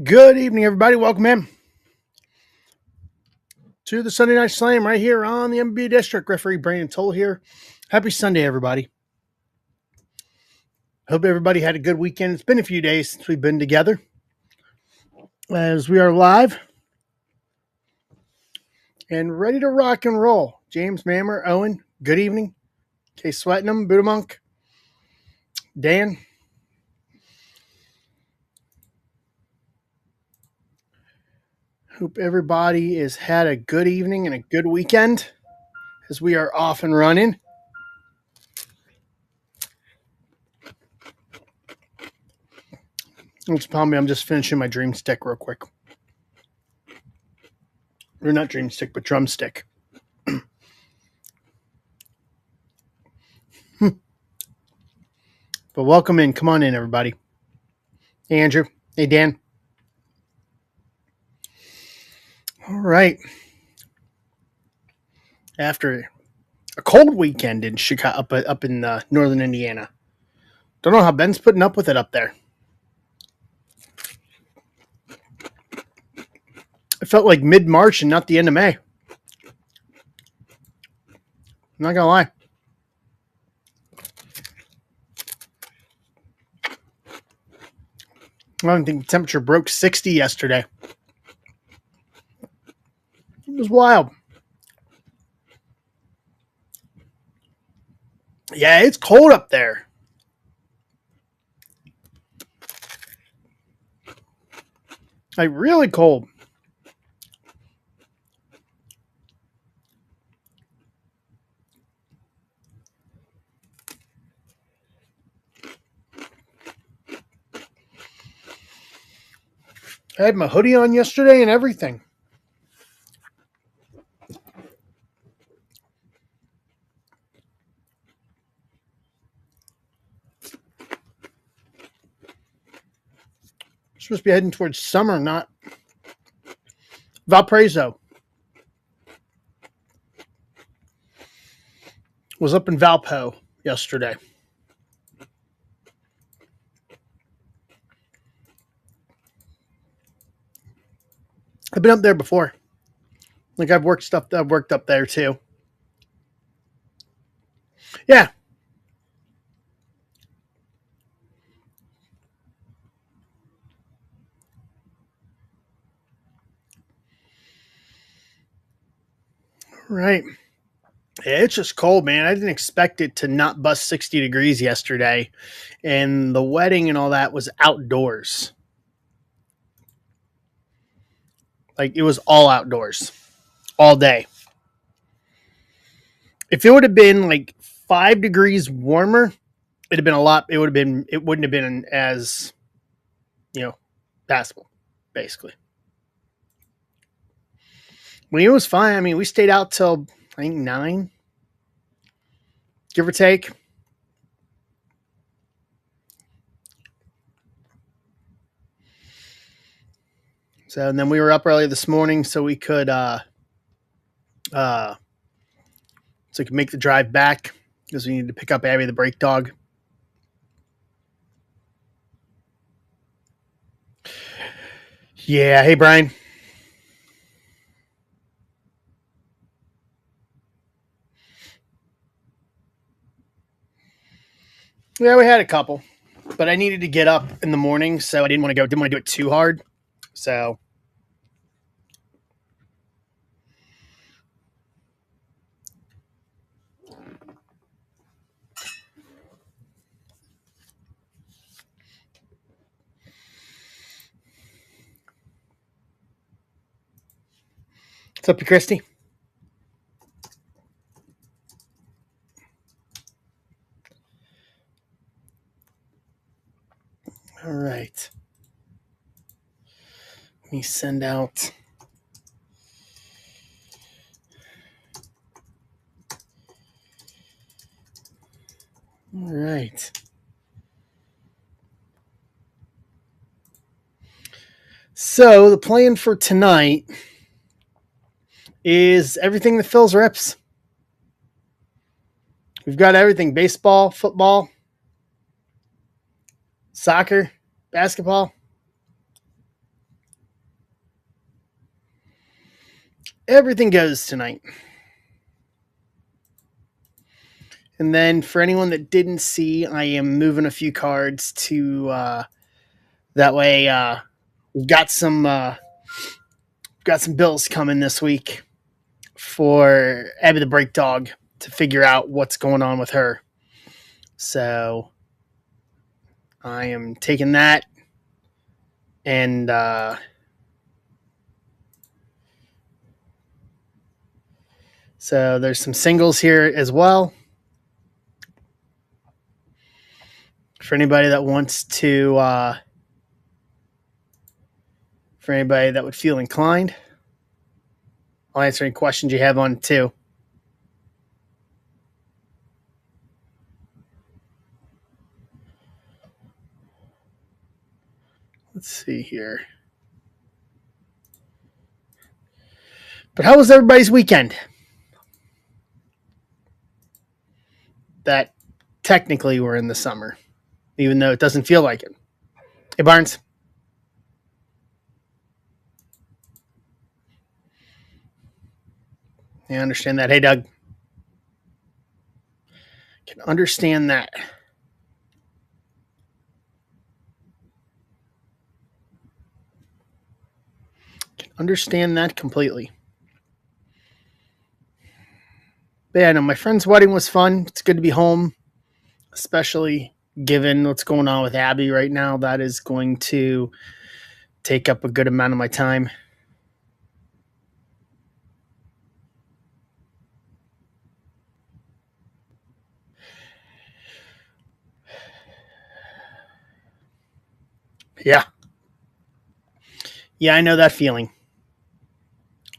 Good evening, everybody. Welcome in to the Sunday Night Slam right here on the MB District. Referee Brandon Toll here. Happy Sunday, everybody. Hope everybody had a good weekend. It's been a few days since we've been together as we are live and ready to rock and roll. James, Mammer, Owen, good evening. Case Sweatingham, Buddha Monk, Dan. Hope everybody has had a good evening and a good weekend as we are off and running. Don't tell me I'm just finishing my dream stick real quick. Or not dream stick, but drumstick. But welcome in. Come on in, everybody. Hey, Andrew. Hey, Dan. All right. After a cold weekend in Chicago, up in northern Indiana. Don't know how Ben's putting up with it up there. It felt like mid-March and not the end of May. I'm not gonna lie. I don't think the temperature broke 60 yesterday. It was wild. Yeah, it's cold up there. Like really cold. I had my hoodie on yesterday and everything. Supposed to be heading towards summer, not Valparaiso. Was up in Valpo yesterday. I've been up there before. Like I've worked up there too. Yeah. Right. Yeah, it's just cold, man. I didn't expect it to not bust 60 degrees yesterday. And the wedding and all that was outdoors. Like it was all outdoors all day. If it would have been like 5 degrees warmer, it'd have been a lot. It wouldn't have been as, passable, basically. I mean, it was fine. I mean, we stayed out till, I think, 9, give or take. So, and then we were up early this morning so we could, make the drive back because we needed to pick up Abby, the break dog. Yeah. Hey, Brian. Yeah, we had a couple, but I needed to get up in the morning, so I didn't want to do it too hard. So, what's up, Christy? All right. Let me send out. All right. So the plan for tonight is everything that fills reps. We've got everything: baseball, football, soccer, basketball. everything goes tonight. And then for anyone that didn't see, I am moving a few cards to that way. We've got some bills coming this week for Abby the Break Dog to figure out what's going on with her. So I am taking that and so there's some singles here as well. For anybody that wants to, for anybody that would feel inclined, I'll answer any questions you have on it too. Let's see here. But how was everybody's weekend? That technically we're in the summer, even though it doesn't feel like it. Hey, Barnes. I understand that. Hey, Doug. Can understand that. Can understand that completely. But yeah, no, my friend's wedding was fun. It's good to be home, especially given what's going on with Abby right now. That is going to take up a good amount of my time. Yeah. Yeah, I know that feeling.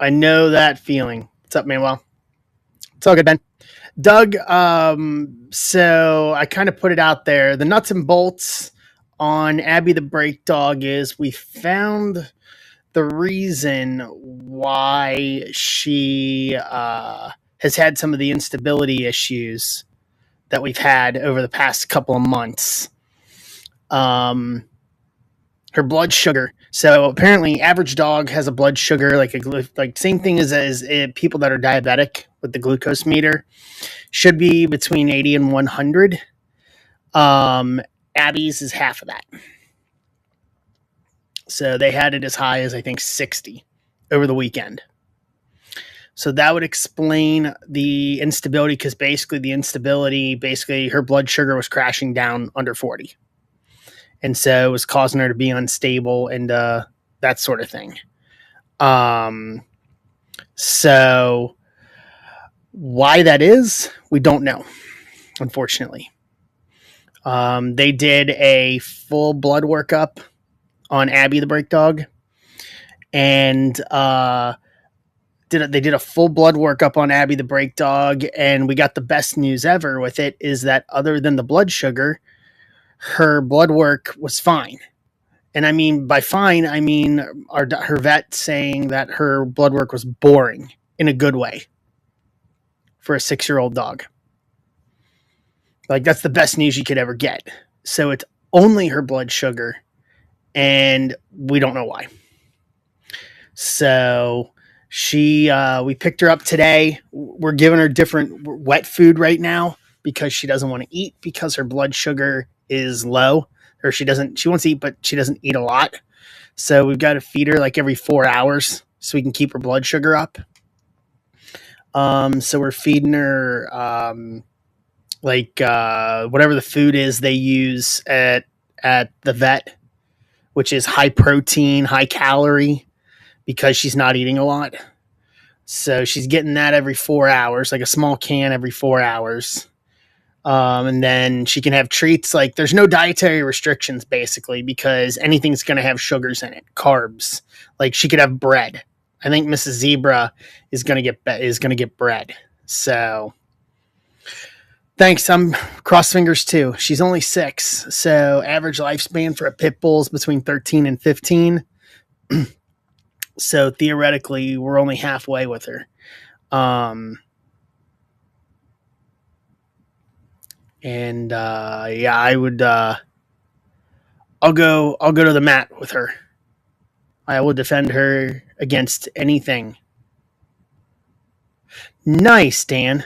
I know that feeling. What's up, Manuel? It's all good, Ben. Doug, so I kind of put it out there. The nuts and bolts on Abby the Break Dog is we found the reason why she has had some of the instability issues that we've had over the past couple of months. Her blood sugar. So apparently, average dog has a blood sugar like same thing as people that are diabetic with the glucose meter should be between 80 and 100. Abby's is half of that. So they had it as high as I think 60 over the weekend. So that would explain the instability because basically her blood sugar was crashing down under 40. And so it was causing her to be unstable and that sort of thing. So why that is, we don't know, unfortunately. They did a full blood workup on Abby the Break Dog, and they did a full blood workup on Abby the Break Dog, and we got the best news ever with it is that other than the blood sugar, her blood work was fine. And I mean, by fine, I mean her vet saying that her blood work was boring in a good way for a 6-year-old dog. Like, that's the best news you could ever get. So it's only her blood sugar, and we don't know why. So we picked her up today. We're giving her different wet food right now because she doesn't want to eat because her blood sugar is low, or she wants to eat, but she doesn't eat a lot. So we've got to feed her like every 4 hours so we can keep her blood sugar up. So we're feeding her whatever the food is they use at the vet, which is high protein, high calorie, because she's not eating a lot. So she's getting that every 4 hours, like a small can every 4 hours. And then she can have treats. Like, there's no dietary restrictions basically because anything's going to have sugars in it, carbs. Like, she could have bread. I think Mrs. Zebra is going to get bread. So thanks. I'm cross fingers too. She's only 6. So average lifespan for a pit bull is between 13 and 15. So theoretically, we're only halfway with her. I would. I'll go to the mat with her. I will defend her against anything Nice, Dan.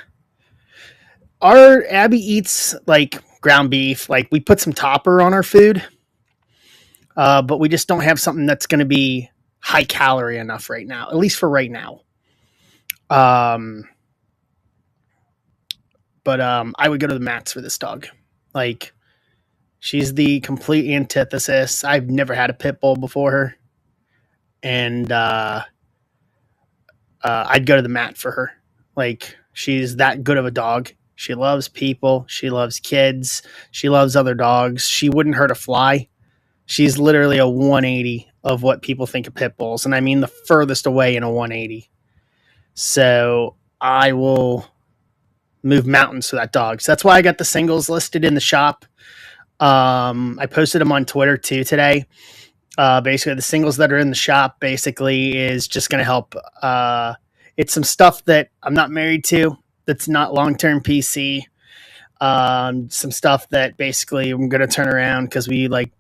Our Abby eats like ground beef. Like we put some topper on our food, but we just don't have something that's going to be high calorie enough right now, at least for right now. Um, but I would go to the mats for this dog. Like she's the complete antithesis. I've never had a pit bull before her, and I'd go to the mat for her. Like she's that good of a dog. She loves people. She loves kids. She loves other dogs. She wouldn't hurt a fly. She's literally a 180 of what people think of pit bulls, and I mean the furthest away in a 180. So I will move mountains for that dog. So that's why I got the singles listed in the shop. I posted them on Twitter too today. Basically, the singles that are in the shop basically is just going to help. It's some stuff that I'm not married to. That's not long-term PC. Some stuff that basically I'm going to turn around because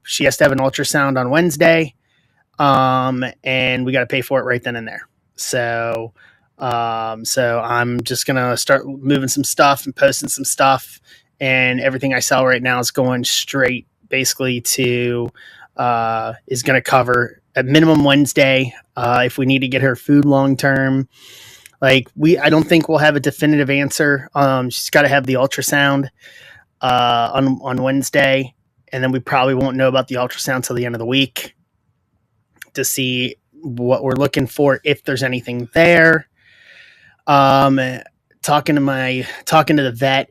she has to have an ultrasound on Wednesday. And we got to pay for it right then and there. So I'm just going to start moving some stuff and posting some stuff, and everything I sell right now is going straight basically to, is going to cover at minimum Wednesday. If we need to get her food long-term, I don't think we'll have a definitive answer. She's got to have the ultrasound on Wednesday, and then we probably won't know about the ultrasound till the end of the week to see what we're looking for, if there's anything there. Talking to the vet.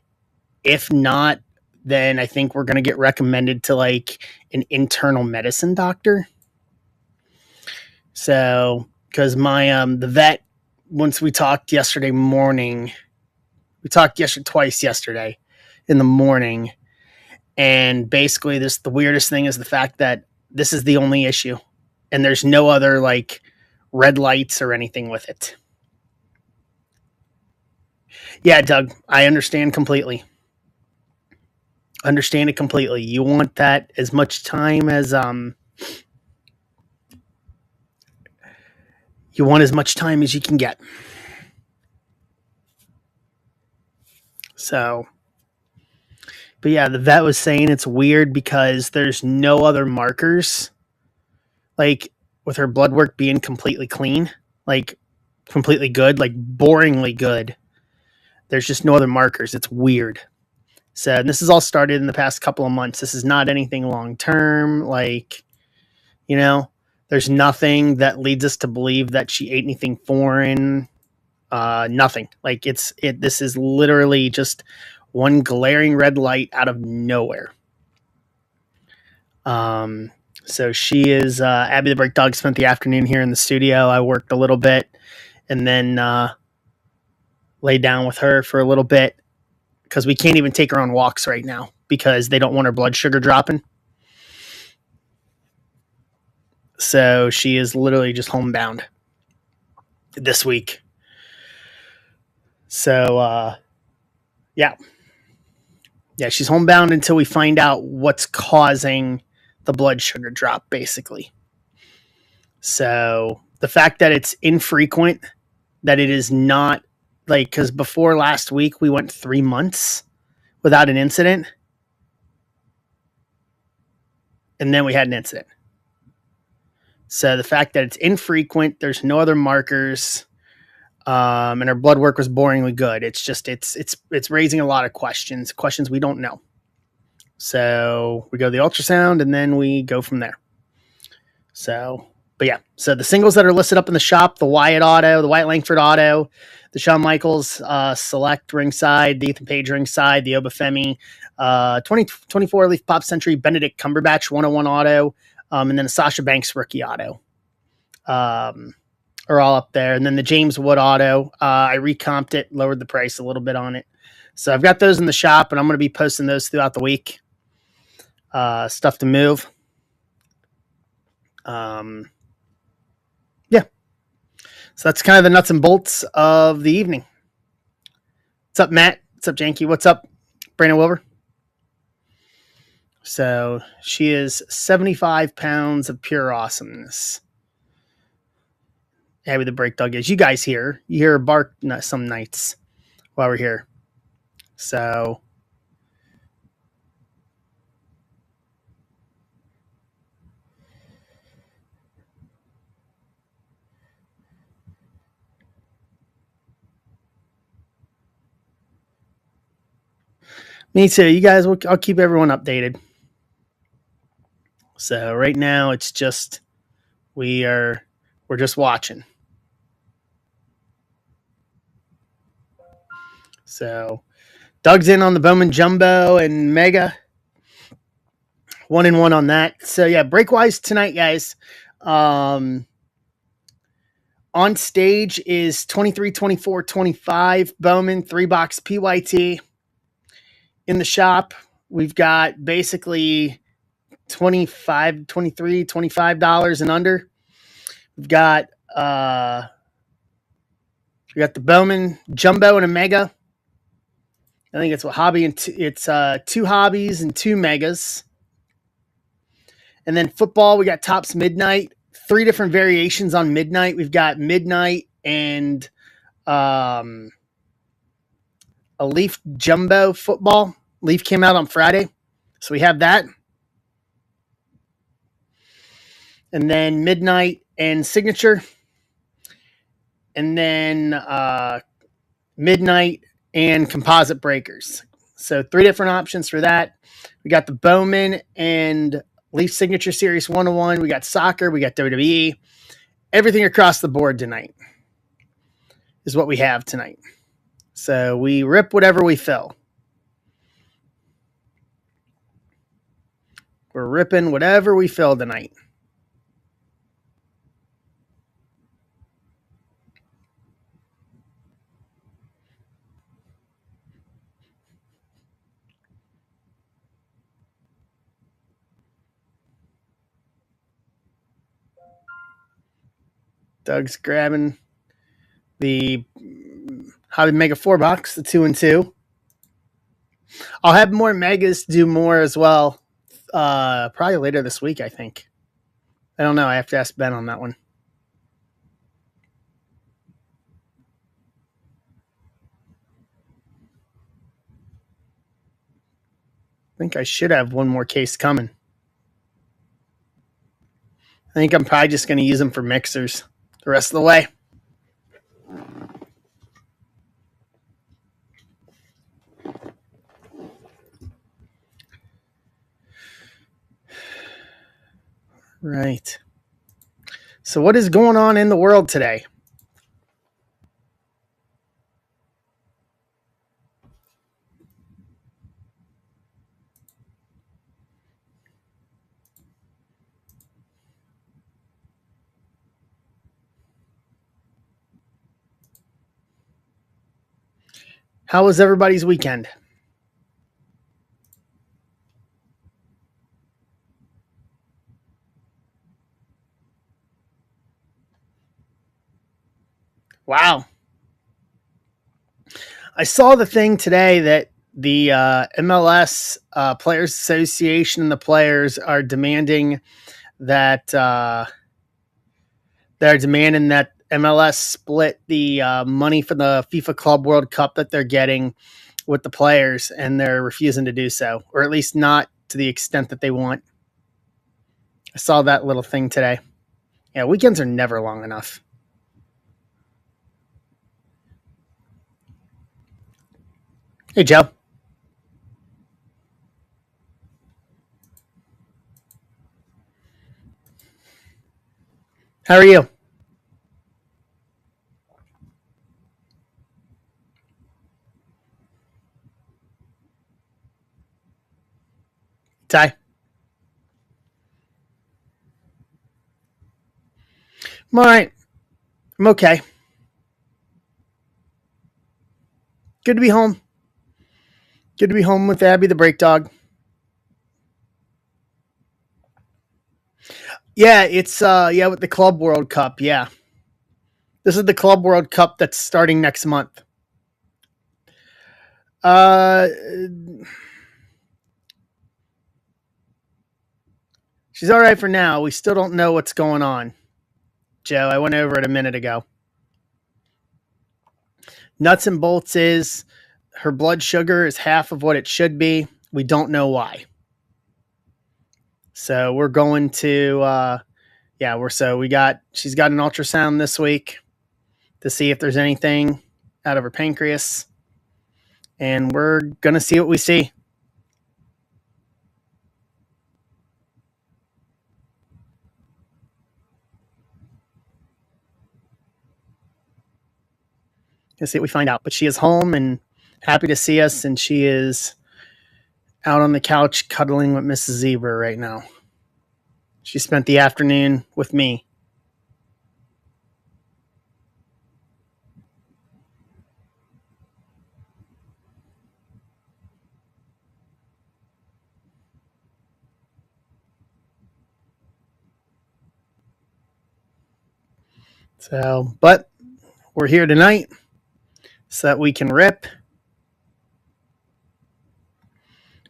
If not, then I think we're gonna get recommended to an internal medicine doctor. So, because the vet, once we talked yesterday morning, twice yesterday in the morning, and basically the weirdest thing is the fact that this is the only issue, and there's no other red lights or anything with it. Yeah, Doug, I understand completely. Understand it completely. You want that as much time as you want as much time as you can get. So, but yeah, the vet was saying it's weird because there's no other markers, with her blood work being completely clean, completely good, boringly good. There's just no other markers. It's weird. So, and this has all started in the past couple of months. This is not anything long term. There's nothing that leads us to believe that she ate anything foreign. Nothing. This is literally just one glaring red light out of nowhere. So she is Abby the Break Dog spent the afternoon here in the studio. I worked a little bit and then laid down with her for a little bit because we can't even take her on walks right now because they don't want her blood sugar dropping. So she is literally just homebound this week. So, yeah, she's homebound until we find out what's causing the blood sugar drop, basically. So the fact that it's infrequent, that it is not because before last week we went 3 months without an incident, and then we had an incident. So the fact that it's infrequent, there's no other markers, and her blood work was boringly good. It's just it's raising a lot of questions we don't know. So we go to the ultrasound and then we go from there. So, but yeah, so the singles that are listed up in the shop: the Wyatt Auto, the Wyatt Langford Auto, the Shawn Michaels Select ringside, the Ethan Page ringside, the Obafemi 2024 Leaf Pop Century Benedict Cumberbatch 101 Auto, and then the Sasha Banks rookie auto. Are all up there. And then the James Wood auto, I recomped it, lowered the price a little bit on it. So I've got those in the shop, and I'm going to be posting those throughout the week. Stuff to move. Yeah. So that's kind of the nuts and bolts of the evening. What's up, Matt? What's up, Janky? What's up, Brandon Wilbur? So she is 75 pounds of pure awesomeness. Abby the Break Dog is. You guys you hear her bark some nights. while we're here. So me too. You guys, I'll keep everyone updated. So right now it's just we're just watching. So Doug's in on the Bowman Jumbo and Mega. 1-1 on that. So yeah, breakwise tonight, guys. On stage is 23, 24, 25 Bowman, 3-box PYT. In the shop, we've got basically $25, $23, $25 and under. We've got the Bowman Jumbo and a Mega. I think it's what hobby and it's 2 hobbies and 2 megas. And then football, we got Tops Midnight, 3 different variations on Midnight. We've got Midnight and a Leaf Jumbo football. Leaf came out on Friday, so we have that. And then Midnight and Signature. And then Midnight and Composite Breakers. So 3 different options for that. We got the Bowman and Leaf Signature Series 101. We got soccer. We got WWE. Everything across the board tonight is what we have tonight. So we rip whatever we fill. We're ripping whatever we fill tonight. Doug's grabbing the Hobby Mega 4-box, the 2 and 2. I'll have more megas do more as well. Probably later this week, I think. I don't know. I have to ask Ben on that one. I think I should have one more case coming. I think I'm probably just going to use them for mixers the rest of the way. Right. So what is going on in the world today? How was everybody's weekend? Wow. I saw the thing today that the MLS Players Association and the players are demanding that MLS split the money for the FIFA Club World Cup that they're getting with the players, and they're refusing to do so, or at least not to the extent that they want. I saw that little thing today. Yeah, weekends are never long enough. Hey, Joe. How are you? Ty? I'm all right. I'm okay. Good to be home. Good to be home with Abby, the break dog. Yeah, it's with the Club World Cup. Yeah, this is the Club World Cup that's starting next month. She's all right for now. We still don't know what's going on, Joe. I went over it a minute ago. Nuts and bolts is her blood sugar is half of what it should be. We don't know why. So we're going to she's got an ultrasound this week to see if there's anything out of her pancreas. And we're going to see what we see. Let's see what we find out. But she is home and happy to see us, and she is out on the couch cuddling with Mrs. Zebra right now. She spent the afternoon with me. So, but we're here tonight so that we can rip.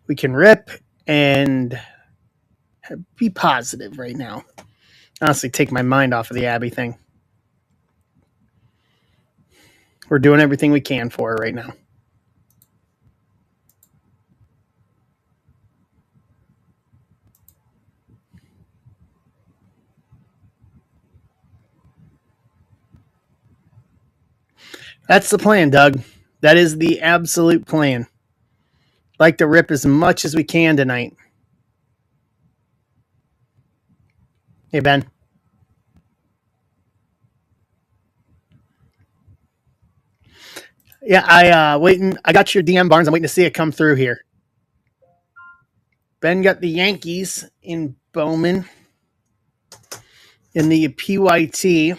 We can rip and be positive right now. Honestly, take my mind off of the Abby thing. We're doing everything we can for her right now. That's the plan, Doug. That is the absolute plan. Like to rip as much as we can tonight. Hey, Ben. Yeah, I got your DM, Barnes. I'm waiting to see it come through here. Ben got the Yankees in Bowman in the PYT.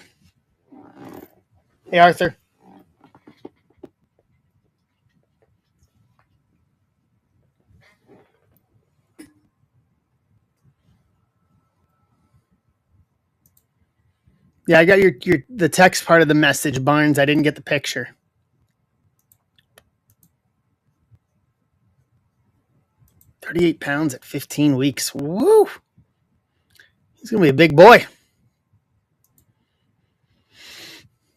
Hey, Arthur. Yeah, I got your the text part of the message, Barnes. I didn't get the picture. 38 pounds at 15 weeks. Woo! He's going to be a big boy.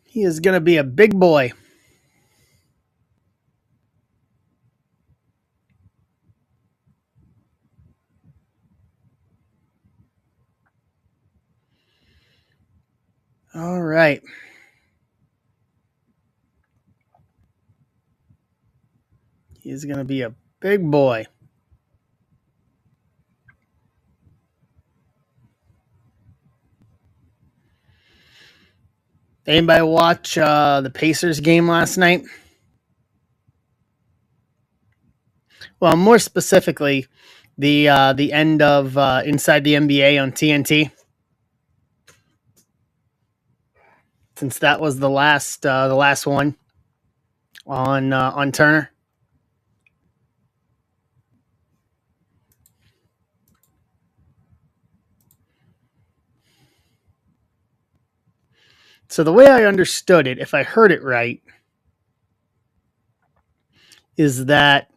He is going to be a big boy. All right. He's going to be a big boy. Anybody watch the Pacers game last night? Well, more specifically, the end of Inside the NBA on TNT, since that was the last one on Turner. So the way I understood it, if I heard it right, is that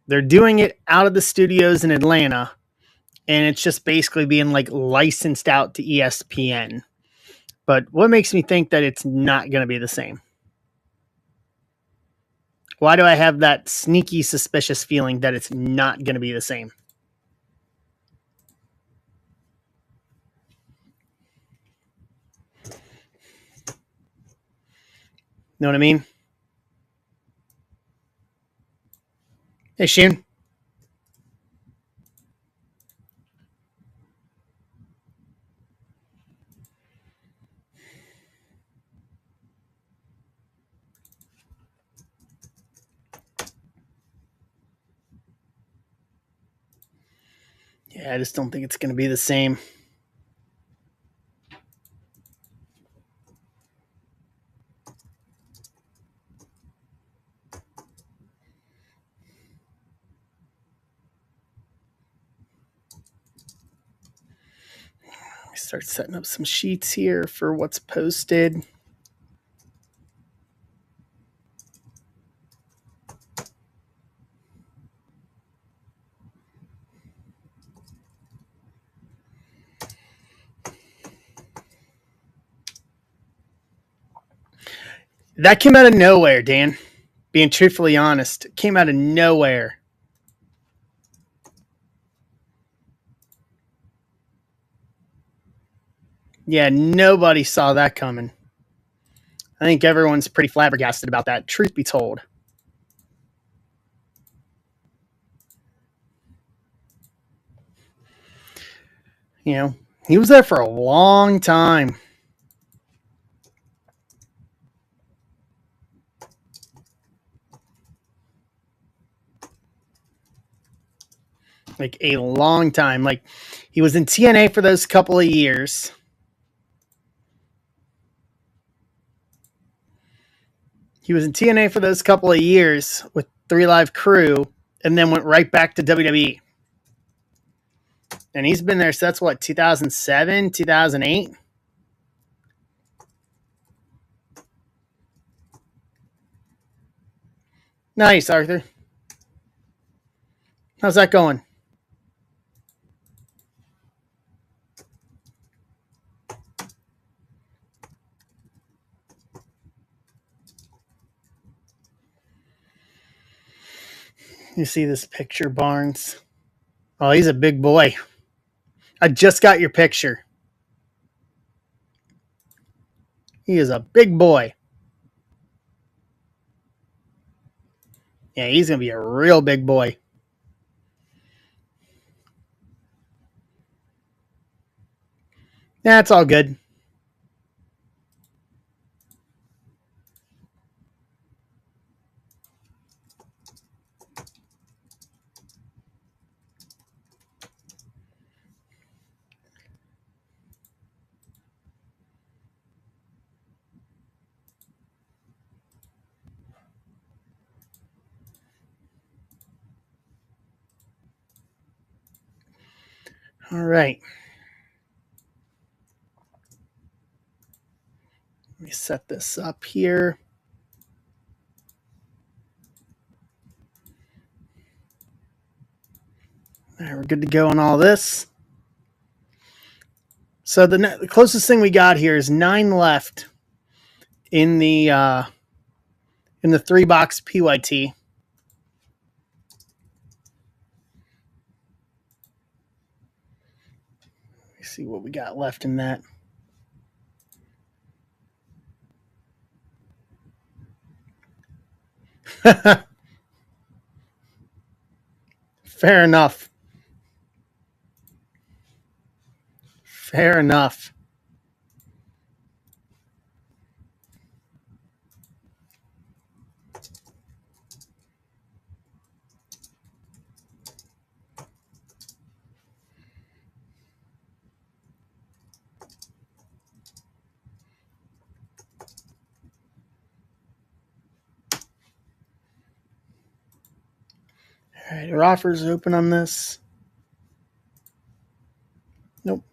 they're doing it out of the studios in Atlanta, and it's just basically being like licensed out to ESPN. But what makes me think that it's not going to be the same? Why do I have that sneaky, suspicious feeling that it's not going to be the same? Know what I mean? Hey, Shane. Yeah, I just don't think it's going to be the same. Start setting up some sheets here for what's posted. That came out of nowhere, Dan. Being truthfully honest, it came out of nowhere. Yeah, nobody saw that coming. I think everyone's pretty flabbergasted about that, truth be told. You know, he was there for a long time. Like a long time. Like he was in TNA for those couple of years. He was in TNA for those couple of years with 3 Live Crew and then went right back to WWE. And he's been there, so that's what, 2007, 2008? Nice, Arthur. How's that going? You see this picture, Barnes? Oh, he's a big boy. I just got your picture. He is a big boy. Yeah, he's going to be a real big boy. That's all good. All right. Let me set this up here. All right, we're good to go on all this. So the closest thing we got here is 9 left in the 3-box PYT. Let me see what we got left in that. Fair enough. Fair enough. All right, our offers open on this. Nope.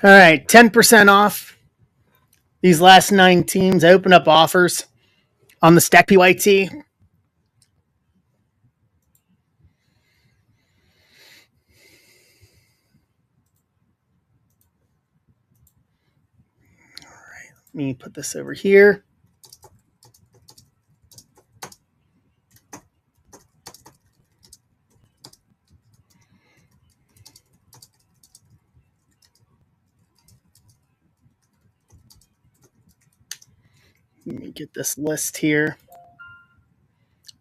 All right, 10% off these last 9 teams. I open up offers on the Stack PYT. All right, let me put this over here. Let me get this list here.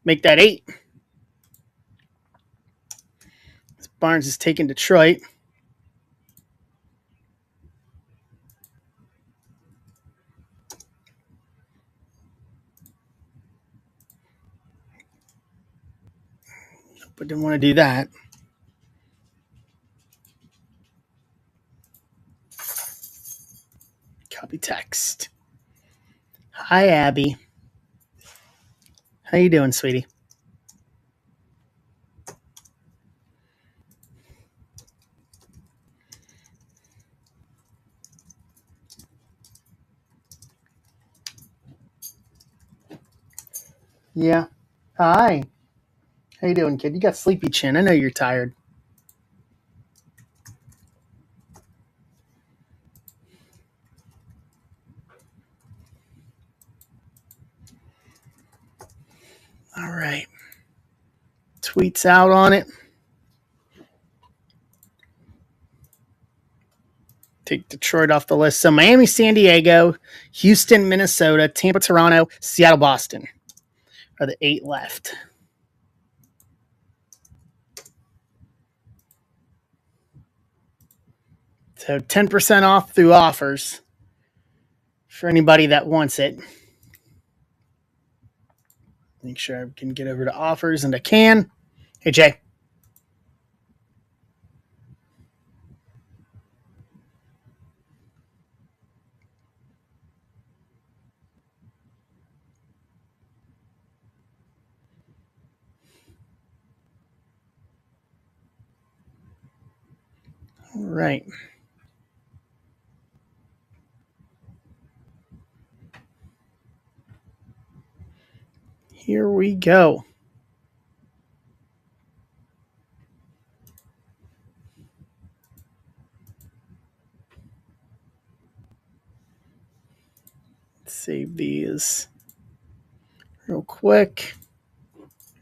Make that 8. Barnes is taking Detroit. But didn't want to do that. Copy text. Hi, Abby. How you doing, sweetie? Yeah. Hi. How you doing, kid? You got sleepy chin. I know you're tired. All right. Tweets out on it. Take Detroit off the list. So Miami, San Diego, Houston, Minnesota, Tampa, Toronto, Seattle, Boston are the 8 left. So 10% off through offers for anybody that wants it. Make sure I can get over to offers, and I can. Hey, Jay. All right. Here we go. Let's save these real quick.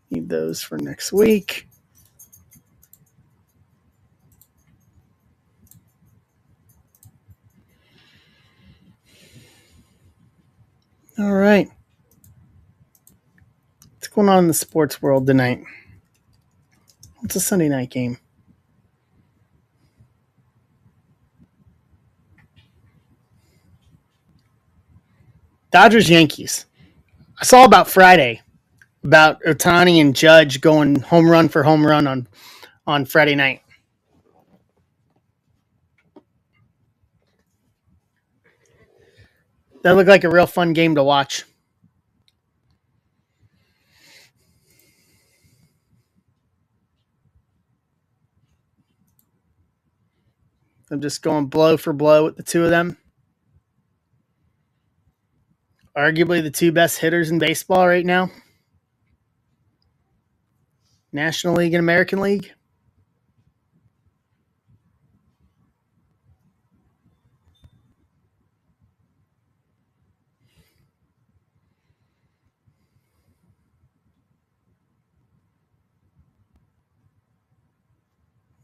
Need those for next week. All right. What's going on in the sports world tonight? What's a Sunday night game? Dodgers, Yankees. I saw about Friday about Ohtani and Judge going home run for home run on Friday night. That looked like a real fun game to watch. I'm just going blow for blow with the two of them. Arguably the two best hitters in baseball right now. National League and American League.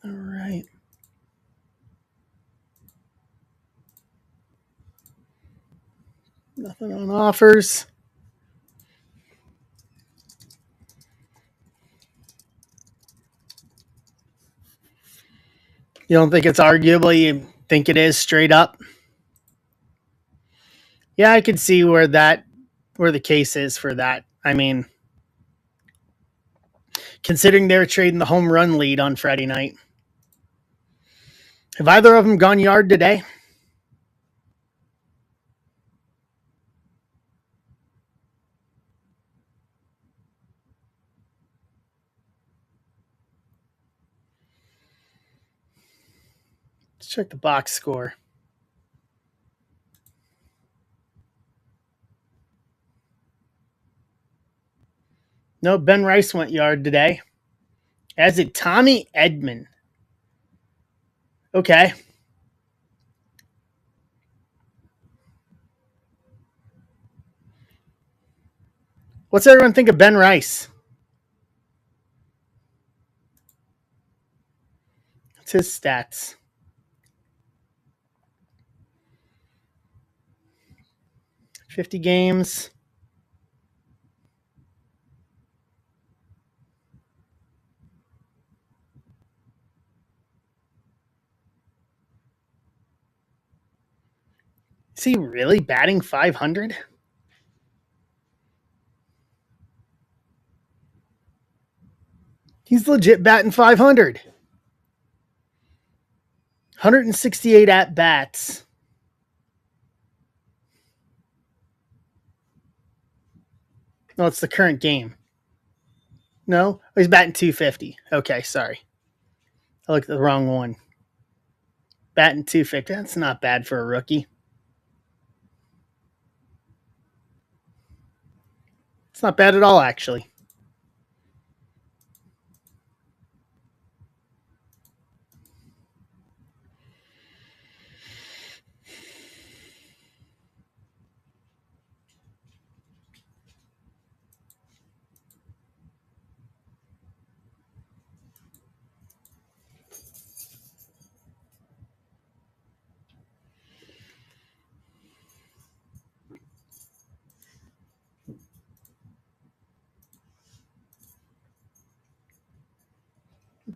All right. Nothing on offers. You don't think it's arguably? You think it is straight up? Yeah, I could see where the case is for that. I mean, considering they were trading the home run lead on Friday night. Have either of them gone yard today? Let's check the box score. No, Ben Rice went yard today. As did Tommy Edman. Okay. What's everyone think of Ben Rice? What's his stats? 50 games. Is he really batting 500? He's legit batting 500. 168 at bats. No, it's the current game. No? Oh, he's batting 250. Okay, sorry. I looked at the wrong one. Batting 250. That's not bad for a rookie. It's not bad at all, actually.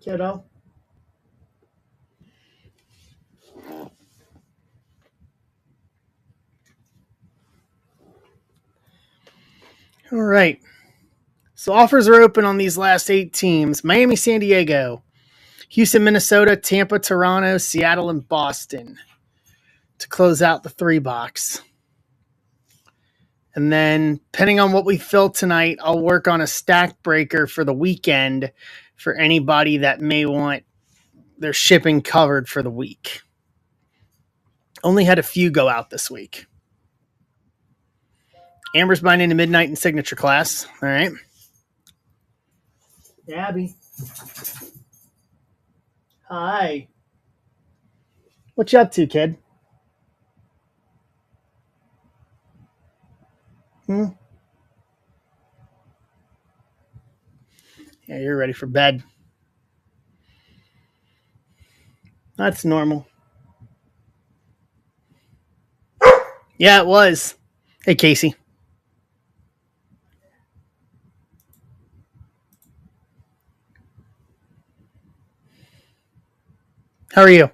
kiddo. All right. So offers are open on these last 8 teams: Miami, San Diego, Houston, Minnesota, Tampa, Toronto, Seattle, and Boston to close out the 3 box. And then, depending on what we fill tonight, I'll work on a stack breaker for the weekend for anybody that may want their shipping covered for the week. Only had a few go out this week. Amber's buying into midnight in signature class. All right. Abby. Hi. What you up to, kid? Yeah, you're ready for bed. That's normal. Yeah, it was. Hey, Casey. How are you?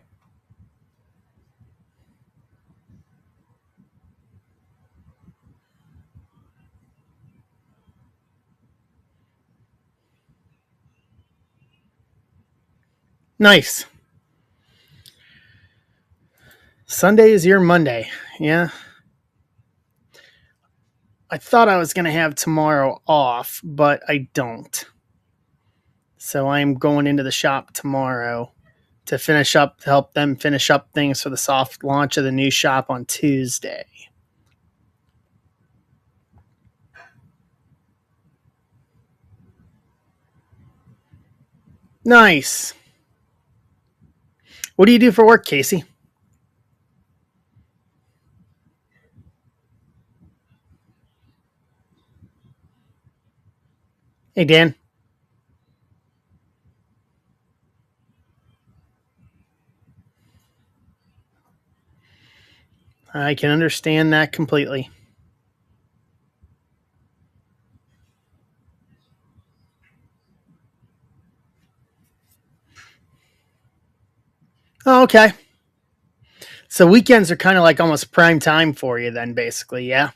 Nice. Sunday is your Monday. Yeah. I thought I was going to have tomorrow off, but I don't. So I'm going into the shop tomorrow to help them finish up things for the soft launch of the new shop on Tuesday. Nice. What do you do for work, Casey? Hey, Dan. I can understand that completely. Oh, okay. So weekends are kind of like almost prime time for you then, basically, yeah?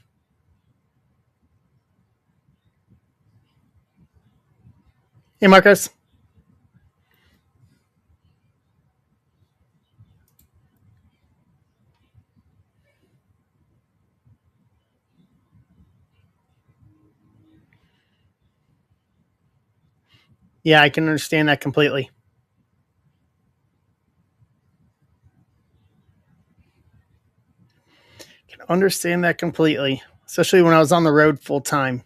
Hey, Marcos. Yeah, I can understand that completely. Can understand that completely, especially when I was on the road full time.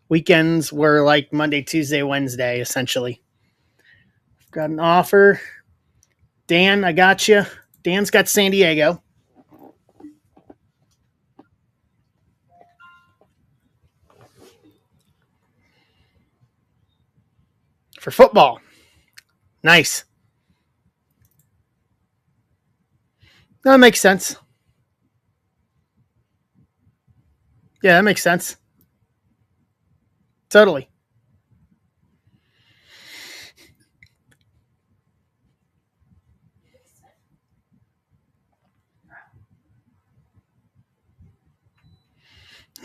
Weekends were like Monday, Tuesday, Wednesday, essentially. Got an offer. Dan, I got you. Dan's got San Diego for football. Nice. That makes sense. Yeah, that makes sense. Totally.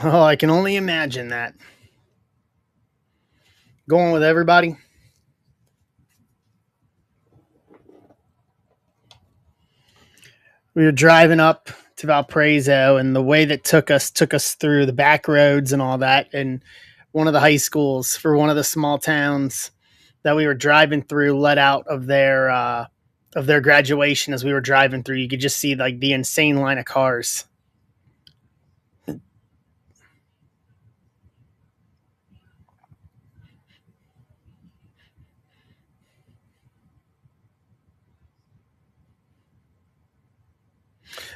Oh, I can only imagine that. Going with everybody. We were driving up to Valparaiso, and the way that took us through the back roads and all that, and one of the high schools for one of the small towns that we were driving through let out of their graduation. As we were driving through, you could just see like the insane line of cars.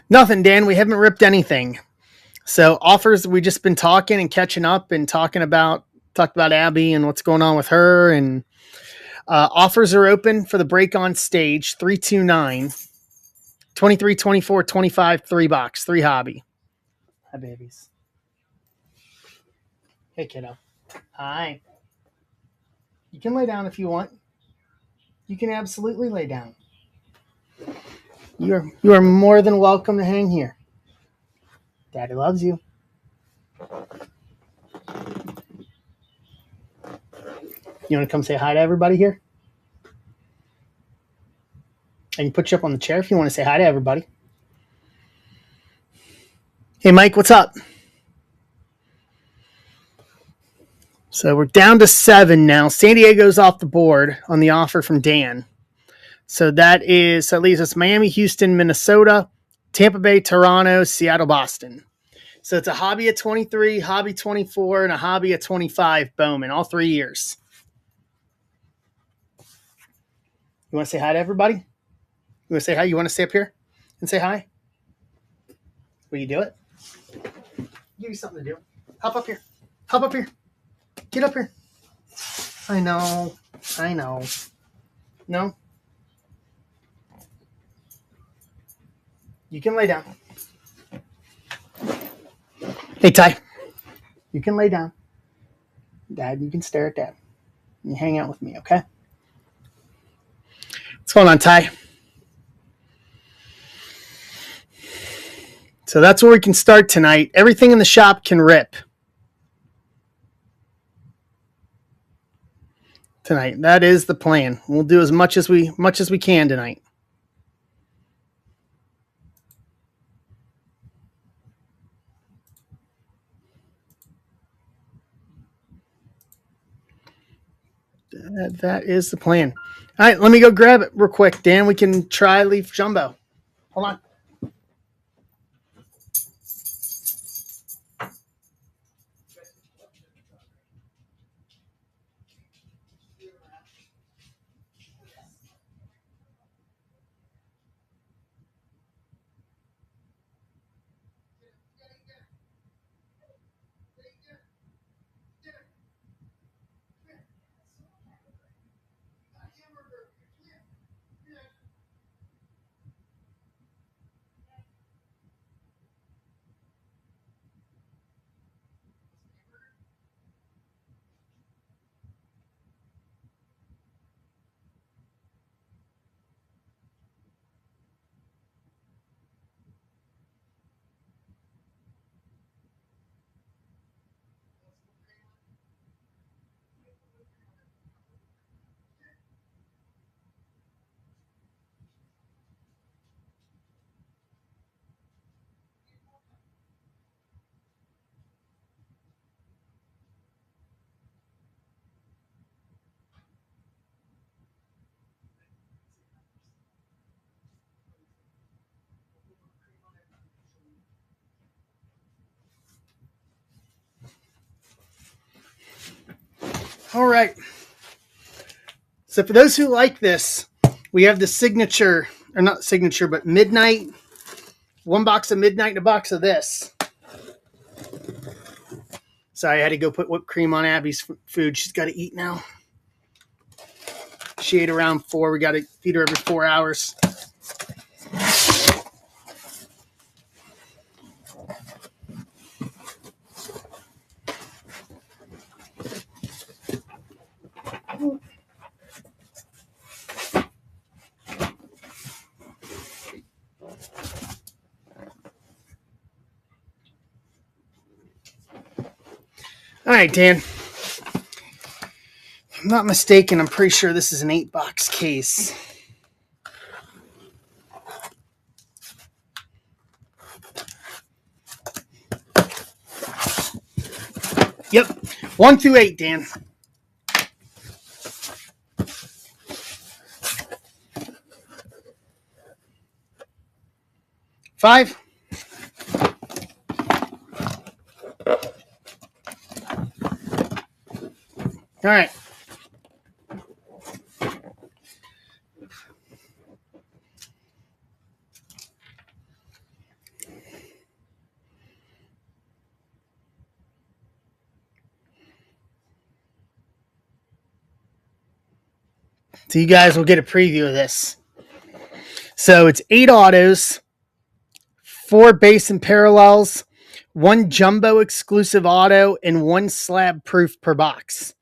Nothing, Dan. We haven't ripped anything. So offers, we just been talking and catching up and talked about Abby and what's going on with her. And offers are open for the break on stage 329 23 24 25 3 box 3 hobby. Hi, babies. Hey, kiddo. Hi. You can lay down if you want. You can absolutely lay down. You are more than welcome to hang here. Daddy loves you. You want to come say hi to everybody here? I can put you up on the chair if you want to say hi to everybody. Hey, Mike, what's up? So we're down to 7 now. San Diego's off the board on the offer from Dan. So that leaves us Miami, Houston, Minnesota, Tampa Bay, Toronto, Seattle, Boston. So it's a hobby at 23, hobby 24, and a hobby at 25 Bowman, all 3 years. You want to say hi to everybody? You want to say hi? You want to stay up here and say hi? Will you do it? I'll give you something to do. Hop up here. Hop up here. Get up here. I know. No? You can lay down. Hey, Ty. You can lay down. Dad, you can stare at Dad. You hang out with me, okay? What's going on, Ty? So that's where we can start tonight. Everything in the shop can rip tonight. That is the plan. We'll do as much as we can tonight. That is the plan. All right, let me go grab it real quick. Dan, we can try Leaf Jumbo. Hold on. All right. So for those who like this, we have the signature, or not signature, but midnight. 1 box of midnight and a box of this. Sorry, I had to go put whipped cream on Abby's food. She's got to eat now. She ate around 4. We got to feed her every 4 hours. All right, Dan. If I'm not mistaken, I'm pretty sure this is an 8-box case. Yep. 1 through 8, Dan. Five. All right. So you guys will get a preview of this. So it's 8 autos, 4 base and parallels, 1 jumbo exclusive auto, and 1 slab proof per box.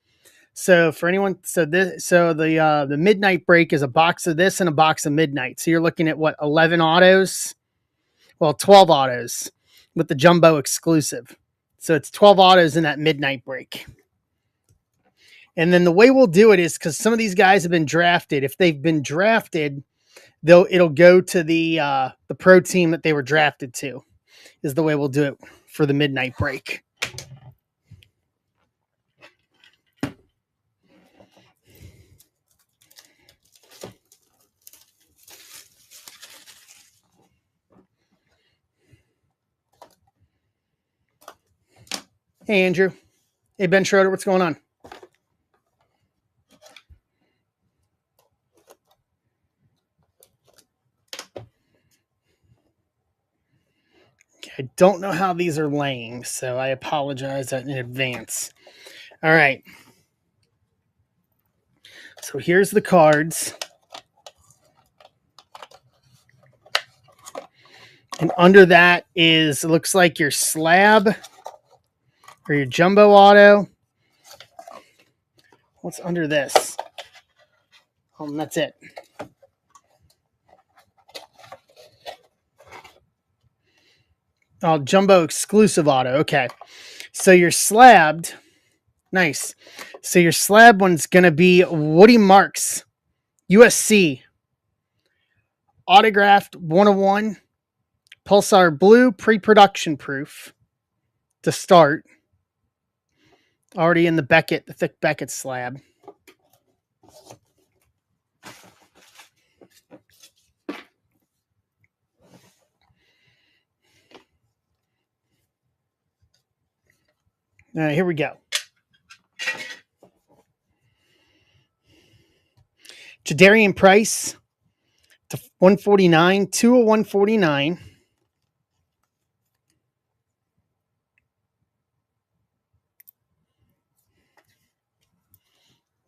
So for anyone, the midnight break is a box of this and a box of midnight. So you're looking at what, 11 autos? Well, 12 autos with the jumbo exclusive. So it's 12 autos in that midnight break. And then the way we'll do it is, because some of these guys have been drafted. If they've been drafted, it'll go to the pro team that they were drafted to. Is the way we'll do it for the midnight break. Hey, Andrew. Hey, Ben Schroeder. What's going on? I don't know how these are laying, so I apologize in advance. All right. So here's the cards. And under that it looks like your slab or your jumbo auto. What's under this? And that's it. Oh, jumbo exclusive auto. Okay. So your slabbed. Nice. So your slab one's going to be Woody Marks, USC. Autographed 101. Pulsar Blue pre-production proof to start. Already in the Beckett, the thick Beckett slab. All right, here we go. Jadarian Price to 149, 2 of 149.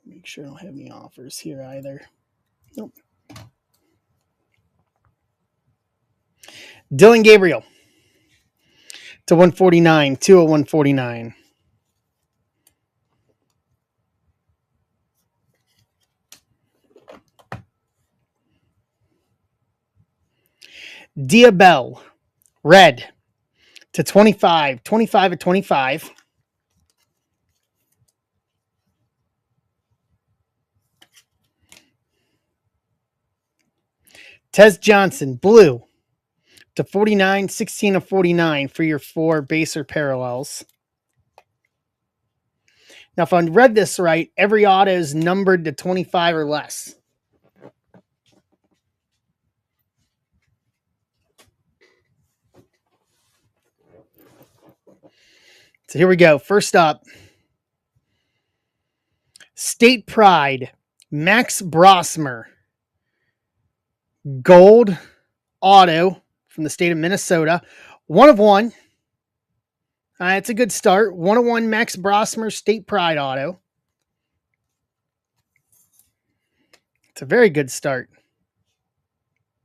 Make sure I don't have any offers here either. Nope. Dylan Gabriel to 149, 2 of 149. Diabell, red to 25, 25 of 25. Tez Johnson, blue to 49, 16 of 49 for your 4 baser parallels. Now, if I read this right, every auto is numbered to 25 or less. So here we go. First up, State Pride, Max Brosmer, gold auto from the state of Minnesota. 1 of 1. It's a good start. 1 of 1 Max Brosmer State Pride auto. It's a very good start.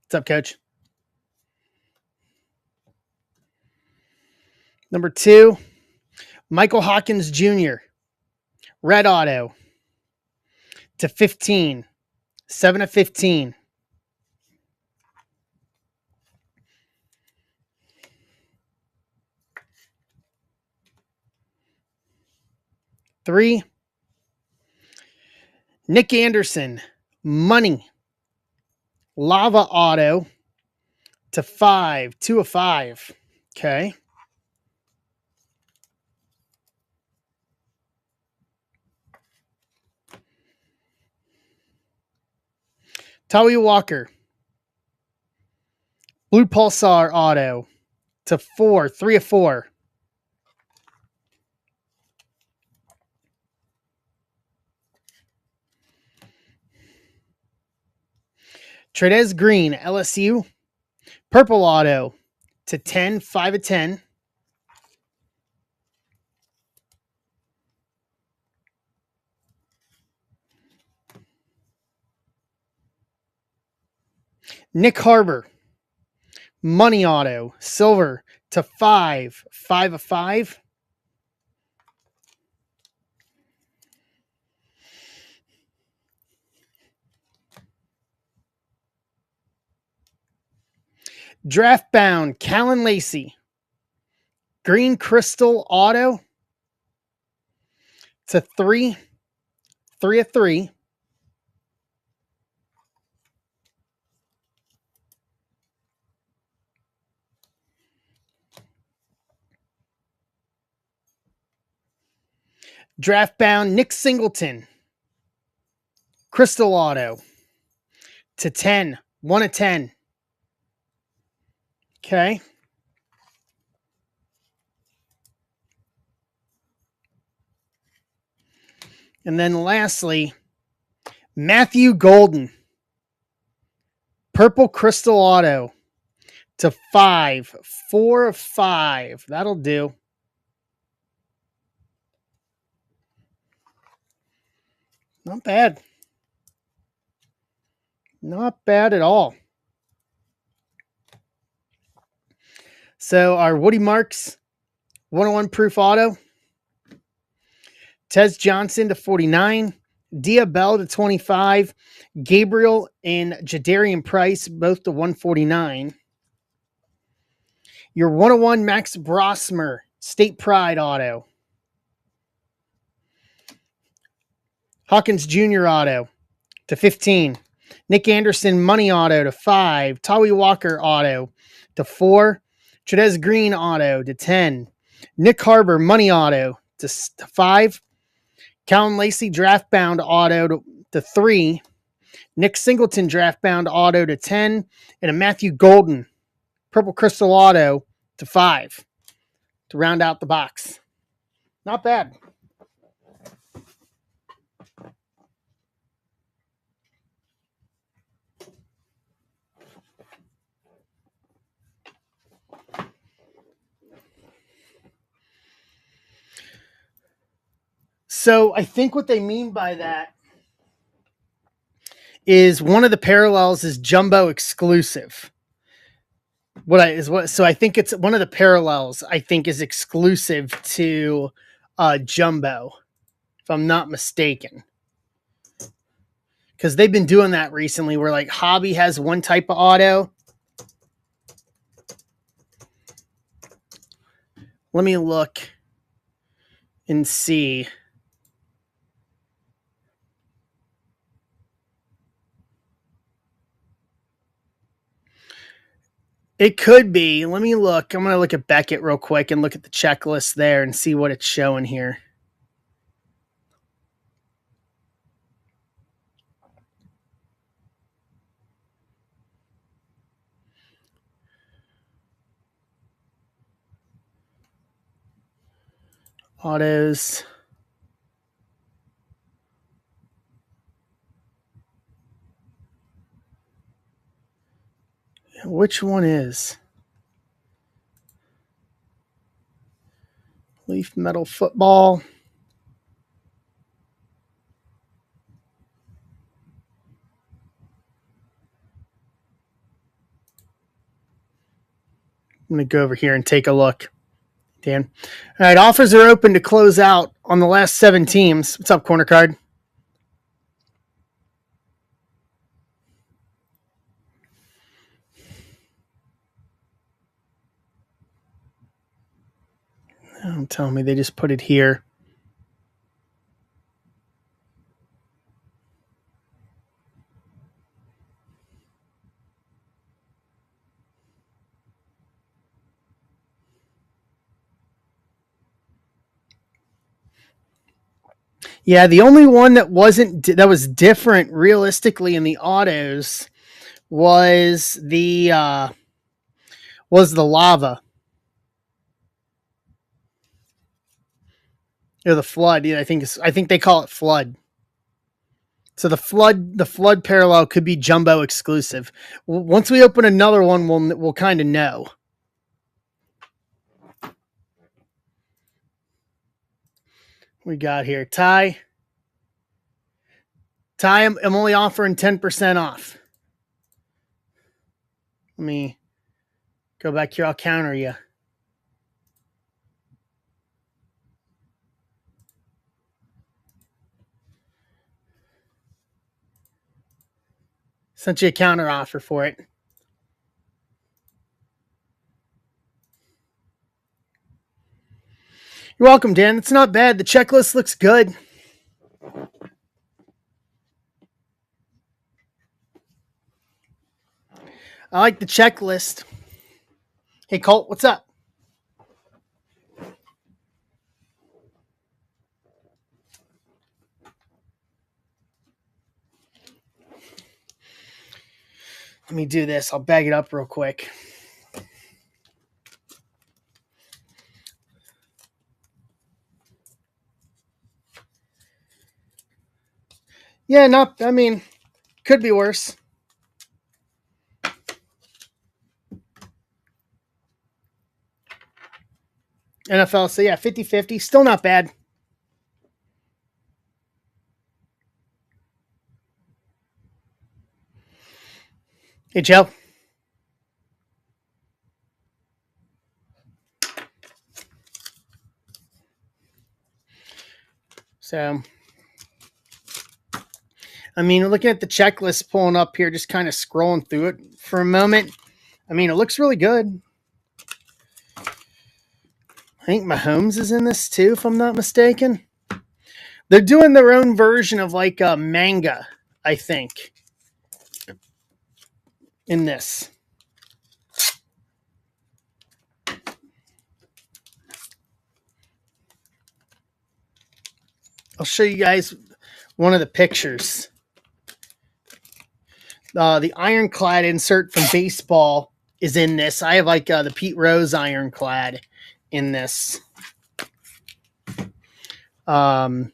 What's up, Coach? Number 2, Michael Hawkins Jr. Red auto to 15. 7 of 15. Three, Nick Anderson, money, lava auto to 5, 2 of 5. Okay. Tawi Walker, blue Pulsar auto to 4, 3 of 4. Trez Green, LSU, purple auto to 10, 5 of 10. Nick Harbor, money auto, silver to 5, 5 of 5. Draft bound, Callan Lacey. Green Crystal Auto to 3. 3 of 3. Draft bound, Nick Singleton. Crystal Auto to 10. 1 of 10. Okay. And then lastly, Matthew Golden. Purple Crystal Auto to 5. 4 of 5. That'll do. Not bad. Not bad at all. So our Woody Marks 101 proof auto. Tez Johnson to 49. Dia Bell to 25. Gabriel and Jadarian Price both to 149. Your 101 Max Brosmer State Pride auto. Hawkins Jr. auto to 15. Nick Anderson Money auto to 5. Tawi Walker auto to 4. Trez Green auto to 10. Nick Harbor Money auto to 5. Callan Lacey draft bound auto to 3. Nick Singleton draft bound auto to 10. And a Matthew Golden Purple Crystal auto to 5 to round out the box. Not bad. So I think what they mean by that is one of the parallels is Jumbo exclusive. So I think it's one of the parallels I think is exclusive to Jumbo, if I'm not mistaken. Because they've been doing that recently where like Hobby has one type of auto. Let me look and see. It could be. Let me look. I'm going to look at Beckett real quick and look at the checklist there and see what it's showing here. Autos. Which one is? Leaf Metal Football. I'm going to go over here and take a look. Dan. All right, offers are open to close out on the last 7 teams. What's up, Corner Card? Don't tell me they just put it here. Yeah, the only one that was different realistically in the autos was the lava or the flood. Yeah, I think they call it flood. So the flood parallel could be Jumbo exclusive. Once we open another one, we'll kind of know. We got here Ty. I'm only offering 10% off. Let me go back here. I'll counter you. Sent you a counter offer for it. You're welcome, Dan. It's not bad. The checklist looks good. I like the checklist. Hey, Colt, what's up? Let me do this. I'll bag it up real quick. Yeah, could be worse. NFL, so yeah, 50-50. Still not bad. Hey, Joe. So, looking at the checklist pulling up here, just kind of scrolling through it for a moment. It looks really good. I think Mahomes is in this too, if I'm not mistaken. They're doing their own version of like a manga, I think, in this. I'll show you guys one of the pictures. The ironclad insert from baseball is in this. I have like the Pete Rose ironclad in this. So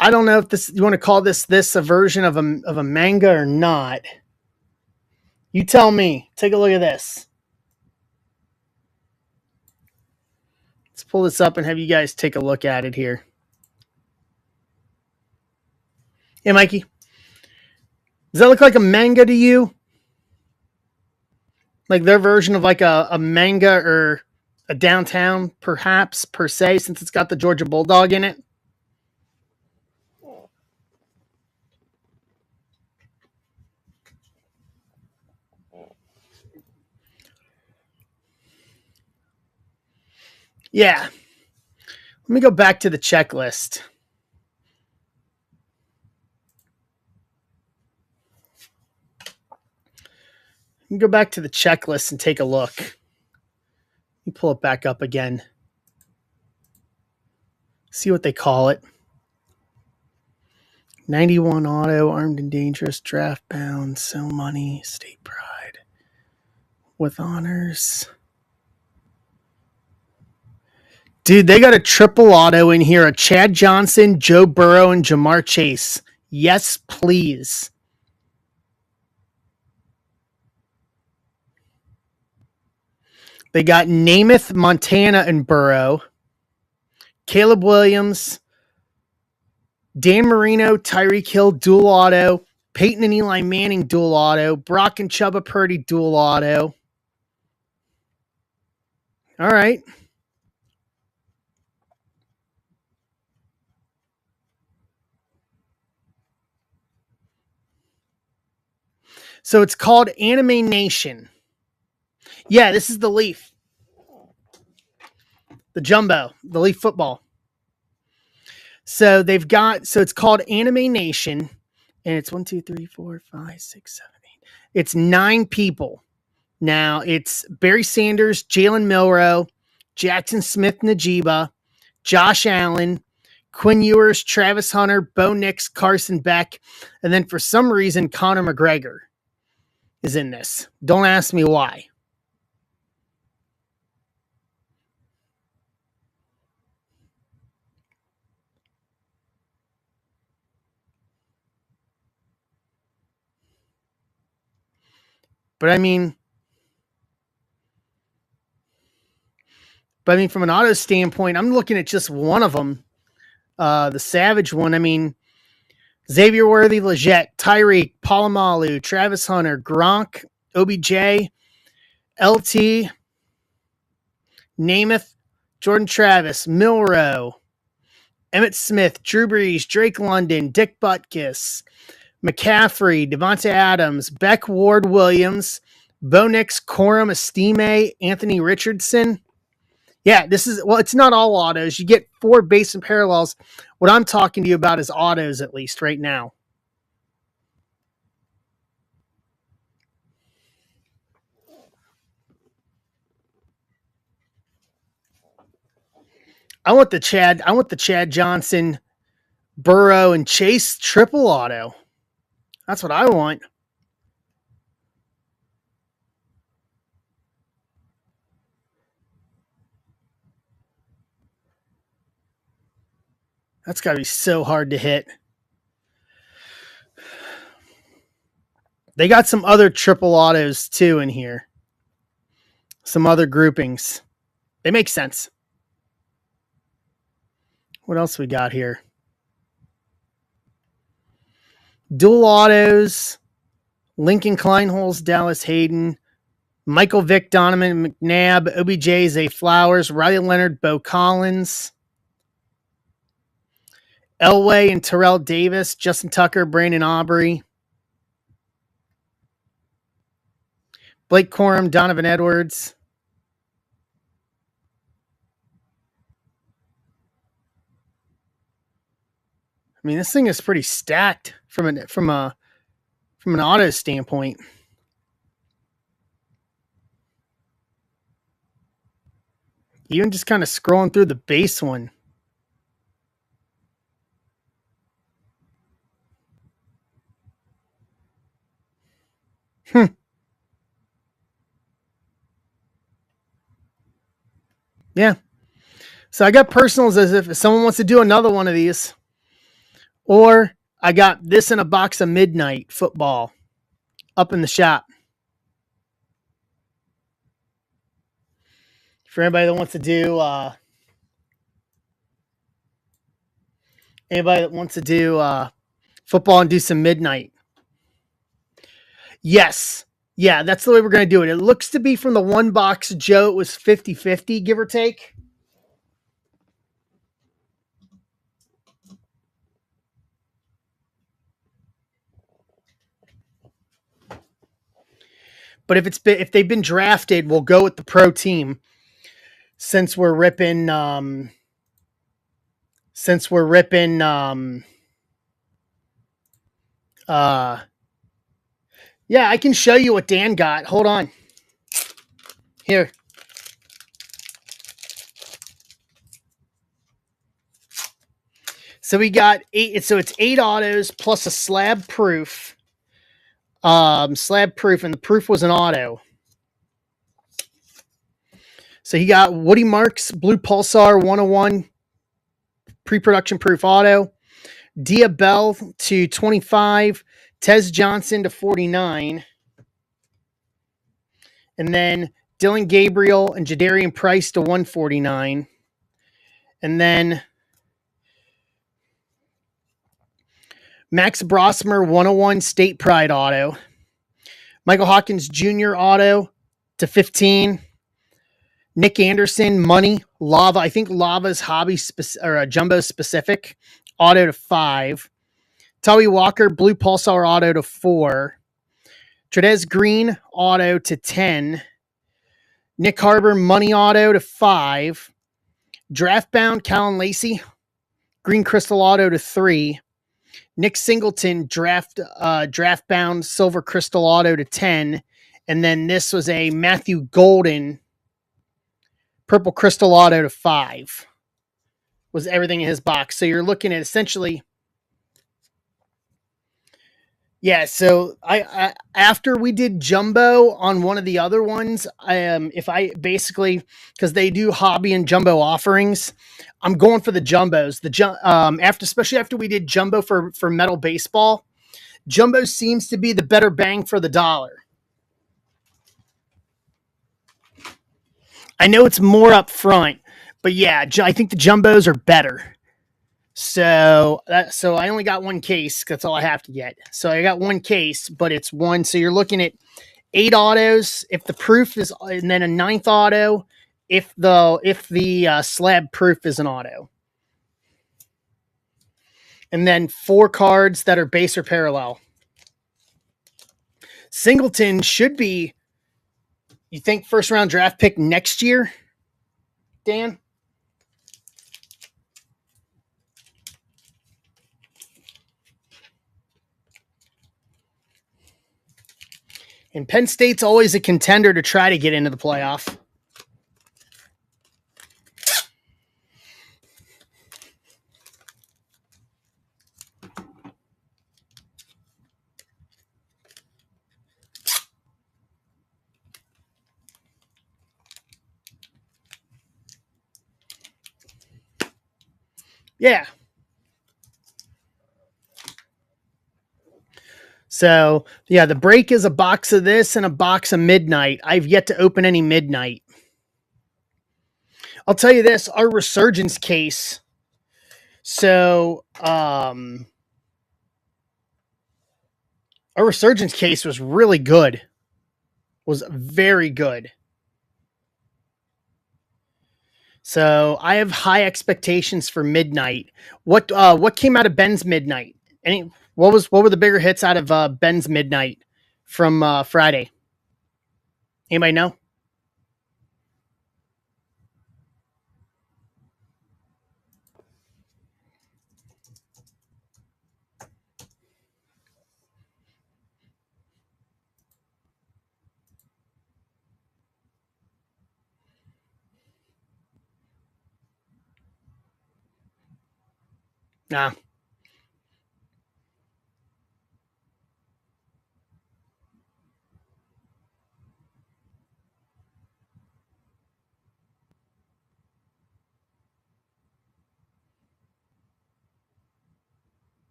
I don't know if you want to call this a version of a manga or not. You tell me. Take a look at this. Let's pull this up and have you guys take a look at it here. Hey, Mikey. Does that look like a manga to you? Like their version of like a manga or a downtown, perhaps, per se, since it's got the Georgia Bulldog in it? Yeah. Let me go back to the checklist. You can go back to the checklist and take a look. Let me pull it back up again. See what they call it. 91 auto, armed and dangerous, draft bound, sell money, state pride. With honors. Dude, they got a triple auto in here. A Chad Johnson, Joe Burrow, and Jamar Chase. Yes, please. They got Namath, Montana, and Burrow. Caleb Williams, Dan Marino, Tyreek Hill, dual auto. Peyton and Eli Manning, dual auto. Brock and Chubba Purdy, dual auto. All right. So it's called Anime Nation. Yeah, this is the Leaf. The Jumbo, the Leaf football. So it's called Anime Nation, and it's 1, 2, 3, 4, 5, 6, 7, 8. It's 9 people. Now it's Barry Sanders, Jalen Milroe, Jackson Smith-Njigba, Josh Allen, Quinn Ewers, Travis Hunter, Bo Nix, Carson Beck, and then for some reason Conor McGregor is in this. Don't ask me why. But from an auto standpoint, I'm looking at just one of them. The Savage one. Xavier Worthy, Leggett, Tyreek, Polamalu, Travis Hunter, Gronk, OBJ, LT, Namath, Jordan Travis, Milroe, Emmitt Smith, Drew Brees, Drake London, Dick Butkus, McCaffrey, Devontae Adams, Beck Ward Williams, Bo Nix, Corum Estime, Anthony Richardson. Yeah, this is, well, it's not all autos. You get 4 base and parallels. What I'm talking to you about is autos, at least right now. I want the Chad Johnson, Burrow, and Chase triple auto. That's what I want. That's got to be so hard to hit. They got some other triple autos too in here. Some other groupings. They make sense. What else we got here? Dual autos. Lincoln Kleinholz, Dallas Hayden, Michael Vick, Donovan McNabb, OBJ, Zay Flowers, Riley Leonard, Bo Collins, Elway and Terrell Davis, Justin Tucker, Brandon Aubrey, Blake Corum, Donovan Edwards. I mean, this thing is pretty stacked from an auto standpoint. Even just kind of scrolling through the base one. Yeah. So I got personals as if someone wants to do another one of these. Or I got this in a box of Midnight Football up in the shop. For anybody that wants to do football and do some Midnight. Yes. Yeah, that's the way we're going to do it. It looks to be from the one box, Joe, it was 50-50, give or take. But if they've been drafted, we'll go with the pro team. Since we're ripping yeah, I can show you what Dan got. Hold on. Here. So we got 8. So it's 8 autos plus a slab proof. And the proof was an auto. So he got Woody Marks, Blue Pulsar 101, pre-production proof auto. Dia Bell to 25, Tez Johnson to 49. And then Dylan Gabriel and Jadarian Price to 149. And then Max Brosmer 101 State Pride auto. Michael Hawkins Jr. auto to 15. Nick Anderson, Money, Lava. I think Lava's hobby or jumbo specific auto to 5. Tawi Walker, Blue Pulsar auto to 4. Trez Green auto to 10. Nick Harbor, Money auto to 5. Draftbound, Callan Lacey, Green Crystal auto to 3. Nick Singleton, draftbound, Silver Crystal auto to 10. And then this was a Matthew Golden Purple Crystal auto to 5. Was everything in his box. So you're looking at essentially, yeah. So I after we did jumbo on one of the other ones, if I basically, because they do hobby and jumbo offerings, I'm going for the jumbos. Especially after we did jumbo for metal baseball, jumbo seems to be the better bang for the dollar. I know it's more up front, but yeah, I think the jumbos are better. So I only got one case. That's all I have to get. So I got one case, but it's one. So you're looking at 8 autos. If the proof is, and then a 9th auto, if the slab proof is an auto, and then 4 cards that are base or parallel. Singleton should be, you think, first round draft pick next year, Dan? And Penn State's always a contender to try to get into the playoff. Yeah. So, yeah, the break is a box of this and a box of Midnight. I've yet to open any Midnight. I'll tell you this, our Resurgence case. So, our Resurgence case was really good. Was very good. So, I have high expectations for Midnight. What came out of Ben's Midnight? What were the bigger hits out of Ben's Midnight from Friday? Anybody know? Nah.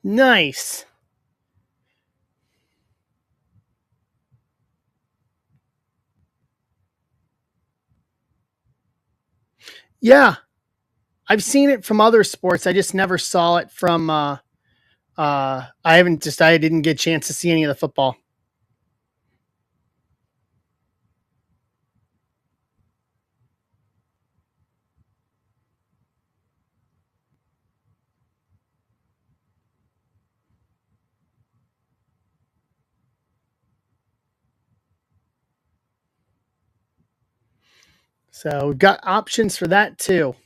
Nice. Yeah. I've seen it from other sports. I just never saw it from I didn't get a chance to see any of the football. So we've got options for that too.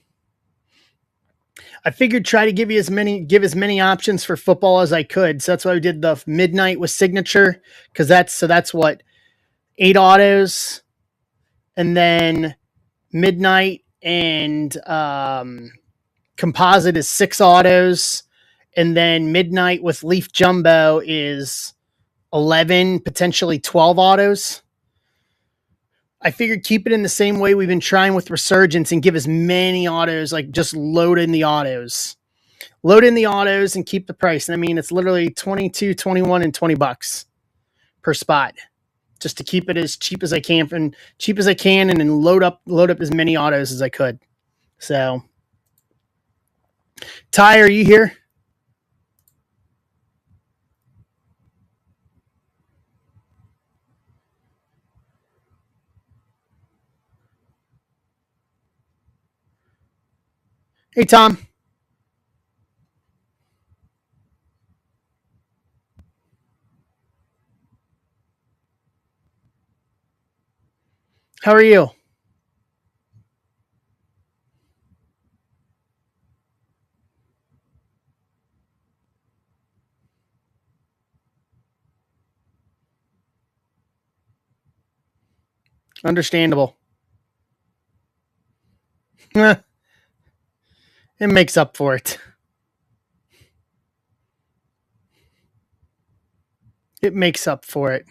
I figured try to give as many options for football as I could. So that's why we did the Midnight with Signature, because that's what 8 autos, and then Midnight and Composite is 6 autos, and then Midnight with Leaf Jumbo is 11, potentially 12 autos. I figured keep it in the same way we've been trying with Resurgence and give as many autos, like just load in the autos. Load in the autos and keep the price. And I mean, it's literally 22, 21, and $20 per spot, just to keep it as cheap as I can and then load up as many autos as I could. So, Ty, are you here? Hey, Tom. How are you? Understandable. It makes up for it. It makes up for it.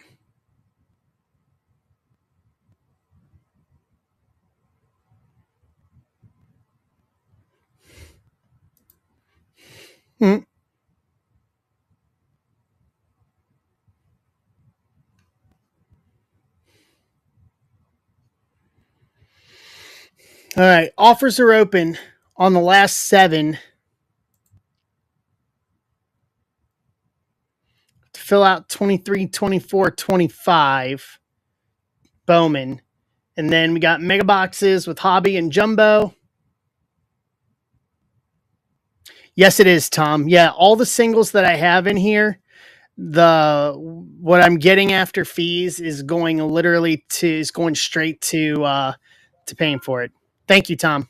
Mm. All right. Offers are open on the last 7 to fill out 23, 24, 25 Bowman. And then we got mega boxes with Hobby and Jumbo. Yes, it is, Tom. Yeah, all the singles that I have in here, what I'm getting after fees is going straight to paying for it. Thank you, Tom.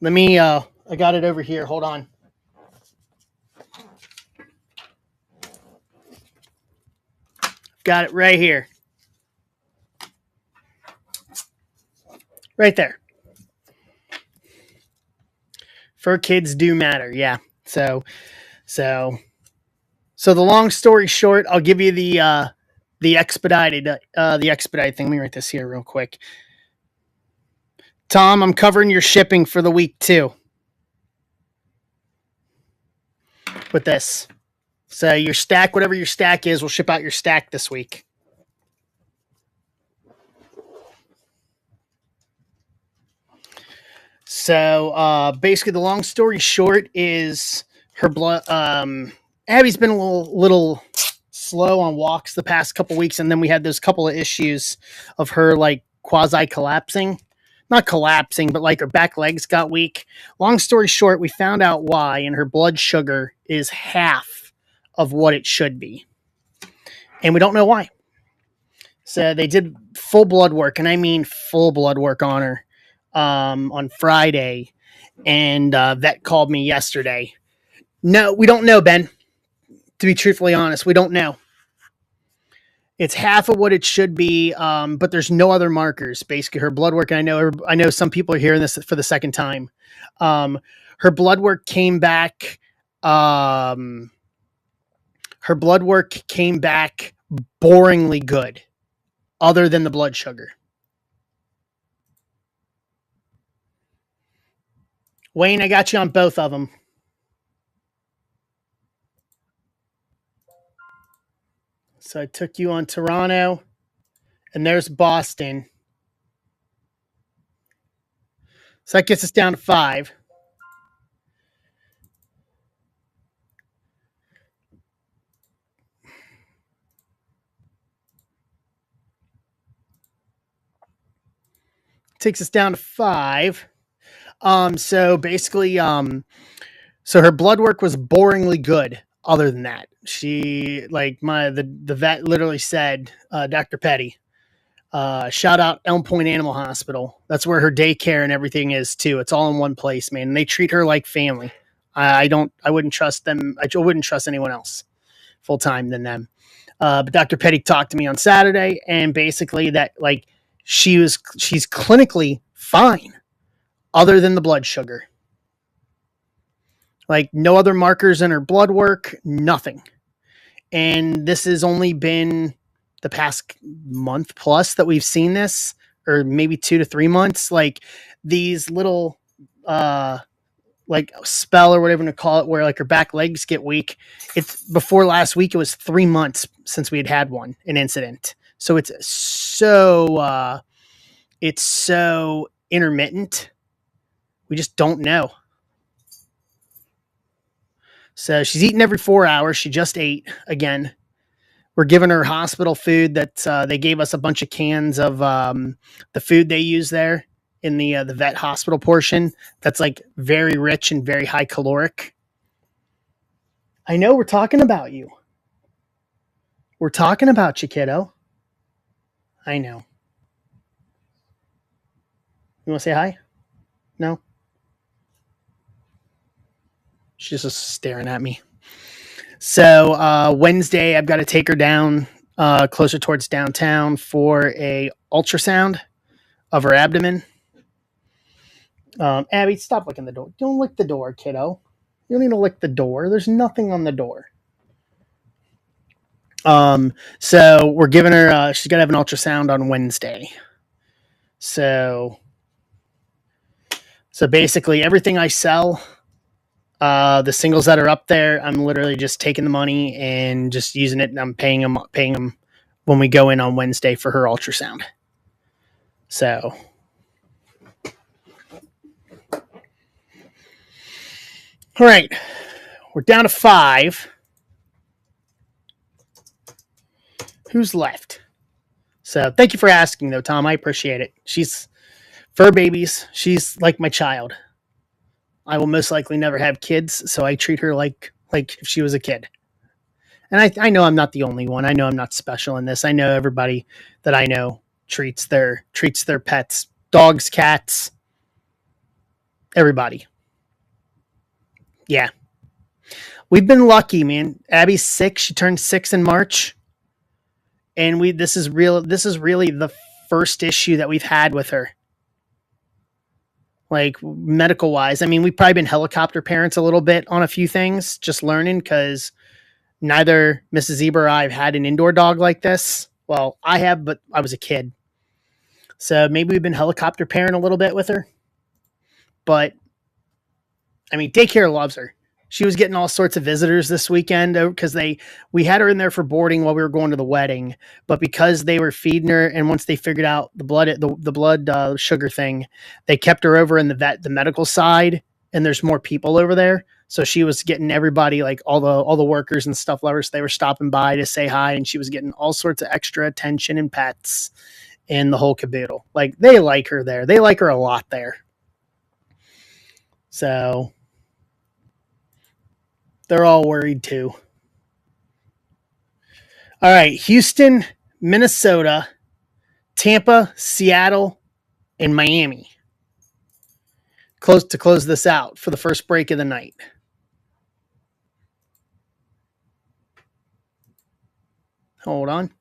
Let me I got it over here. Hold on. Got it right here. Right there. Fur kids do matter. Yeah. So so the long story short, I'll give you the expedited thing. Let me write this here real quick. Tom, I'm covering your shipping for the week too. With this. So your stack, whatever your stack is, we'll ship out your stack this week. So basically, the long story short is her blood. Abby's been a little slow on walks the past couple weeks, and then we had those couple of issues of her like quasi collapsing. Not collapsing, but like her back legs got weak. Long story short, we found out why, and her blood sugar is half of what it should be. And we don't know why. So they did full blood work, and I mean full blood work on her on Friday. And vet called me yesterday. No, we don't know, Ben. To be truthfully honest, we don't know. It's half of what it should be, but there's no other markers. Basically, her blood work, and I know some people are hearing this for the second time. Her blood work came back. Her blood work came back boringly good, other than the blood sugar. Wayne, I got you on both of them. So I took you on Toronto, and there's Boston. So that gets us down to 5. Takes us down to 5. So basically, so her blood work was boringly good. Other than that, she like the vet literally said, Dr. Petty, shout out Elm Point Animal Hospital. That's where her daycare and everything is too. It's all in one place, man. And they treat her like family. I wouldn't trust them. I wouldn't trust anyone else full time than them. But Dr. Petty talked to me on Saturday, and basically that like she's clinically fine, other than the blood sugar. Like no other markers in her blood work, nothing. And this has only been the past month plus that we've seen this, or maybe 2 to 3 months. Like these little like spell or whatever to call it, where like her back legs get weak. It's before last week. It was 3 months since we had an incident. So it's so intermittent. We just don't know. So she's eating every 4 hours. She just ate again. We're giving her hospital food that they gave us a bunch of cans of the food they use there in the vet hospital portion. That's like very rich and very high caloric. I know we're talking about you. We're talking about you, kiddo. I know. You want to say hi? No? She's just staring at me. So Wednesday, I've got to take her down closer towards downtown for a ultrasound of her abdomen. Abby, stop licking the door. Don't lick the door, kiddo. You don't need to lick the door. There's nothing on the door. So we're giving her. She's got to have an ultrasound on Wednesday. So basically, everything I sell. The singles that are up there, I'm literally just taking the money and just using it, and I'm paying them when we go in on Wednesday for her ultrasound. So, all right, we're down to 5. Who's left? So, thank you for asking, though, Tom. I appreciate it. She's fur babies. She's like my child. I will most likely never have kids, so I treat her like if she was a kid. And I know I'm not the only one. I know I'm not special in this. I know everybody that I know treats their pets, dogs, cats, everybody. Yeah. We've been lucky, man. Abby's 6. She turned 6 in March. And this is really the first issue that we've had with her. Like medical wise. I mean, we've probably been helicopter parents a little bit on a few things, just learning because neither Mrs. Zebra or I have had an indoor dog like this. Well, I have, but I was a kid. So maybe we've been helicopter parent a little bit with her. But I mean, daycare loves her. She was getting all sorts of visitors this weekend because we had her in there for boarding while we were going to the wedding, but because they were feeding her, and once they figured out the blood sugar thing, they kept her over in the medical side, and there's more people over there. So she was getting everybody, like all the workers and stuff lovers, they were stopping by to say hi, and she was getting all sorts of extra attention and pets and the whole caboodle. Like they like her there. They like her a lot there. So they're all worried too. All right, Houston, Minnesota, Tampa, Seattle, and Miami. Close to close this out for the first break of the night. Hold on.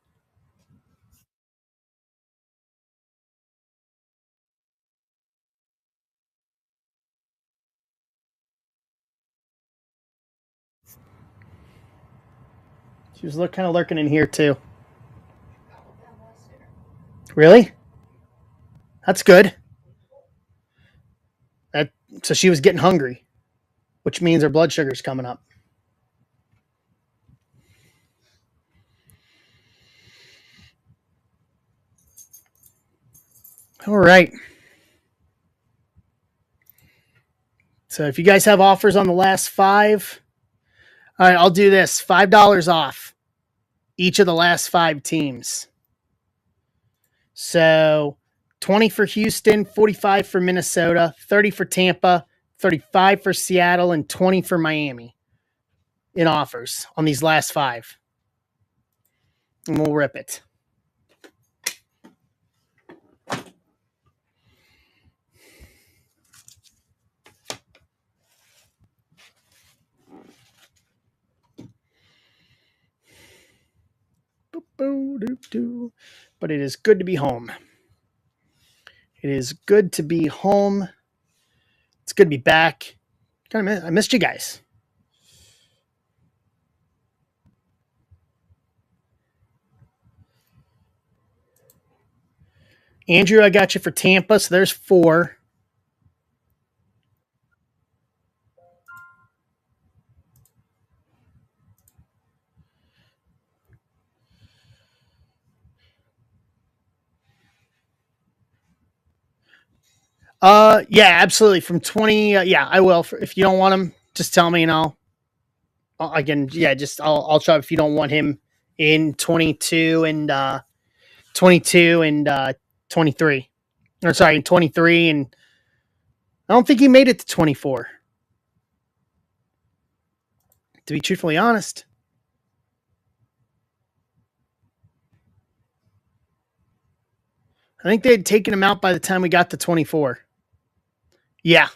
She was kind of lurking in here too. Really? That's good. So she was getting hungry, which means her blood sugar's coming up. All right. So if you guys have offers on the last 5, all right, I'll do this. $5 off each of the last 5 teams. So 20 for Houston, 45 for Minnesota, 30 for Tampa, 35 for Seattle, and 20 for Miami in offers on these last 5. And we'll rip it. But it is good to be home. It is good to be home. It's good to be back. I missed you guys. Andrew, I got you for Tampa, so there's 4. Yeah, absolutely. From 20, yeah, I will. If you don't want him, just tell me and I'll try if you don't want him in 22 and 23. Or sorry, 23 and I don't think he made it to 24. To be truthfully honest. I think they had taken him out by the time we got to 24. Yeah.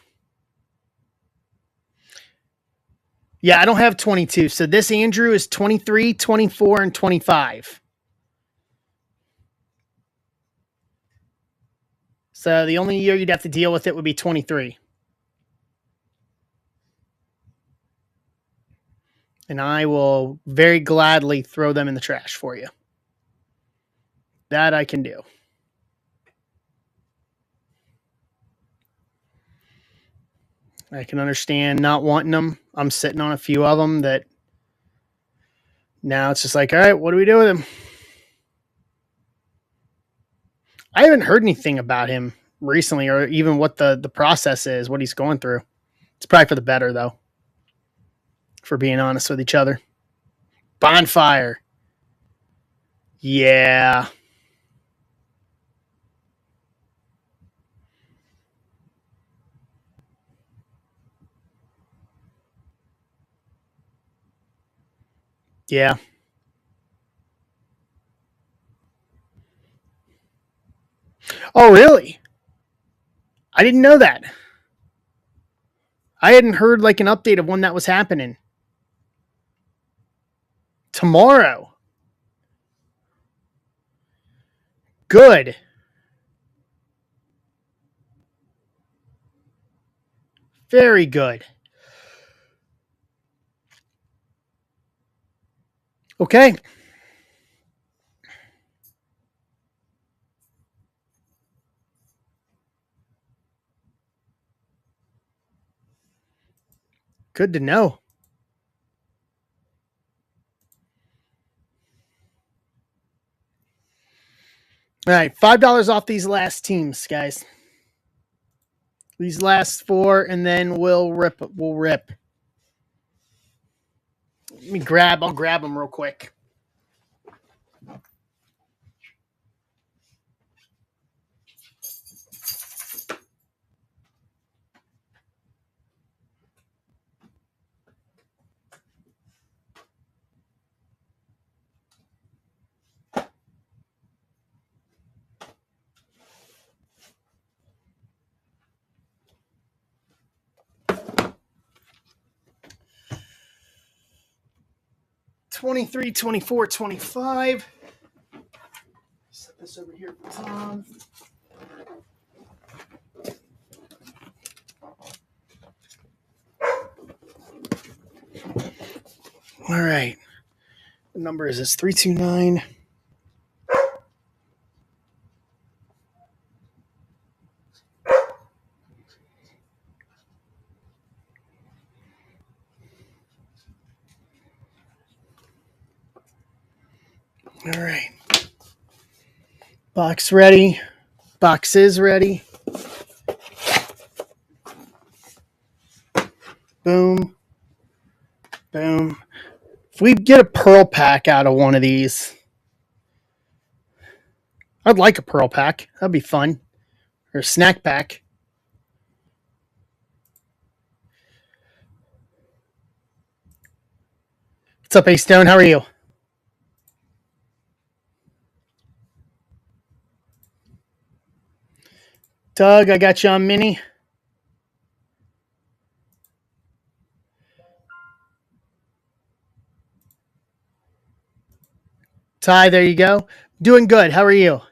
Yeah, I don't have 22. So this Andrew is 23, 24, and 25. So the only year you'd have to deal with it would be 23. And I will very gladly throw them in the trash for you. That I can do. I can understand not wanting them. I'm sitting on a few of them that now it's just like, all right, what do we do with him? I haven't heard anything about him recently or even what the process is, what he's going through. It's probably for the better, though, for being honest with each other. Bonfire. Yeah. Yeah. Oh, really? I didn't know that. I hadn't heard like an update of when that was happening. Tomorrow. Good. Very good. Okay. Good to know. All right, $5 off these last teams, guys. These last four, and then we'll rip. We'll rip. Let me grab. I'll grab them real quick. $23, $24, $25. Set this over here for Tom. All right. What number is this? 329. All right. Box ready. Box is ready. Boom. Boom. If we get a pearl pack out of one of these, I'd like a pearl pack. That'd be fun. Or a snack pack. What's up, A-Stone? How are you? Doug, I got you on mini. Ty, there you go. Doing good. How are you? All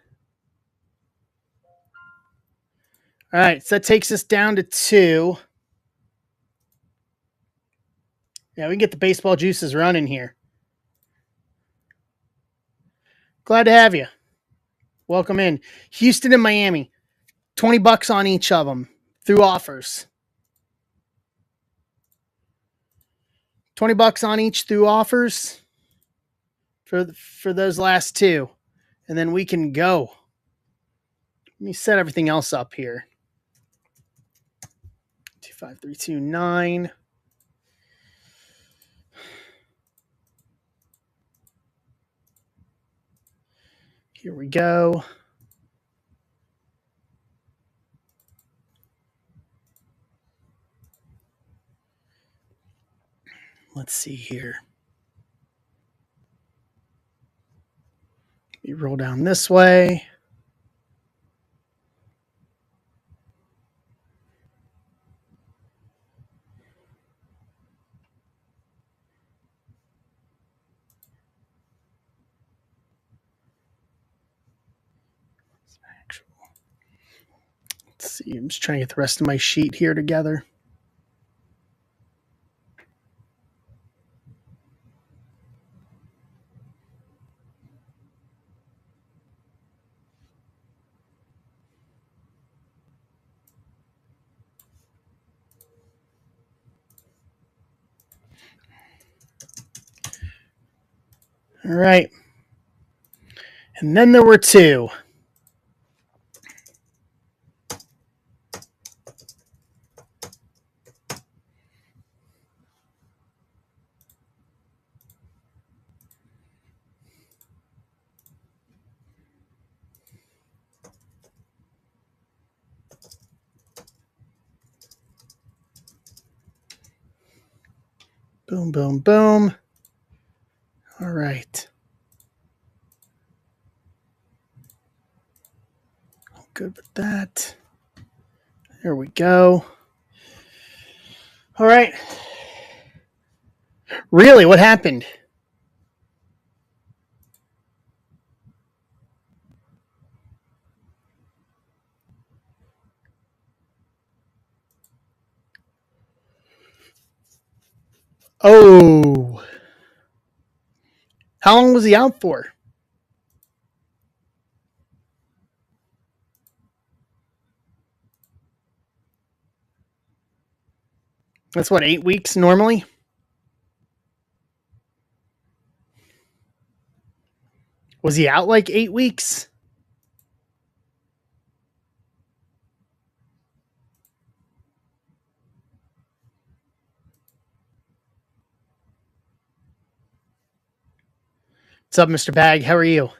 right, so that takes us down to 2. Yeah, we can get the baseball juices running here. Glad to have you. Welcome in. Houston and Miami. $20 on each of them through offers. $20 on each through offers for those last 2. And then we can go. Let me set everything else up here. 25329. Here we go. Let's see here. We roll down this way. Let's see. I'm just trying to get the rest of my sheet here together. All right. And then there were 2. Boom, boom, boom. All right. Good with that. There we go. All right. Really? What happened? Oh. How long was he out for? That's what, 8 weeks normally? Was he out like 8 weeks? What's up, Mr. Bag? How are you?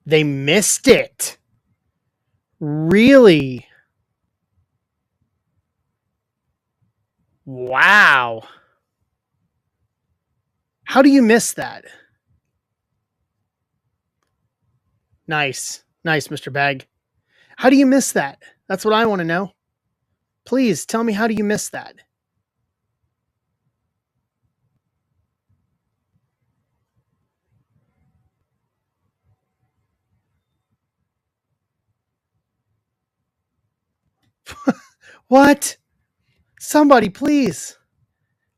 They missed it. Really? Wow. How do you miss that? Nice. Nice, Mr. Bag. How do you miss that? That's what I want to know. Please tell me, how do you miss that? What? Somebody, please.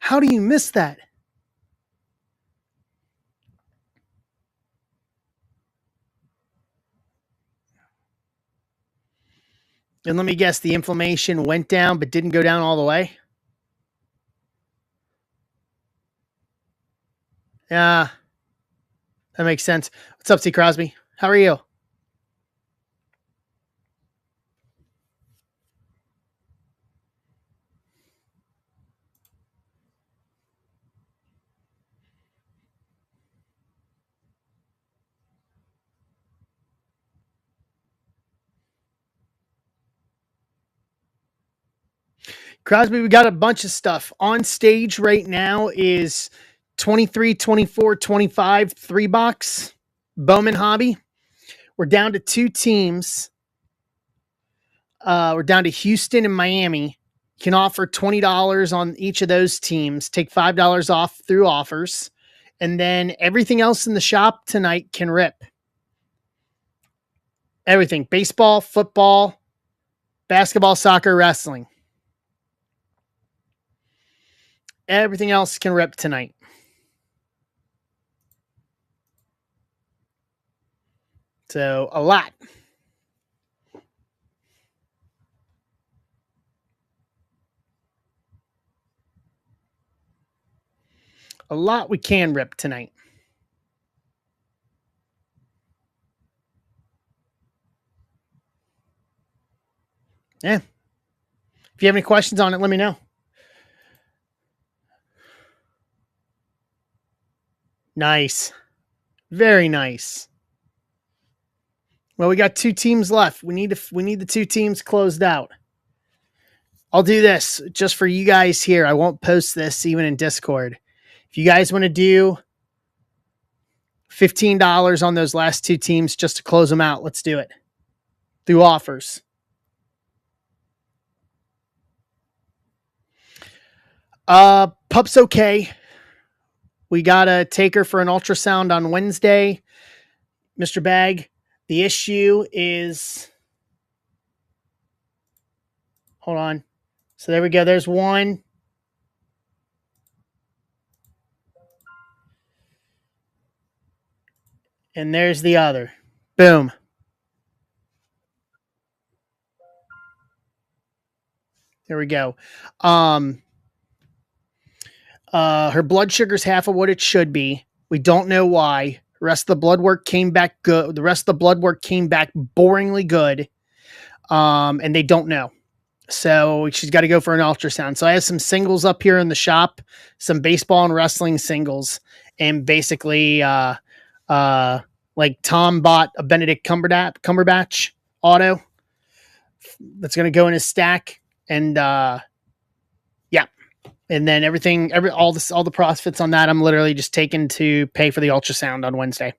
How do you miss that? And let me guess, the inflammation went down but didn't go down all the way? Yeah, that makes sense. What's up, C. Crosby? How are you? Crosby, we got a bunch of stuff. On stage right now is 23, 24, 25, 3 box. Bowman Hobby. We're down to 2 teams. We're down to Houston and Miami. You can offer $20 on each of those teams. Take $5 off through offers. And then everything else in the shop tonight can rip. Everything. Baseball, football, basketball, soccer, wrestling. Everything else can rip tonight. So a lot. A lot we can rip tonight. Yeah. If you have any questions on it, let me know. Nice. Very nice. Well, we got 2 teams left. We need the 2 teams closed out. I'll do this just for you guys here. I won't post this even in Discord. If you guys want to do $15 on those last 2 teams just to close them out, let's do it. Through offers. Pup's okay. We got to take her for an ultrasound on Wednesday. Mr. Bag, the issue is... Hold on. So there we go. There's one. And there's the other. Boom. There we go. Her blood sugar's half of what it should be. We don't know why. The rest of the blood work came back good. The rest of the blood work came back boringly good. And they don't know. So she's got to go for an ultrasound. So I have some singles up here in the shop, some baseball and wrestling singles, and basically Like Tom bought a Benedict Cumberbatch auto that's going to go in his stack, and yeah, and then all the profits on that, I'm literally just taking to pay for the ultrasound on Wednesday.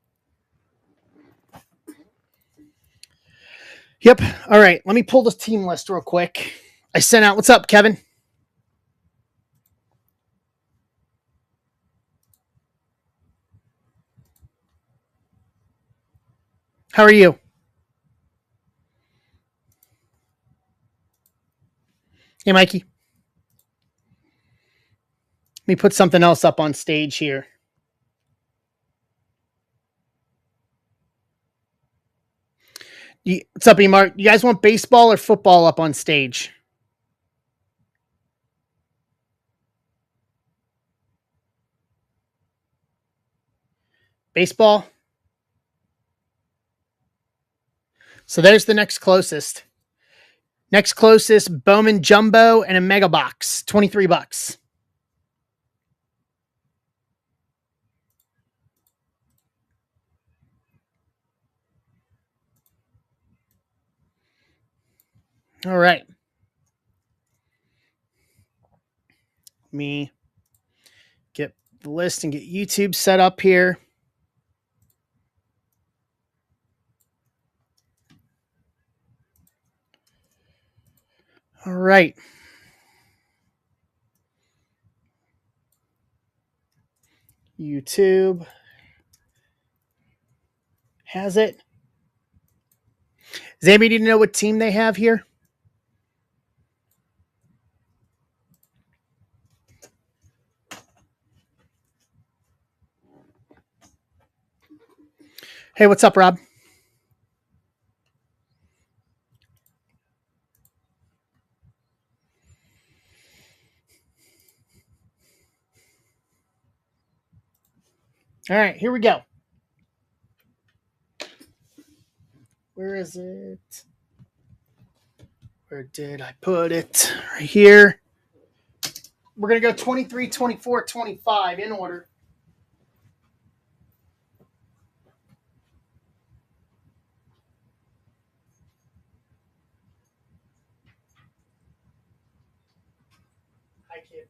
Yep. All right, let me pull this team list real quick. I sent out. What's up, Kevin? How are you? Hey, Mikey. Let me put something else up on stage here. What's up, E-Mark? You guys want baseball or football up on stage? Baseball? So there's the next closest. Next closest, Bowman Jumbo and a Mega Box, $23. All right. Let me get the list and get YouTube set up here. All right. YouTube has it. Does anybody need to know what team they have here? Hey, what's up, Rob? All right, here we go. Where is it? Where did I put it? Right here. We're going to go 23, 24, 25 in order. Hi, kid.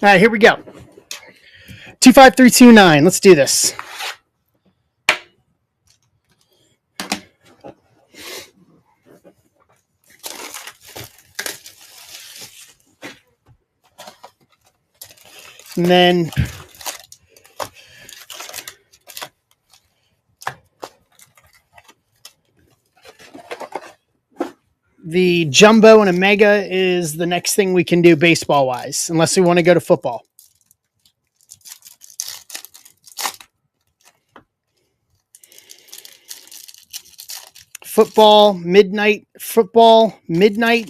All right, here we go. 25329. Let's do this. And then the Jumbo and a Mega is the next thing we can do baseball-wise, unless we want to go to football. Football midnight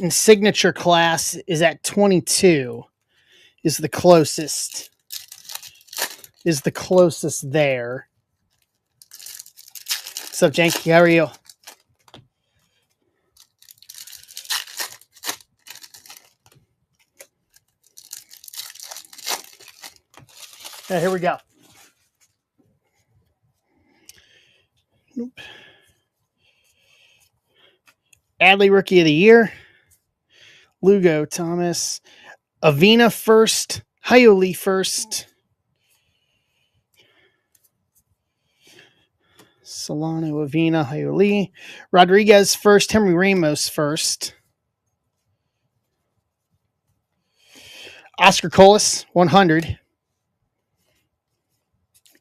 and signature class is at 22. Is the closest there. What's up, Janky? How are you? Yeah, here we go. Nope. Adley Rookie of the Year. Lugo Thomas. Avina first. Hyoli first. Solano, Avina, Hyoli. Rodriguez first. Henry Ramos first. Oscar Colas, 100.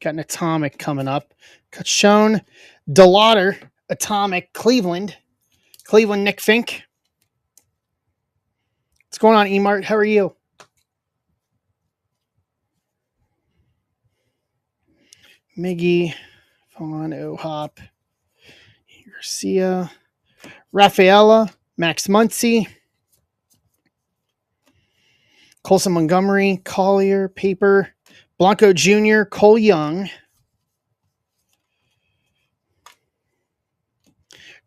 Got an Atomic coming up. Cachon, DeLauder, Atomic, Cleveland, Nick Fink. What's going on, E-Mart? How are you? Miggy, Vaughn, O'Hop, Garcia, Rafaela, Max Muncy, Colson Montgomery, Collier, Paper, Blanco Jr., Cole Young,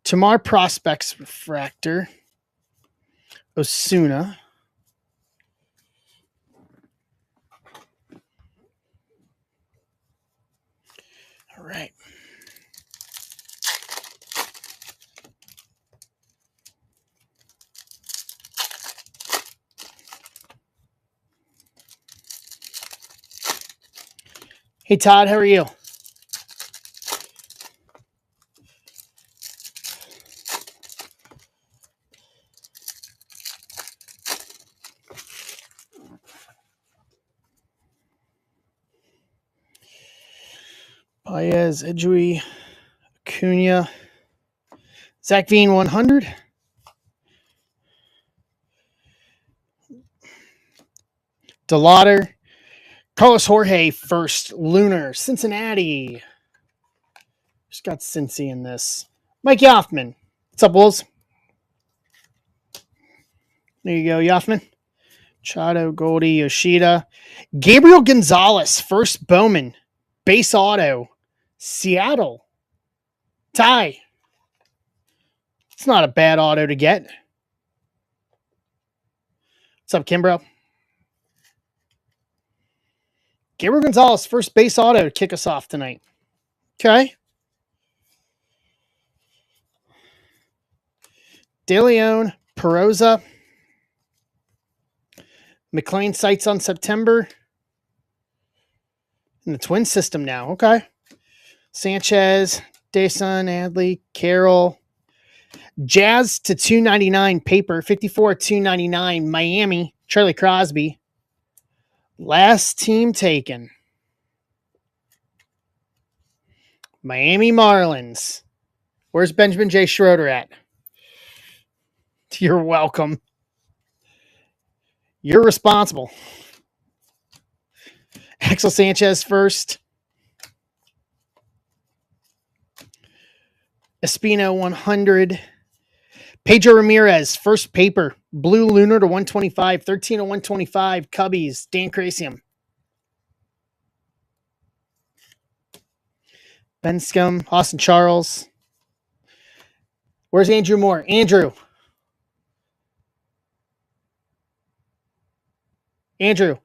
Tamar Prospects Refractor, Osuna, right. Hey, Todd, how are you? Baez, Edgui, Acuna, Zach Veen 100. DeLauder, Carlos Jorge first, Lunar, Cincinnati. Just got Cincy in this. Mike Yoffman. What's up, Wolves? There you go, Yoffman. Chado, Goldie, Yoshida. Gabriel Gonzalez, first Bowman. Base auto. Seattle. Ty. It's not a bad auto to get. What's up, Kimbro? Gabriel Gonzalez, first base auto to kick us off tonight. Okay. De Leon, Perosa. McLean sights on September. In the twin system now. Okay. Sanchez, Dason, Adley, Carroll. Jazz to 299 paper, 54 299 Miami, Charlie Crosby. Last team taken. Miami Marlins. Where's Benjamin J. Schroeder at? You're welcome. You're responsible. Axel Sanchez first. Espino 100. Pedro Ramirez, first paper. Blue Lunar to 125. 13 to 125. Cubbies. Dan Crasium. Ben Scum. Austin Charles. Where's Andrew Moore? Andrew. Andrew.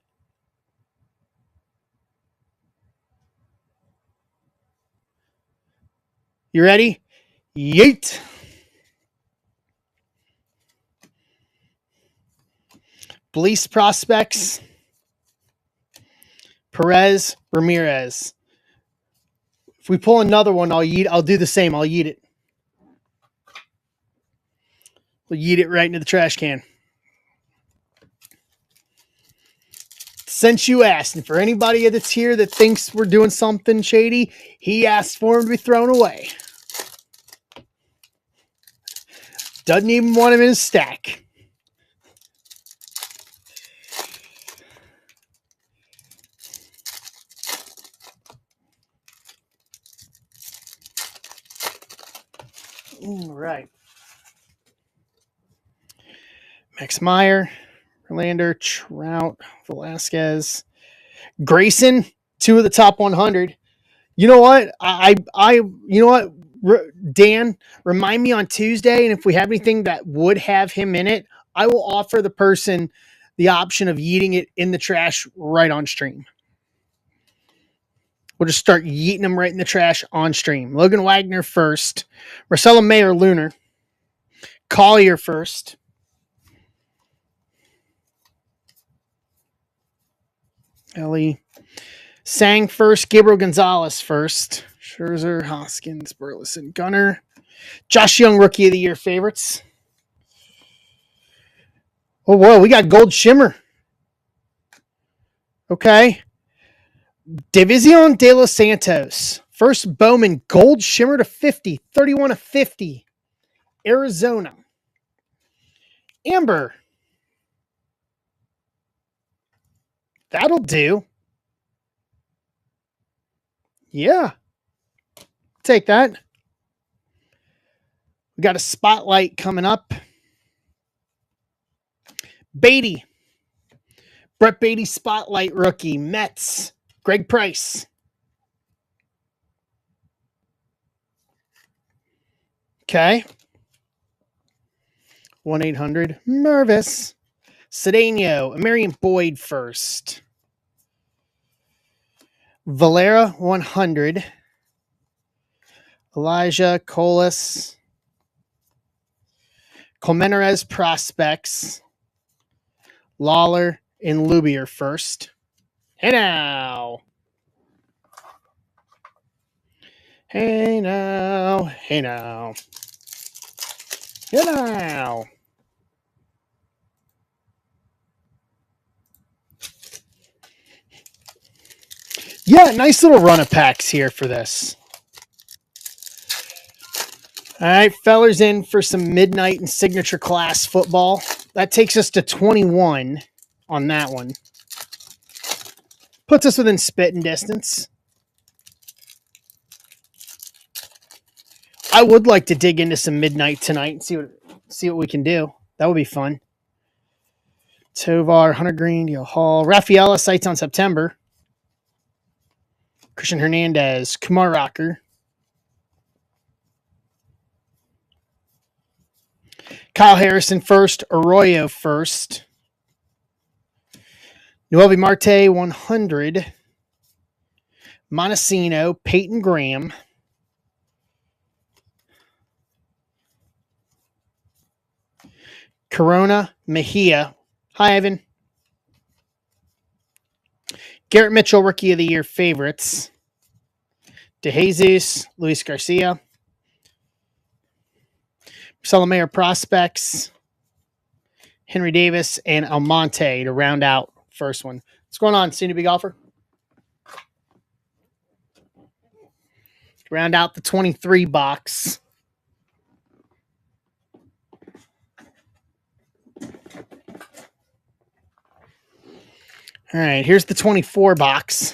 You ready? Yeet. Police prospects. Perez, Ramirez. If we pull another one, I'll do the same. I'll yeet it. We'll yeet it right into the trash can. Since you asked, and for anybody that's here that thinks we're doing something shady, he asked for him to be thrown away. Doesn't even want him in his stack. All right. Max Meyer, Verlander, Trout, Velasquez, Grayson, 2 of the top 100. You know what? You know what? Dan, remind me on Tuesday, and if we have anything that would have him in it, I will offer the person the option of eating it in the trash right on stream. We'll just start yeeting them right in the trash on stream. Logan Wagner first. Marcelo Mayer, Lunar. Collier first. Ellie. Sang first. Gabriel Gonzalez first. Scherzer, Hoskins, Burleson, Gunner. Josh Young, Rookie of the Year favorites. Oh, whoa, we got Gold Shimmer. Okay. Division de los Santos. First Bowman, Gold Shimmer to 50. 31 to 50. Arizona. Amber. That'll do. Yeah. Take that. We got a spotlight coming up. Beatty. Brett Beatty spotlight rookie. Mets. Greg Price. Okay. 1-800 Mervis. Cedeno. Marion Boyd first. Valera 100. Elijah Colas, Colmenares prospects, Lawler and Luby are first. Hey now. Hey now. Hey now. Hey now. Yeah, nice little run of packs here for this. All right, fellers, in for some midnight and signature class football. That takes us to 21 on that one. Puts us within spitting distance. I would like to dig into some midnight tonight and see what we can do. That would be fun. Tovar, Hunter Green, Deal Hall, Rafaela sights on September. Christian Hernandez, Kumar Rocker, Kyle Harrison first, Arroyo first, Noelvi Marte 100, Montesino, Peyton Graham, Corona, Mejia. Hi, Ivan. Garrett Mitchell, Rookie of the Year favorites. DeJesus, Luis Garcia. Salamayer prospects. Henry Davis and Almonte to round out first one. What's going on, Senior Big Golfer? Round out the 23 box. All right, here's the 24 box.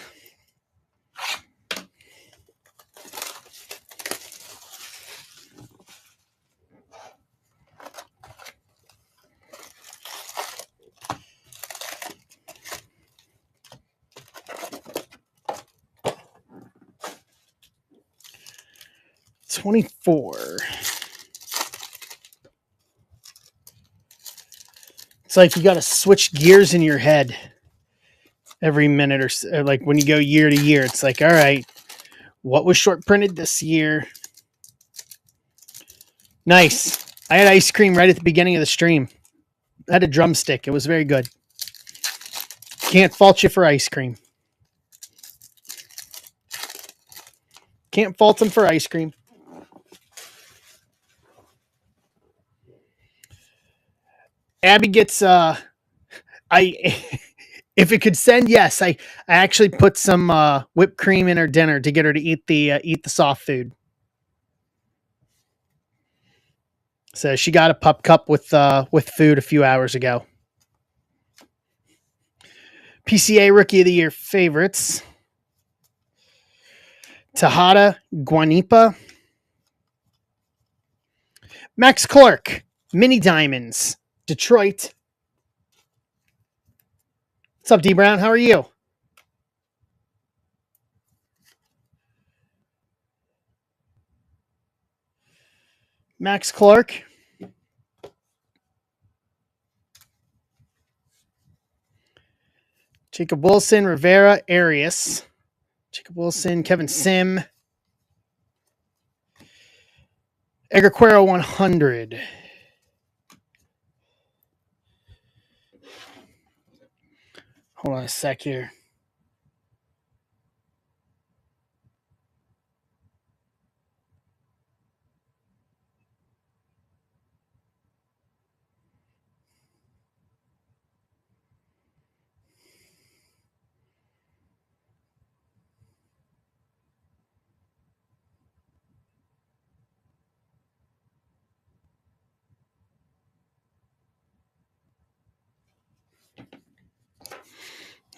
$24. It's like you got to switch gears in your head every minute or so. Like when you go year to year, it's like, all right, what was short printed this year? Nice. I had ice cream right at the beginning of the stream. I had a drumstick. It was very good. Can't fault you for ice cream. Can't fault them for ice cream. Abby gets if it could send, yes, I actually put some whipped cream in her dinner to get her to eat the soft food. So she got a pup cup with food a few hours ago. PCA Rookie of the Year favorites. Tejada, Guanipa. Max Clark, Mini Diamonds, Detroit. What's up, D Brown? How are you? Max Clark. Jacob Wilson, Rivera, Arias. Jacob Wilson, Kevin Sim. Edgar Cuero 100. Hold on a sec here.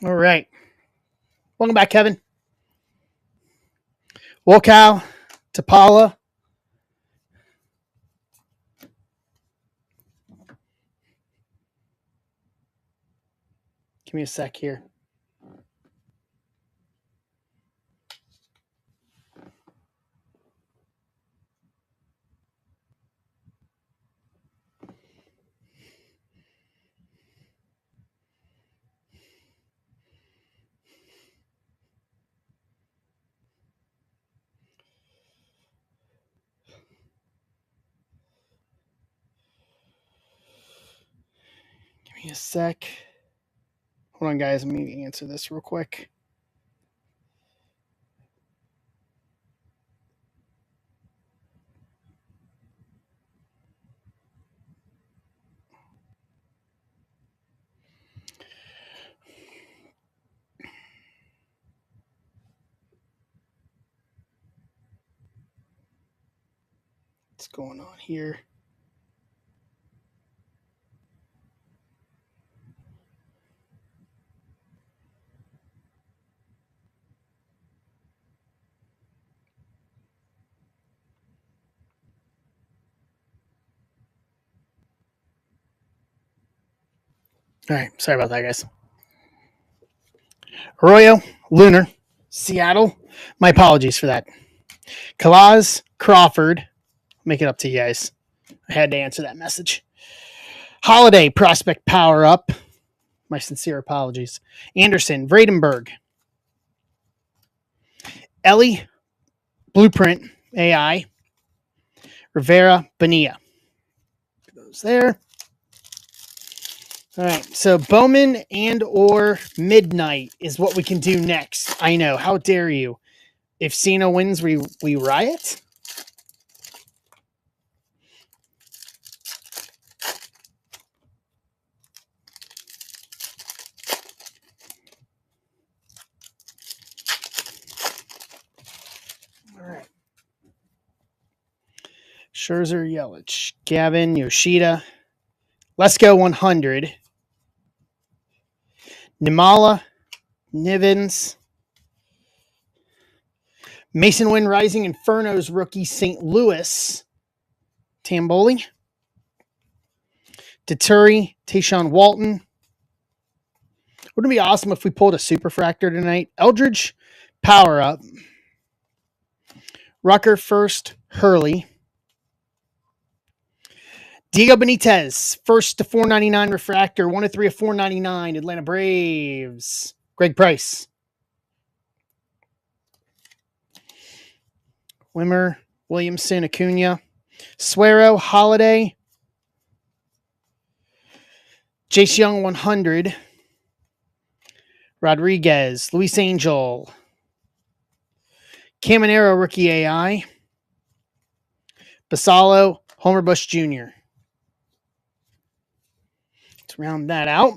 All right. Welcome back, Kevin. Wolkow, Tapala. Give me a sec here. me a sec. Hold on, guys. Let me answer this real quick. What's going on here? All right. Sorry about that, guys. Arroyo, Lunar, Seattle. My apologies for that. Kalaz, Crawford. Make it up to you guys. I had to answer that message. Holiday, Prospect Power Up. My sincere apologies. Anderson, Vradenberg. Ellie, Blueprint, AI. Rivera, Bonilla. Those there. All right, so Bowman and or Midnight is what we can do next. I know, how dare you? If Cena wins, we riot? All right. Scherzer, Yelich, Gavin, Yoshida. Let's go 100. Nimala, Nivens. Mason Wind Rising Inferno's rookie St. Louis. Tamboli. Deturi, Tayshawn Walton. Wouldn't it be awesome if we pulled a superfractor tonight? Eldridge, Power Up. Rucker first, Hurley. Diego Benitez, first to 499 refractor, 1 of 3 of 499, Atlanta Braves. Greg Price. Wimmer, Williamson, Acuna. Suero, Holiday. Jace Young, 100. Rodriguez, Luis Angel. Caminero, rookie AI. Basalo, Homer Bush Jr. Let's round that out.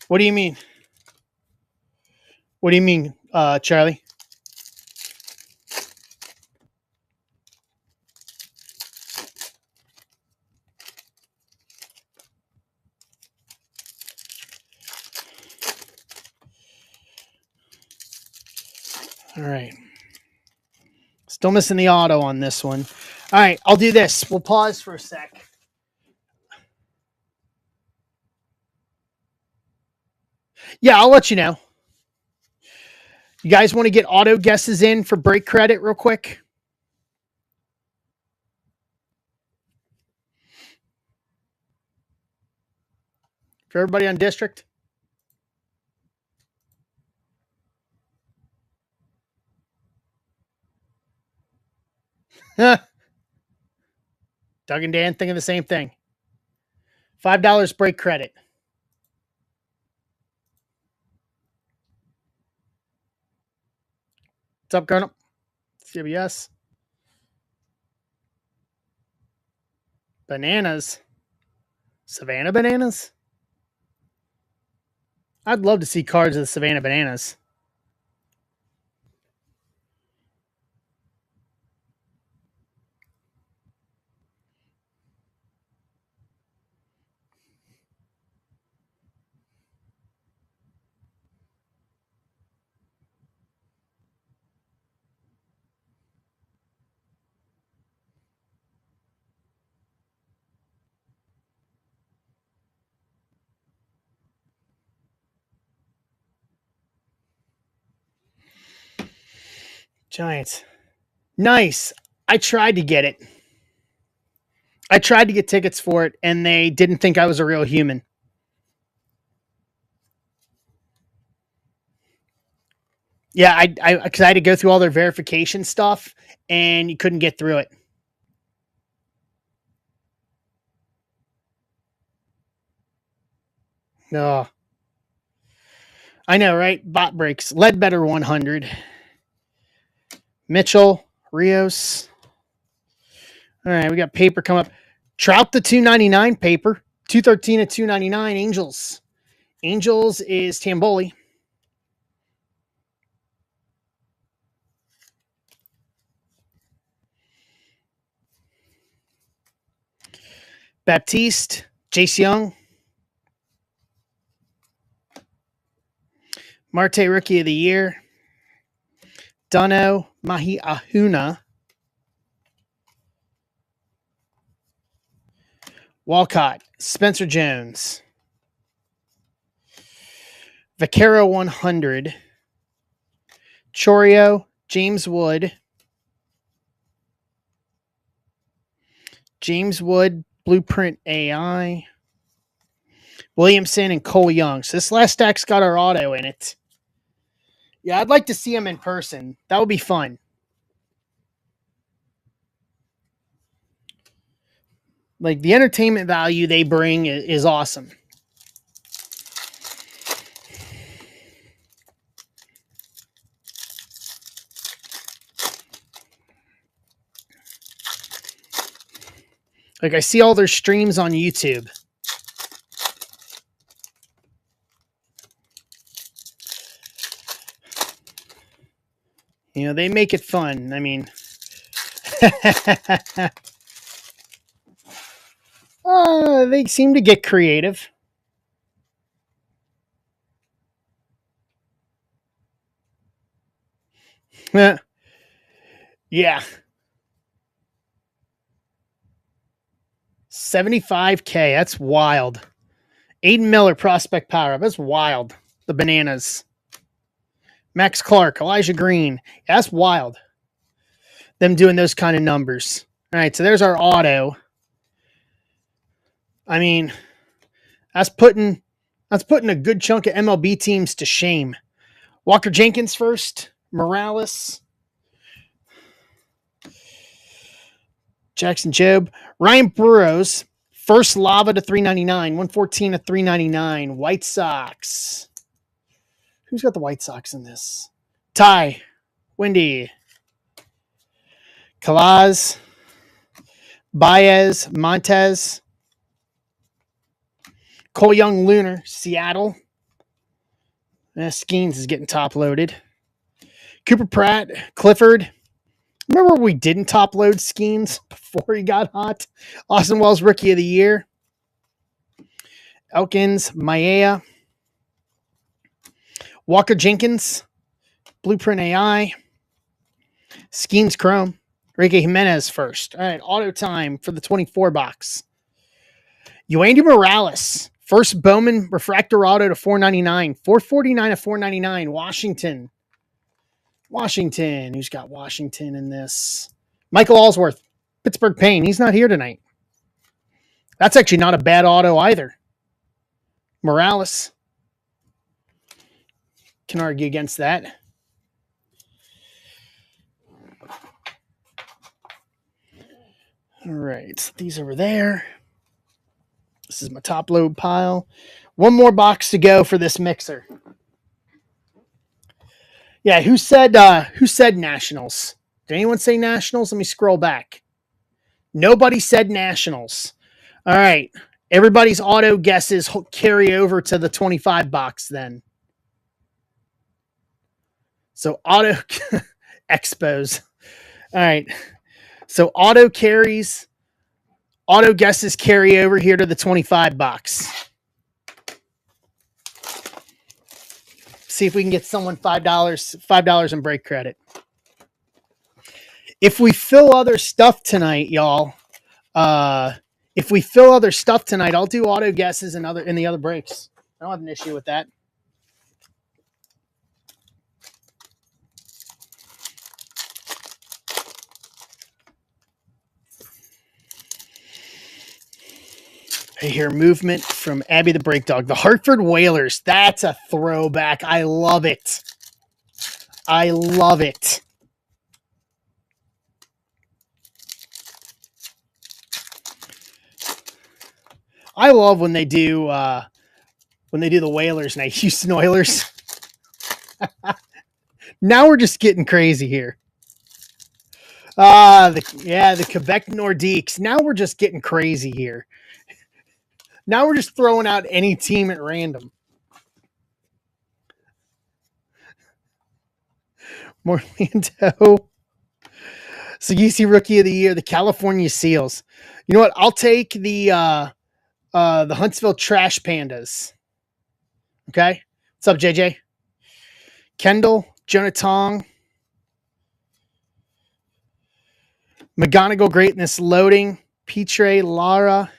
What do you mean? What do you mean, Charlie? All right. Still missing the auto on this one. All right, I'll do this. We'll pause for a sec. Yeah, I'll let you know. You guys want to get auto guesses in for break credit real quick? For everybody on district? Doug and Dan thinking the same thing. $5 break credit. What's up, Colonel? CBS. Bananas. Savannah Bananas? I'd love to see cards of the Savannah Bananas. Giants. Nice. I tried to get it. I tried to get tickets for it, and they didn't think I was a real human. Yeah, because I had to go through all their verification stuff, and you couldn't get through it. No, I know, right? Bot breaks. Ledbetter 100. Mitchell, Rios. All right, we got paper come up. Trout the 299 paper. 213 at 299. Angels. Angels is Tamboli. Baptiste, Jace Young. Marte Rookie of the Year. Dono, Mahi Ahuna. Walcott, Spencer Jones. Vaquero 100. Chorio, James Wood. James Wood, Blueprint AI. Williamson and Cole Young. So this last stack's got our auto in it. Yeah, I'd like to see him in person. That would be fun. Like the entertainment value they bring is awesome. Like I see all their streams on YouTube. You know, they make it fun. I mean, they seem to get creative. Yeah. 75K. That's wild. Aiden Miller, prospect power up. That's wild. The bananas. Max Clark, Elijah Green. Yeah, that's wild. Them doing those kind of numbers. All right, so there's our auto. I mean, that's putting a good chunk of MLB teams to shame. Walker Jenkins first. Morales. Jackson Jobe. Ryan Burroughs. First lava to 399. 114 to 399. White Sox. Who's got the White Sox in this? Ty. Wendy. Kalaz. Baez. Montez. Cole Young Lunar. Seattle. Skeens is getting top loaded. Cooper Pratt. Clifford. Remember we didn't top load Skeens before he got hot? Austin Wells Rookie of the Year. Elkins. Maea. Walker Jenkins. Blueprint AI. Skeens Chrome. Ricky Jimenez first. All right, auto time for the 24 box. Yoandy Morales. First Bowman refractor auto to 499. 449 to 499. Washington. Washington. Who's got Washington in this? Michael Allsworth. Pittsburgh Payne. He's not here tonight. That's actually not a bad auto either. Morales. Can argue against that. All right. These over there. This is my top load pile. One more box to go for this mixer. Yeah, who said Nationals? Did anyone say Nationals? Let me scroll back. Nobody said Nationals. All right. Everybody's auto guesses carry over to the 25 box then. So auto expos. All right. So auto carries, auto guesses carry over here to the 25 box. See if we can get someone $5 in break credit. If we fill other stuff tonight, y'all, I'll do auto guesses in the other breaks. I don't have an issue with that. I hear movement from Abby the Break Dog. The Hartford Whalers. That's a throwback. I love it. I love it. I love when they do the Whalers night, Houston Oilers. Now we're just getting crazy here. The Quebec Nordiques. Now we're just getting crazy here. Now we're just throwing out any team at random. Orlando. Sagisi Rookie of the Year, the California Seals. You know what? I'll take the Huntsville Trash Pandas. Okay? What's up, JJ? Kendall, Jonah Tong, McGonigal Greatness Loading, Petre, Lara,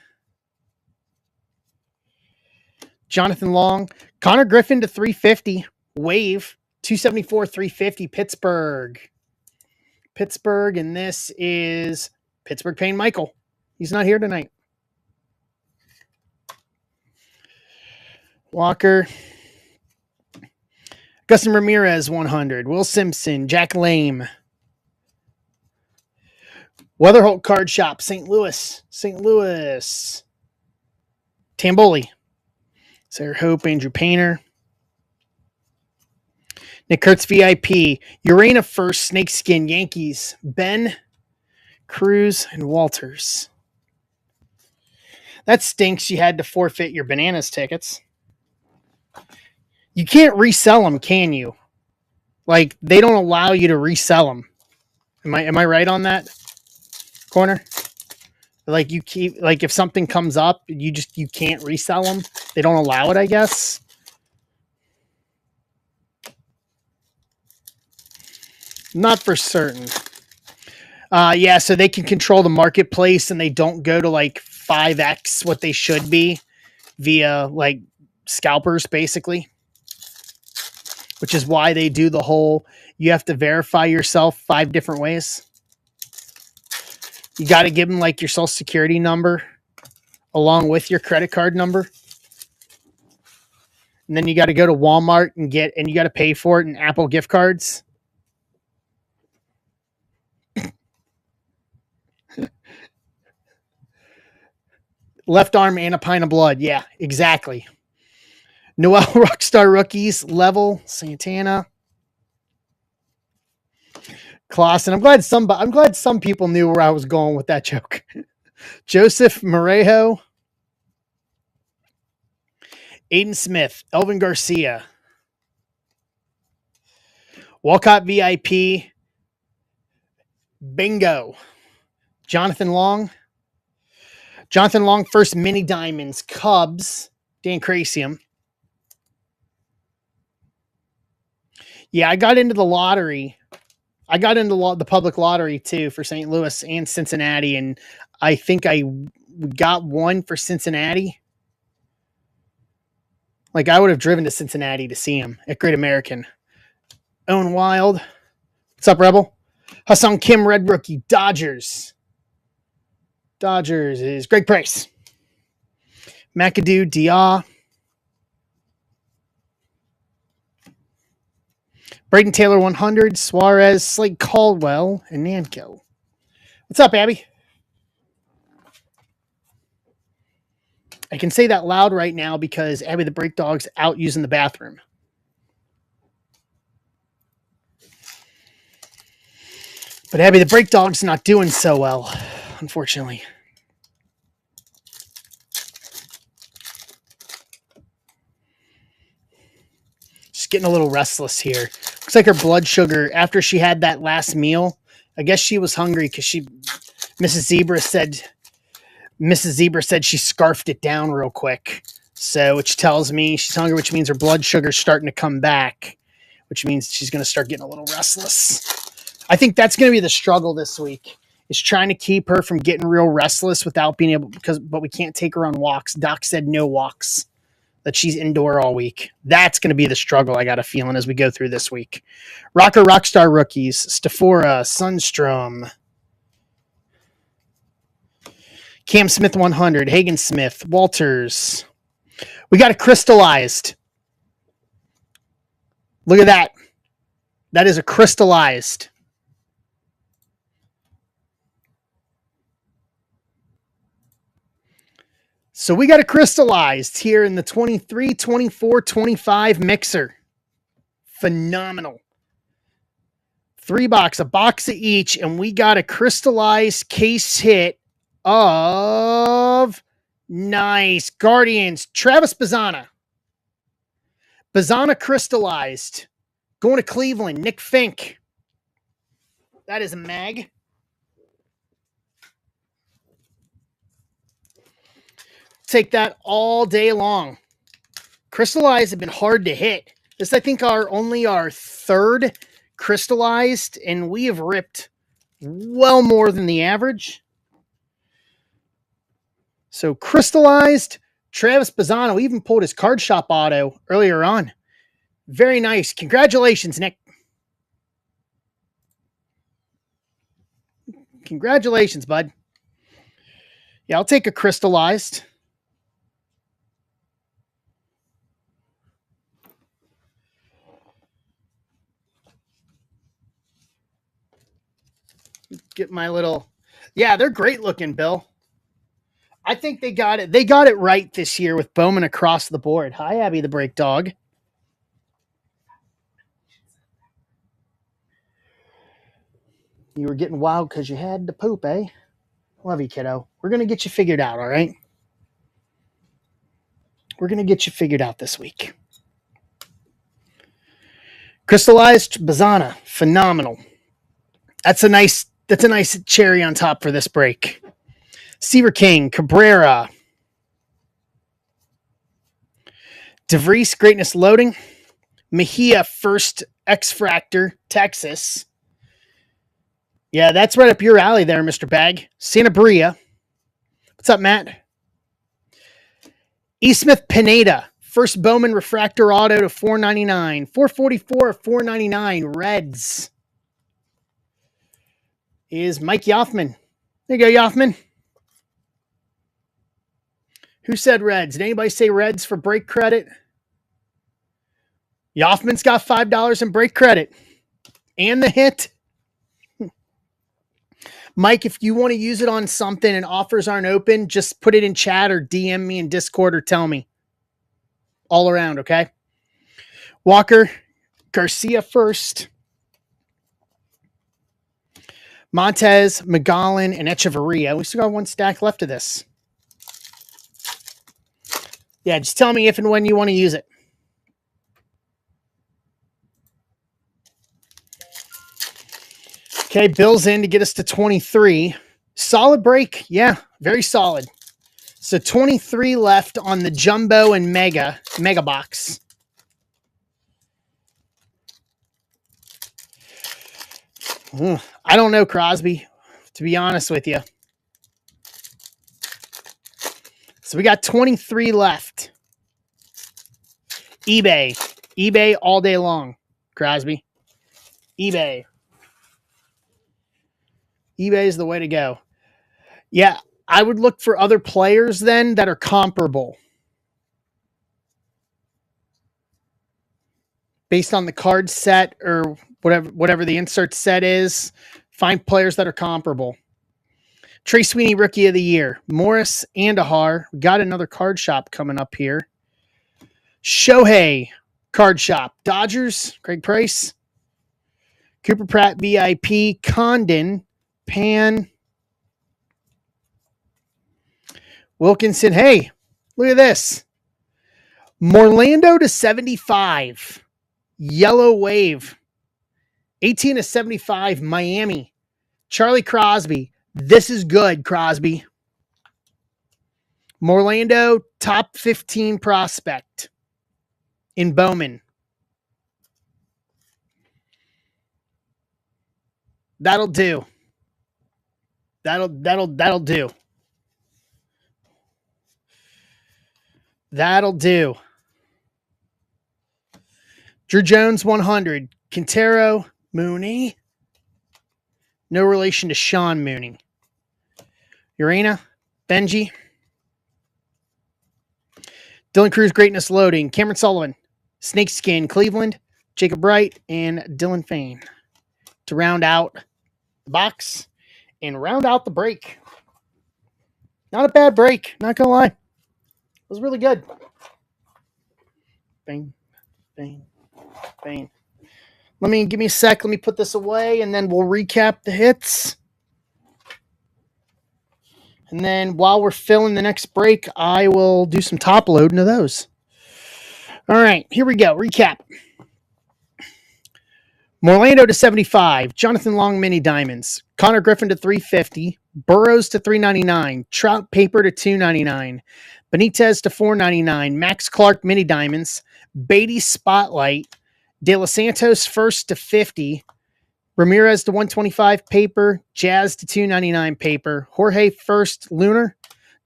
Jonathan Long, Connor Griffin to 350, Wave, 274, 350, Pittsburgh, and this is Pittsburgh Payne Michael. He's not here tonight. Walker, Gustin Ramirez, 100, Will Simpson, Jack Lame, Weatherholt Card Shop, St. Louis, Tamboli, Sarah Hope, Andrew Painter, Nick Kurtz VIP, Urena First, Snakeskin, Yankees, Ben, Cruz, and Walters. That stinks. You had to forfeit your Bananas tickets. You can't resell them, can you? Like, they don't allow you to resell them. Am I right on that, Corner? Like, you keep, like, if something comes up, you can't resell them. They don't allow it, I guess. Not for certain. Yeah, so they can control the marketplace and they don't go to like 5x what they should be via like scalpers, basically. Which is why they do the whole, you have to verify yourself 5 different ways. You got to give them like your social security number along with your credit card number. And then you got to go to Walmart and you got to pay for it in Apple gift cards. Left arm and a pint of blood. Yeah, exactly. Noel Rockstar Rookies, Level, Santana, Clausen. I'm glad some people knew where I was going with that joke. Joseph Morejo, Aiden Smith, Elvin Garcia, Walcott VIP, Bingo, Jonathan Long, First Mini Diamonds, Cubs, Dan Crasium. Yeah, I got into the lottery. I got into the public lottery too for St. Louis and Cincinnati, and I think I got one for Cincinnati. Like, I would have driven to Cincinnati to see him at Great American. Owen Wild. What's up, Rebel? Hassan Kim, Red Rookie, Dodgers. Dodgers is Greg Price. McAdoo, Dia. Braden Taylor, 100. Suarez, Slade Caldwell, and Nanko. What's up, Abby? I can say that loud right now because Abby the Break Dog's out using the bathroom. But Abby the Break Dog's not doing so well, unfortunately. She's getting a little restless here. Looks like her blood sugar, after she had that last meal, I guess she was hungry because Mrs. Zebra said she scarfed it down real quick. So, which tells me she's hungry, which means her blood sugar's starting to come back, which means she's going to start getting a little restless. I think that's going to be the struggle this week, is trying to keep her from getting real restless without being able, but we can't take her on walks. Doc said no walks, that she's indoor all week. That's going to be the struggle, I got a feeling, as we go through this week. Rockstar Rookies, Stafora, Sunstrom, Cam Smith 100, Hagen Smith, Walters. We got it crystallized. Look at that. That is a crystallized. So we got a crystallized here in the 23, 24, 25 mixer. Phenomenal. 3 box, a box of each, and we got a crystallized case hit of nice Guardians, Travis Bazzana. Bazzana crystallized. Going to Cleveland, Nick Fink. That is a mag. Take that all day long. Crystallized have been hard to hit. This, I think, only our third crystallized, and we have ripped well more than the average. So crystallized, Travis Bazzana even pulled his card shop auto earlier on. Very nice. Congratulations, Nick. Congratulations, bud. Yeah, I'll take a crystallized. Get my little... Yeah, they're great looking, Bill. I think they got it. They got it right this year with Bowman across the board. Hi, Abby the Break Dog. You were getting wild because you had to poop, eh? Love you, kiddo. We're going to get you figured out, all right? We're going to get you figured out this week. Crystallized Bazzana, phenomenal. That's a nice cherry on top for this break. Seaver King, Cabrera. DeVries, Greatness Loading. Mejia, First X-Fractor, Texas. Yeah, that's right up your alley there, Mr. Bag. Santa Bria. What's up, Matt? E. Smith Pineda. First Bowman Refractor Auto to $4.99. $4.44, $4.99. Reds. Is Mike Yoffman. There you go, Yoffman. Who said Reds? Did anybody say Reds for break credit? Yoffman's got $5 in break credit. And the hit. Mike, if you want to use it on something and offers aren't open, just put it in chat or DM me in Discord or tell me. All around, okay? Walker, Garcia first. Montez, Magallan, and Echeverria. We still got one stack left of this. Yeah, just tell me if and when you want to use it. Okay, Bill's in to get us to 23. Solid break. Yeah, very solid. So 23 left on the Jumbo and Mega box. I don't know, Crosby, to be honest with you. So we got 23 left. eBay all day long, Crosby. eBay is the way to go. Yeah, I would look for other players then that are comparable. Based on the card set or whatever the insert set is, find players that are comparable. Trey Sweeney, Rookie of the Year. Morris Andahar. We got another card shop coming up here. Shohei, card shop. Dodgers, Craig Price. Cooper Pratt, VIP. Condon, Pan. Wilkinson. Hey, look at this. Morlando to 75. Yellow Wave. 18 to 75. Miami. Charlie Crosby. This is good, Crosby. Morlando, top 15 prospect in Bowman. That'll do. That'll do. That'll do. Drew Jones, 100. Quintero, Mooney. No relation to Sean Mooney. Urena, Benji. Dylan Cruz, Greatness Loading. Cameron Sullivan, Snakeskin, Cleveland. Jacob Wright, and Dylan Fain to round out the box and round out the break. Not a bad break, not gonna lie. It was really good. Bang, bang, bang. Give me a sec. Let me put this away, and then we'll recap the hits. And then while we're filling the next break, I will do some top loading of those. All right, here we go. Recap. Morlando to 75. Jonathan Long mini diamonds. Connor Griffin to 350. Burrows to 399. Trout paper to 299. Benitez to 499. Max Clark mini diamonds. Beatty spotlight. De Los Santos first to 50. Ramirez to 125 paper. Jazz to 299 paper. Jorge first lunar.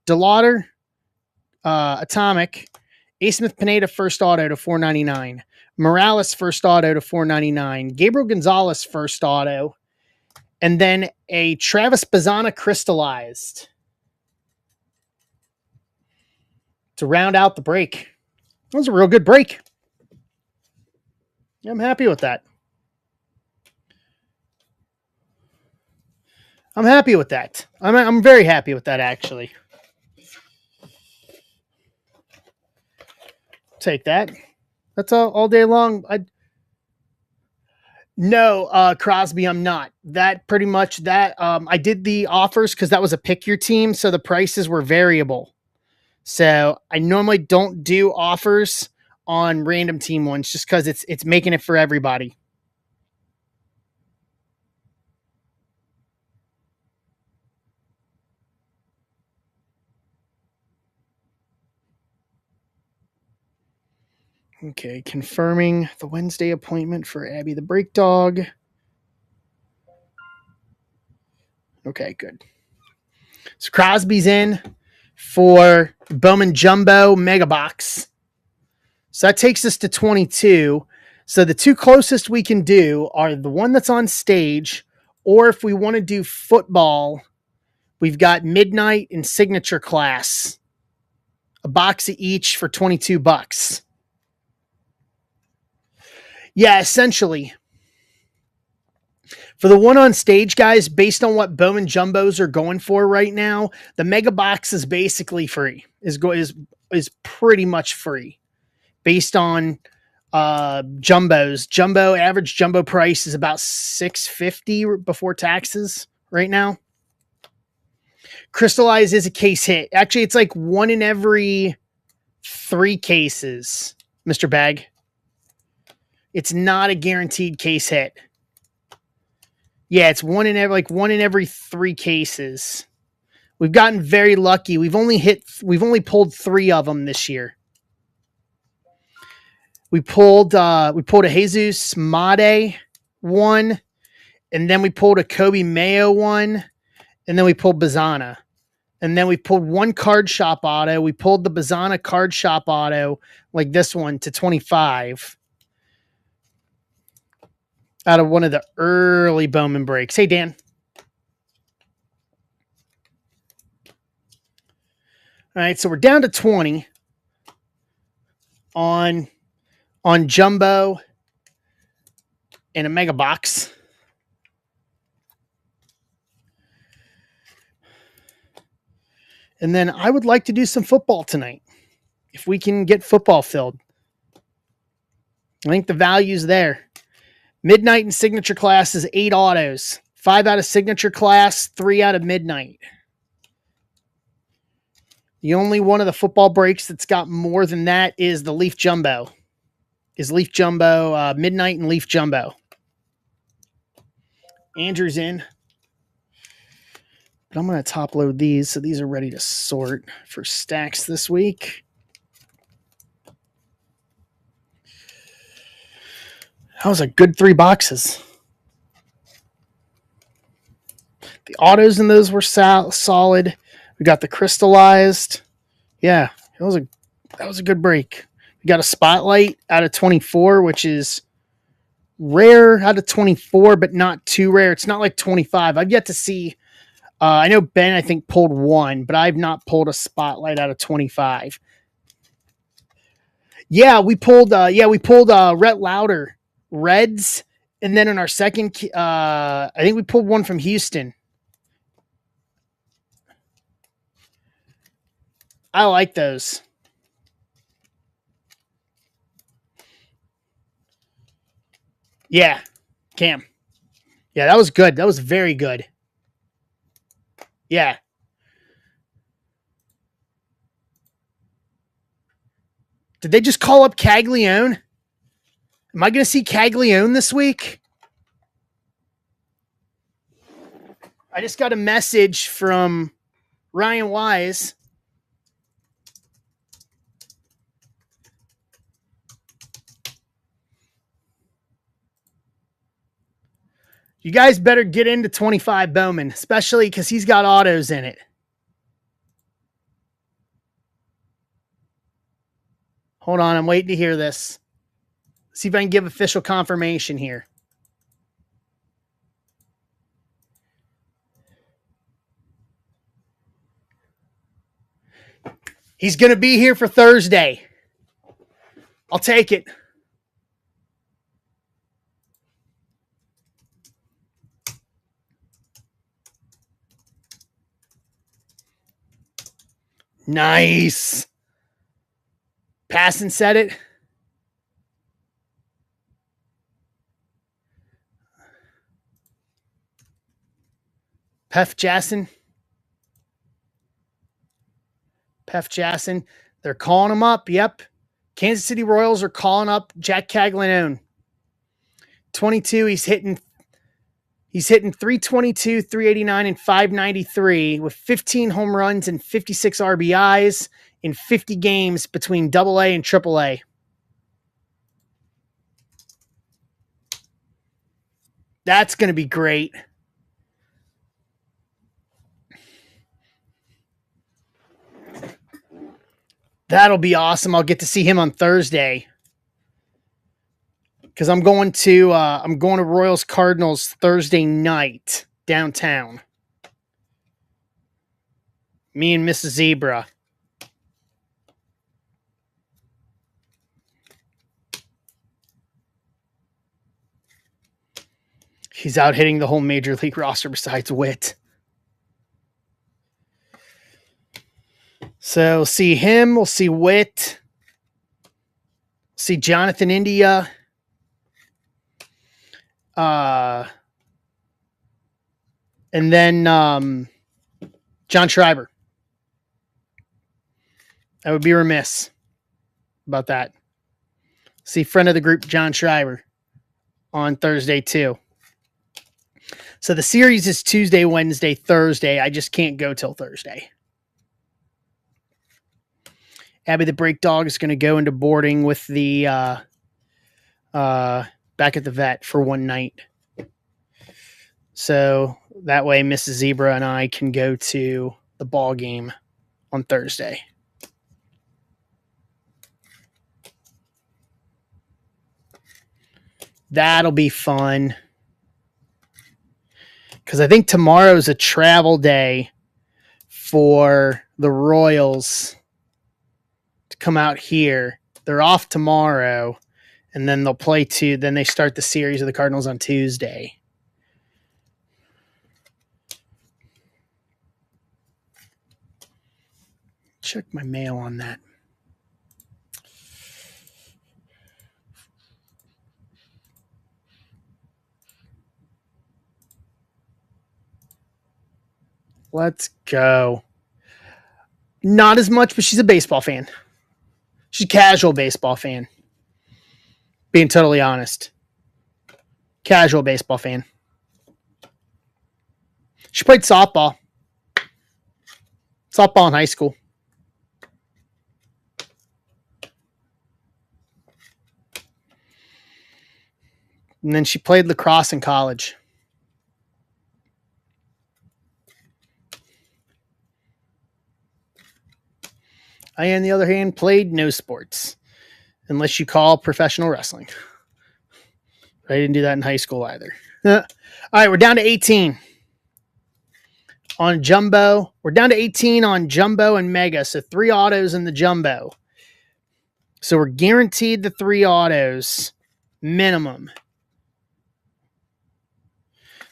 DeLauder atomic. A. Smith Pineda first auto to 499. Morales first auto to 499. Gabriel Gonzalez first auto. And then a Travis Bazzana crystallized to round out the break. That was a real good break. I'm happy with that. I'm happy with that. I'm very happy with that, actually. Take that. That's all day long. No, Crosby, I'm not. That pretty much that. I did the offers because that was a pick your team, so the prices were variable. So I normally don't do offers on random team ones just because it's making it for everybody. Okay, confirming the Wednesday appointment for Abby the Break Dog. Okay, good. So Crosby's in for Bowman Jumbo Mega Box. So that takes us to 22. So the two closest we can do are the one that's on stage, or if we want to do football, we've got Midnight and Signature Class. A box of each for $22. Yeah, essentially. For the one on stage, guys, based on what Bowman Jumbos are going for right now, the Mega Box is basically free. Is pretty much free. Based on Jumbos. Average Jumbo price is about $650 before taxes right now. Crystallize is a case hit. Actually, it's like 1 in every 3 cases, Mr. Bag. It's not a guaranteed case hit. Yeah, it's 1 in every 3 cases. We've gotten very lucky. We've only pulled 3 of them this year. We pulled a Jesus Made one, and then we pulled a Kobe Mayo one, and then we pulled Bazzana. And then we pulled one card shop auto. We pulled the Bazzana card shop auto, like this one, to 25. Out of one of the early Bowman breaks. Hey, Dan. All right, so we're down to 20 on Jumbo and a Mega Box. And then I would like to do some football tonight. If we can get football filled. I think the value's there. Midnight and Signature Class is 8 autos. 5 out of Signature Class, 3 out of Midnight. The only one of the football breaks that's got more than that is the Leaf Jumbo. Midnight and Leaf Jumbo. Andrew's in. But I'm going to top load these, so these are ready to sort for stacks this week. That was a good 3 boxes. The autos in those were solid. We got the crystallized. Yeah, that was a good break. We got a spotlight out of 24, which is rare out of 24, but not too rare. It's not like 25. I've yet to see. I know Ben, I think, pulled 1, but I've not pulled a spotlight out of 25. Yeah, we pulled Rhett Lauder Reds, and then in our second, I think we pulled one from Houston. I like those. Yeah, Cam. Yeah, that was good. That was very good. Yeah. Did they just call up Caglione? Am I going to see Caglione this week? I just got a message from Ryan Wise. You guys better get into 25 Bowman, especially because he's got autos in it. Hold on, I'm waiting to hear this. See if I can give official confirmation here. He's going to be here for Thursday. I'll take it. Nice. Pass and set it. Pef Jason. They're calling him up. Yep. Kansas City Royals are calling up Jack Caglianone. 22. He's hitting 322, 389, and 593 with 15 home runs and 56 RBIs in 50 games between AA and AAA. That's going to be great. That'll be awesome. I'll get to see him on Thursday. Because I'm going to Royals Cardinals Thursday night downtown. Me and Mrs. Zebra. He's out hitting the whole major league roster besides Witt. So we'll see him. We'll see Witt. See Jonathan India. And then John Schreiber. I would be remiss about that. See friend of the group, John Schreiber, on Thursday too. So the series is Tuesday, Wednesday, Thursday. I just can't go till Thursday. Abby the Break Dog is going to go into boarding with the back at the vet for one night. So that way Mrs. Zebra and I can go to the ball game on Thursday. That'll be fun. Because I think tomorrow's a travel day for the Royals to come out here. They're off tomorrow, and then they'll play then they start the series of the Cardinals on Tuesday. Check my mail on that. Let's go. Not as much, but she's a baseball fan. She's a casual baseball fan. Being totally honest. Casual baseball fan. She played softball. Softball in high school. And then she played lacrosse in college. I, on the other hand, played no sports. Unless you call professional wrestling. I didn't do that in high school either. All right, we're down to 18 on Jumbo. We're down to 18 on Jumbo and Mega. So 3 autos in the Jumbo. So we're guaranteed the 3 autos minimum.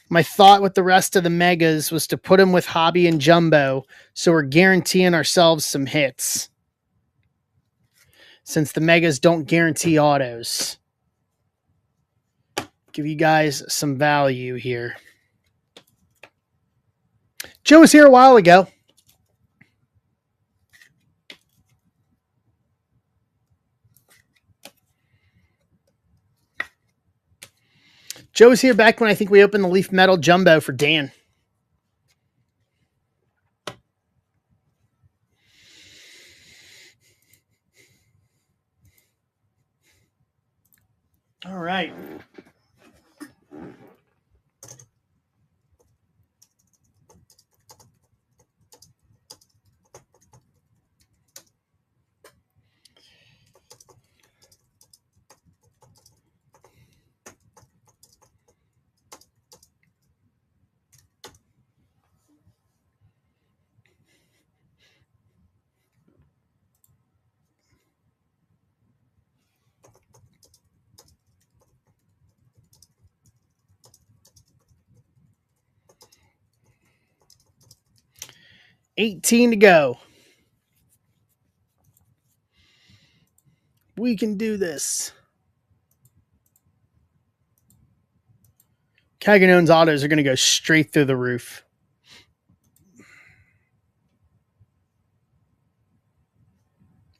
My thought with the rest of the megas was to put them with hobby and jumbo, so we're guaranteeing ourselves some hits. Since the megas don't guarantee autos. Give you guys some value here. Joe was here a while ago. Joe was here back when I think we opened the Leaf Metal Jumbo for Dan. All right. $18 to go. We can do this. Caganone's autos are going to go straight through the roof.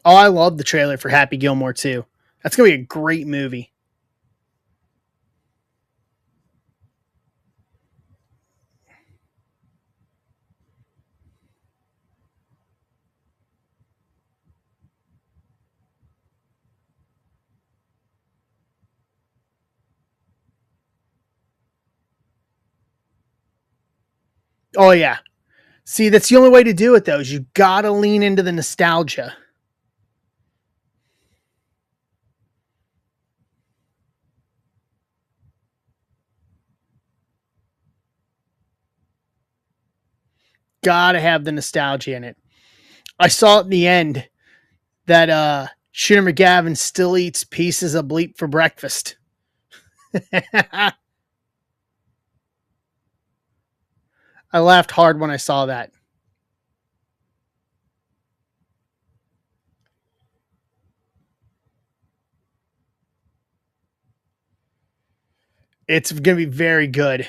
Oh, I love the trailer for Happy Gilmore too. That's going to be a great movie. Oh, yeah. See, that's the only way to do it, though, is you got to lean into the nostalgia. Got to have the nostalgia in it. I saw at the end that Shooter McGavin still eats pieces of bleep for breakfast. I laughed hard when I saw that. It's going to be very good.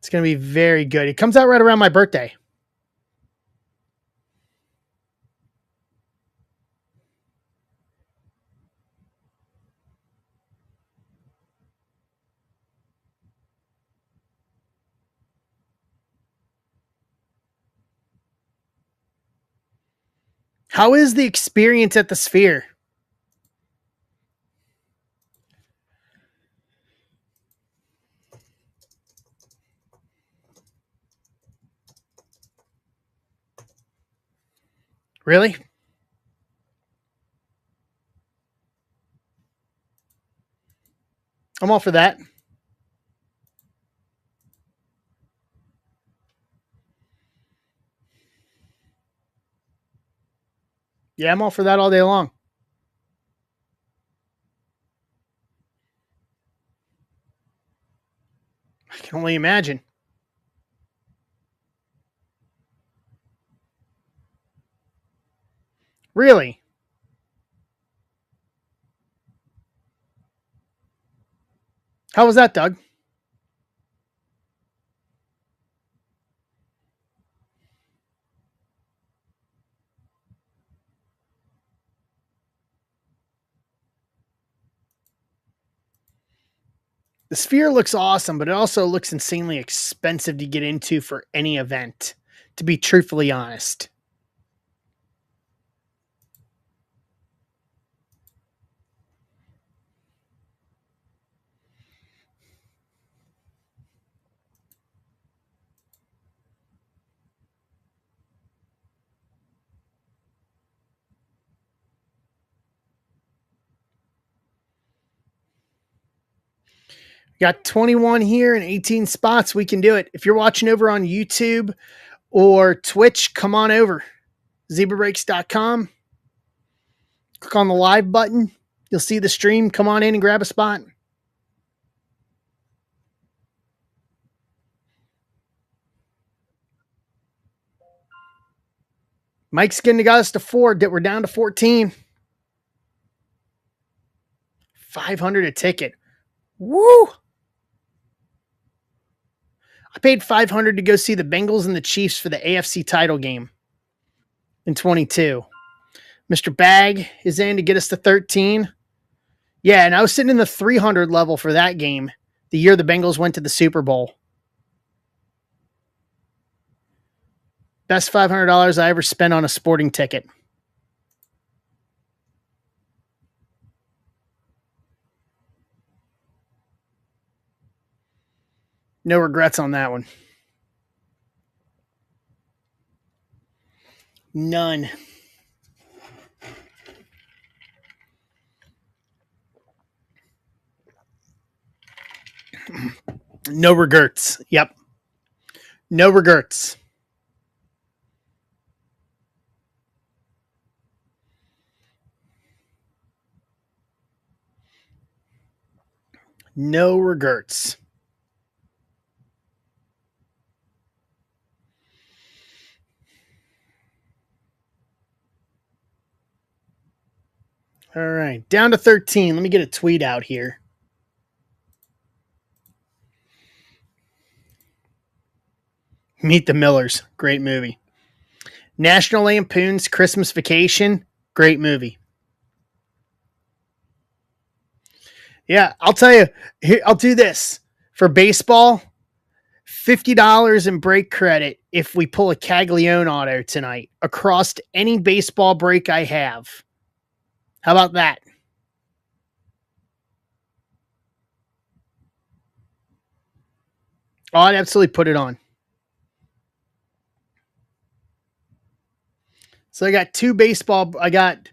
It's going to be very good. It comes out right around my birthday. How is the experience at the Sphere? Really? I'm all for that. Yeah, I'm all for that all day long. I can only imagine. Really? How was that, Doug? The Sphere looks awesome, but it also looks insanely expensive to get into for any event, to be truthfully honest. Got 21 here and 18 spots. We can do it. If you're watching over on YouTube or Twitch, come on over. ZebraBreaks.com. Click on the live button. You'll see the stream. Come on in and grab a spot. Mike's getting us to 4. We're down to 14. 500 a ticket. Woo! I paid 500 to go see the Bengals and the Chiefs for the AFC title game in 22. Mr. Bag is in to get us to 13. Yeah, and I was sitting in the 300 level for that game the year the Bengals went to the Super Bowl. Best $500 I ever spent on a sporting ticket. No regrets on that one. None. No regrets. Yep. No regrets. No regrets. All right. Down to 13. Let me get a tweet out here. Meet the Millers. Great movie. National Lampoon's Christmas Vacation. Great movie. Yeah, I'll tell you. Here, I'll do this. For baseball, $50 in break credit if we pull a Caglione auto tonight across any baseball break I have. How about that? Oh, I'd absolutely put it on. So I got I got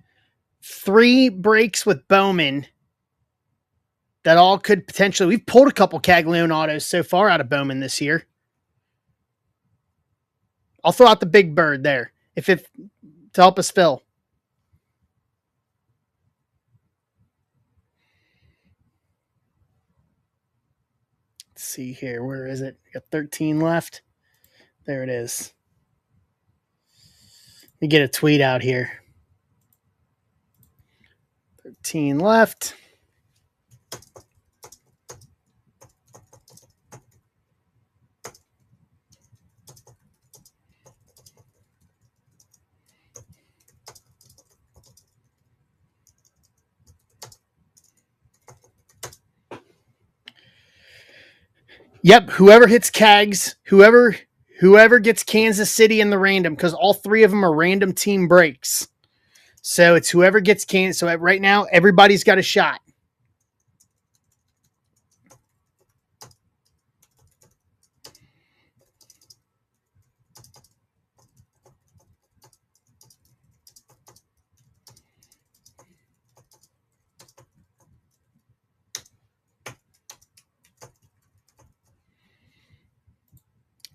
3 breaks with Bowman that all could potentially, we've pulled a couple Caglione autos so far out of Bowman this year. I'll throw out the big bird there to help us fill. Let's see here. Where is it? Got 13 left. There it is. Let me get a tweet out here. 13 left. Yep, whoever hits Cags, whoever gets Kansas City in the random, because all 3 of them are random team breaks. So it's whoever gets Kansas. So right now, everybody's got a shot.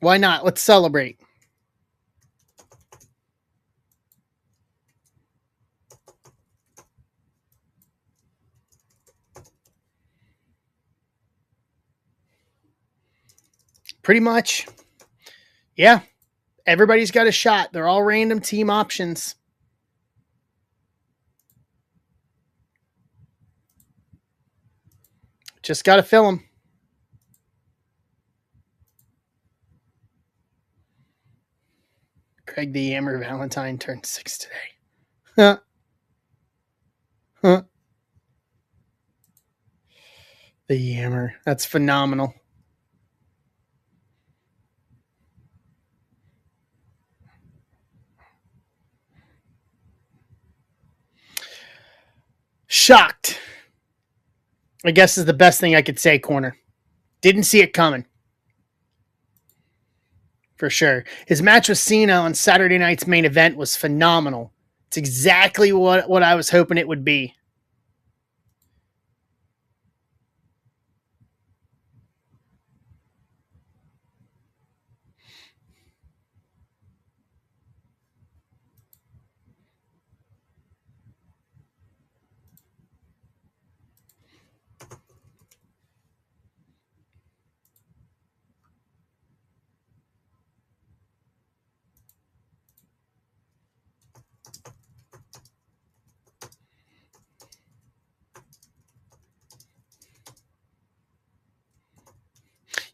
Why not? Let's celebrate. Pretty much. Yeah. Everybody's got a shot. They're all random team options. Just got to fill them. Craig the Yammer Valentine turned 6 today. Huh. Huh. The Yammer. That's phenomenal. Shocked, I guess, is the best thing I could say, Corner. Didn't see it coming. For sure. His match with Cena on Saturday night's main event was phenomenal. It's exactly what I was hoping it would be.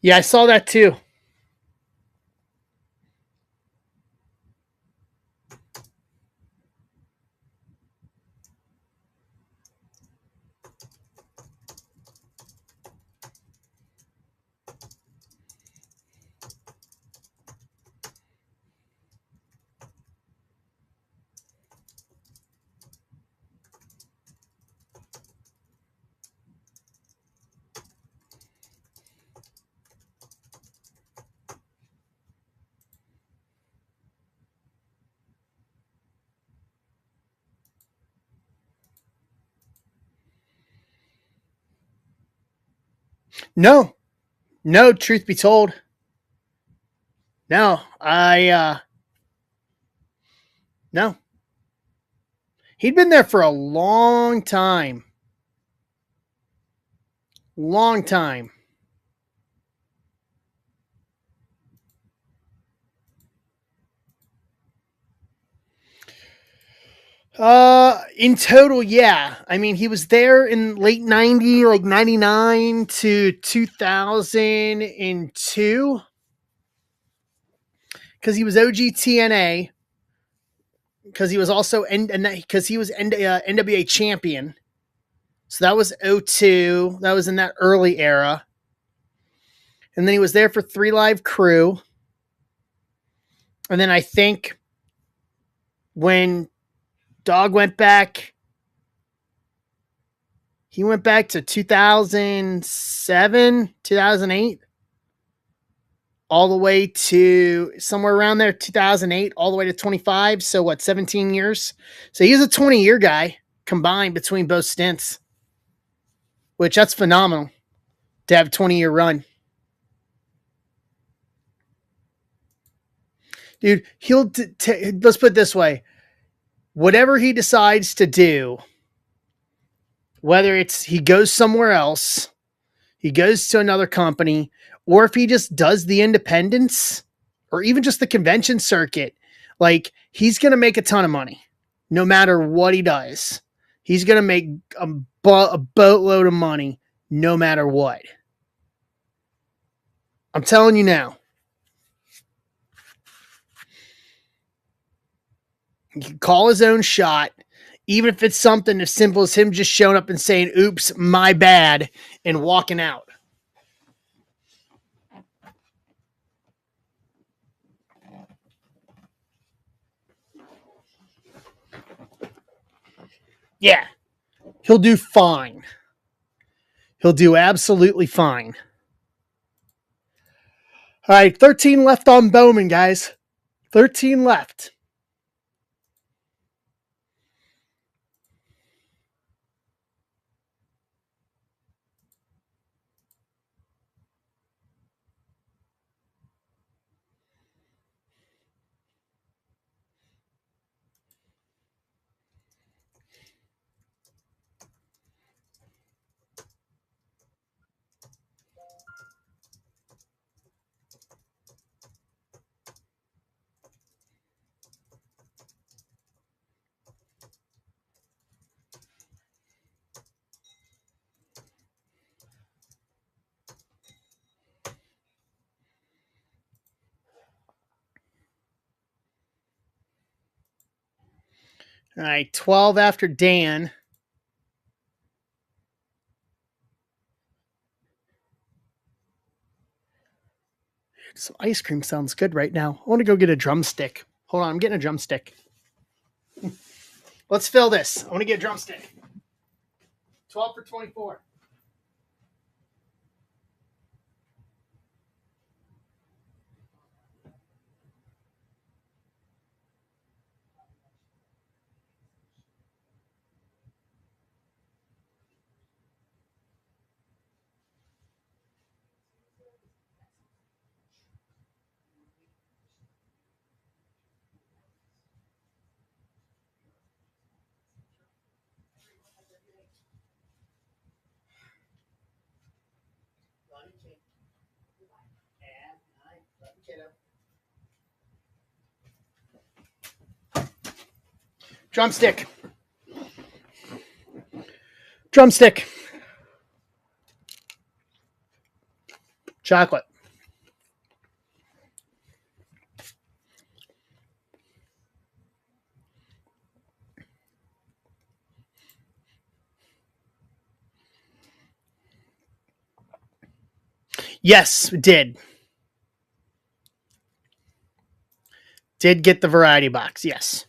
Yeah, I saw that too. No, no, truth be told. No, no. He'd been there for a long time. Long time. In total, yeah. I mean, he was there in late 90, like 99 to 2002 because he was OGTNA, because he was also because he was NWA champion. So that was 02. That was in that early era. And then he was there for 3 Live Crew. And then I think when Dog went back, he went back to 2007, 2008, all the way to somewhere around there, 2008, all the way to 25. So what, 17 years? So he's a 20-year guy combined between both stints, which that's phenomenal to have a 20-year run. Dude, let's put it this way. Whatever he decides to do, whether it's he goes somewhere else, he goes to another company, or if he just does the independents or even just the convention circuit, like he's going to make a ton of money no matter what he does. He's going to make a boatload of money no matter what. I'm telling you now. He can call his own shot, even if it's something as simple as him just showing up and saying, oops, my bad, and walking out. Yeah, he'll do fine. He'll do absolutely fine. All right, 13 left on Bowman, guys. 13 left. All right, 12 after Dan. Some ice cream sounds good right now. I want to go get a drumstick. Hold on, I'm getting a drumstick. Let's fill this. I want to get a drumstick. 12 for 24. Drumstick. Drumstick. Chocolate. Yes, did. Did get the variety box, yes.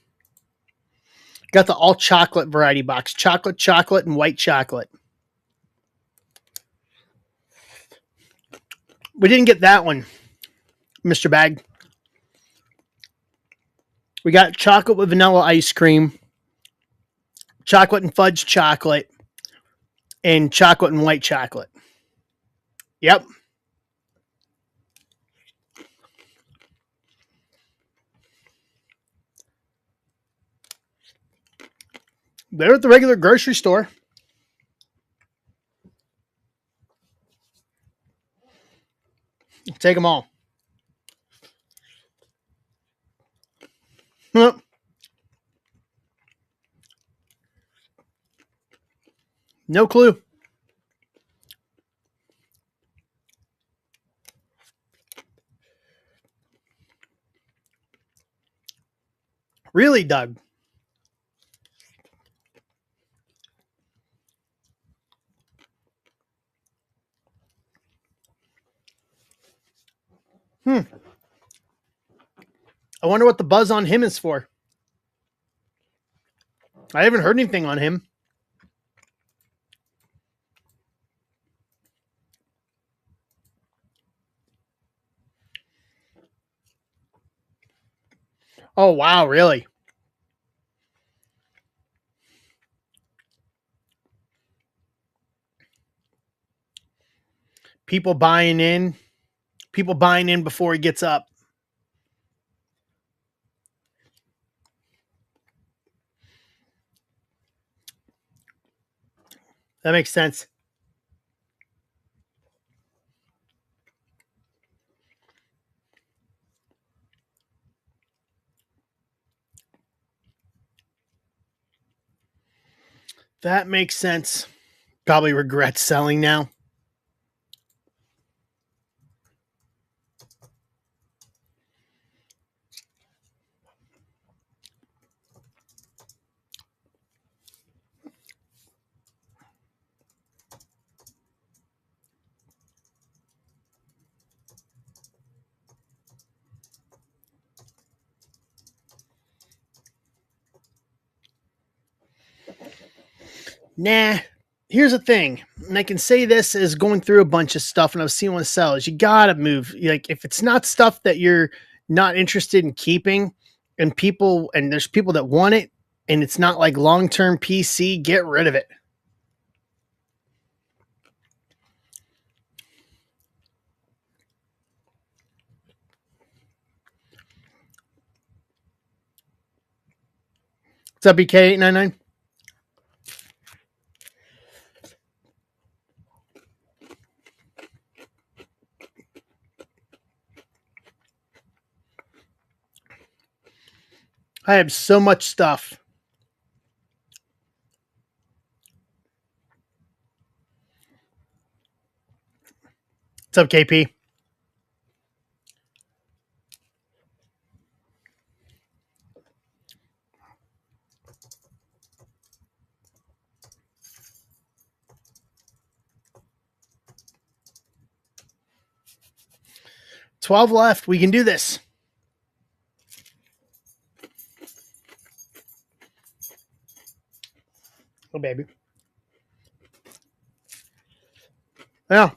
Got the all chocolate variety box. Chocolate, and white chocolate. We didn't get that one, Mr. Bag. We got chocolate with vanilla ice cream, chocolate and fudge chocolate, and chocolate and white chocolate. Yep. They're at the regular grocery store. Take them all. Huh. No clue. Really, Doug? I wonder what the buzz on him is for. I haven't heard anything on him. Oh, wow, really? People buying in. People buying in before he gets up. That makes sense. That makes sense. Probably regrets selling now. Nah. Here's the thing, and I can say this as going through a bunch of stuff, and I've seen one sell, is you gotta move. Like, if it's not stuff that you're not interested in keeping, and there's people that want it, and it's not like long-term PC, get rid of it. What's up, BK899? I have so much stuff. What's up, KP? $12 left. We can do this. Oh, baby. Yeah.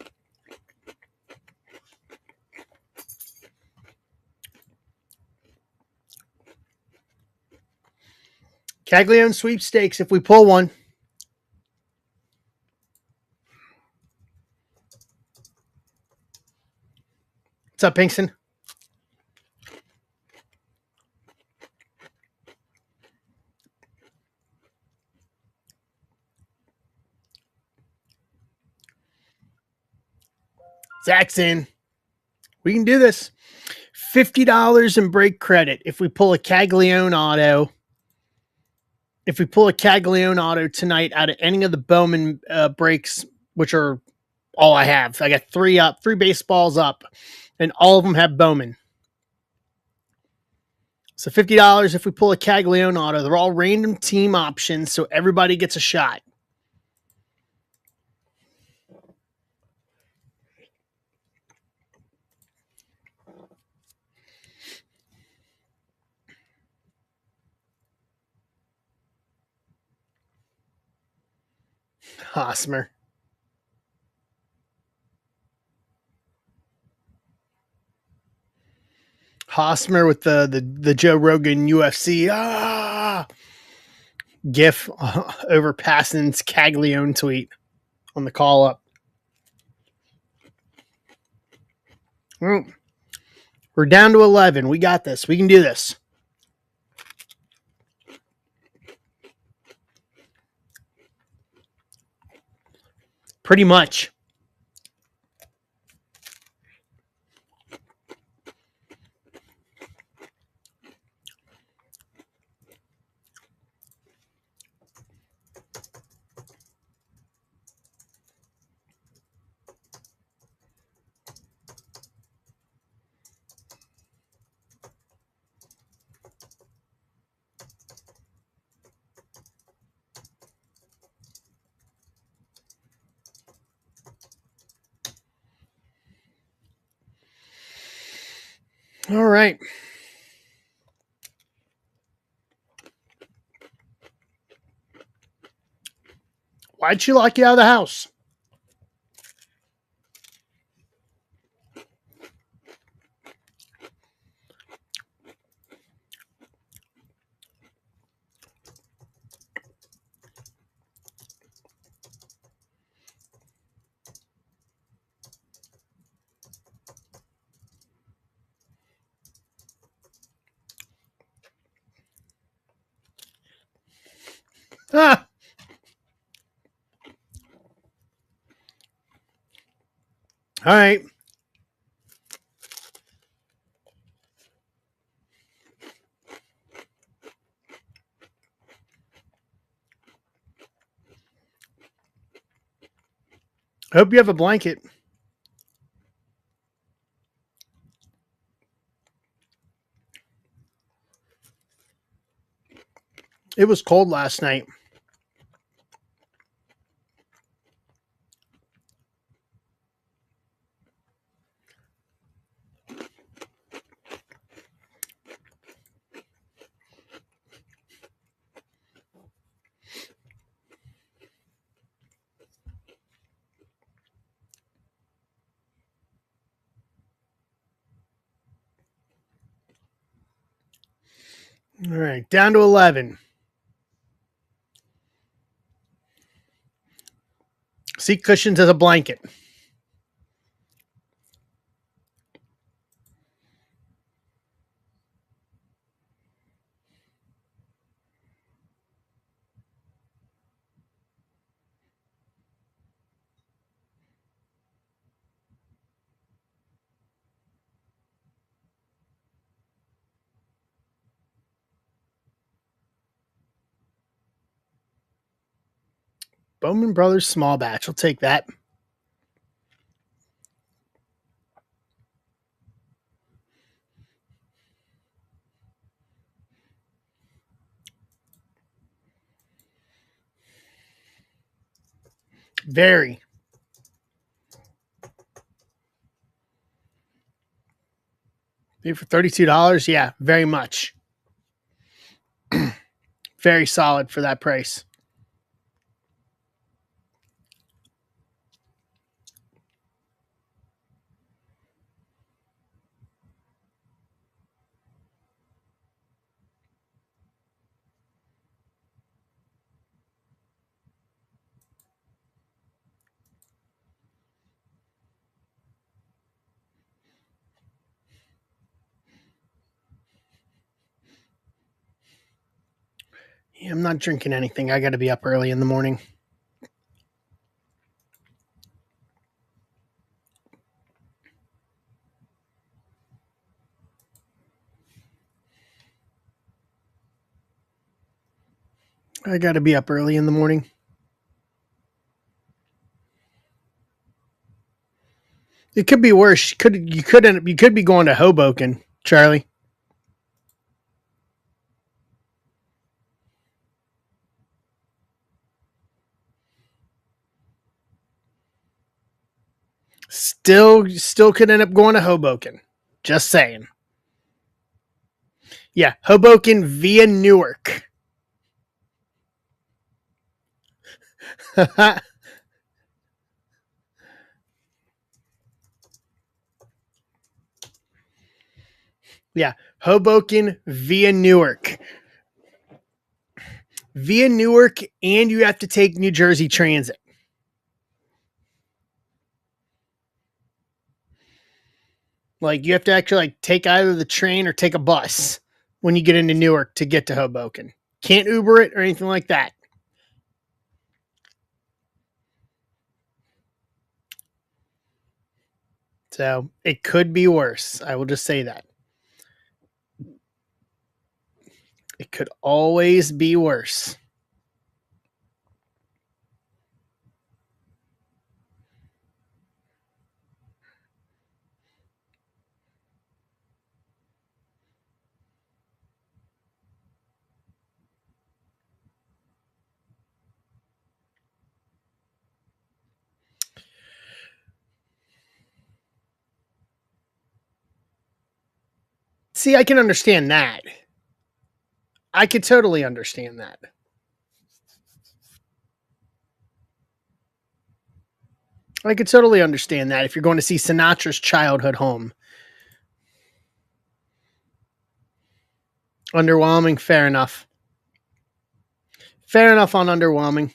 Caglione sweepstakes if we pull one. What's up, Pinkston? Zach's in. We can do this. $50 in break credit if we pull a Caglione auto. If we pull a Caglione auto tonight out of any of the Bowman breaks, which are all I have. I got three baseballs up, and all of them have Bowman. So $50 if we pull a Caglione auto. They're all random team options, so everybody gets a shot. Hosmer. Hosmer with the Joe Rogan UFC gif over Passan's Caglione tweet on the call up. We're down to 11. We got this. We can do this. Pretty much. All right. Why'd she lock you out of the house? Ah. All right. I hope you have a blanket. It was cold last night. All right. Down to 11. Seat cushions as a blanket. Bowman Brothers small batch. I'll take that. Very. Maybe for $32? Yeah, very much. Very solid for that price. Yeah, I'm not drinking anything. I got to be up early in the morning. I got to be up early in the morning. It could be worse. You could be going to Hoboken, Charlie. Still could end up going to Hoboken. Just saying. Yeah, Hoboken via Newark. Yeah, Hoboken via Newark. Via Newark, and you have to take New Jersey Transit. Like you have to actually like take either the train or take a bus when you get into Newark to get to Hoboken. Can't Uber it or anything like that. So it could be worse. I will just say that. It could always be worse. See, I can understand that. I could totally understand that. I could totally understand that if you're going to see Sinatra's childhood home. Underwhelming, fair enough. Fair enough on underwhelming.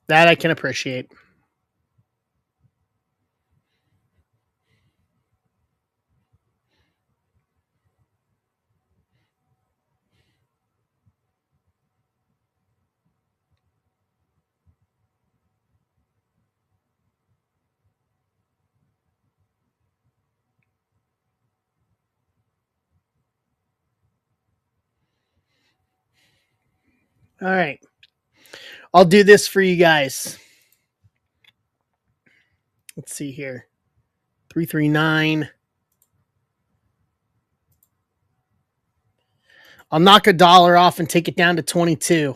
That I can appreciate. All right. I'll do this for you guys. Let's see here. 339. I'll knock $1 off and take it down to 22.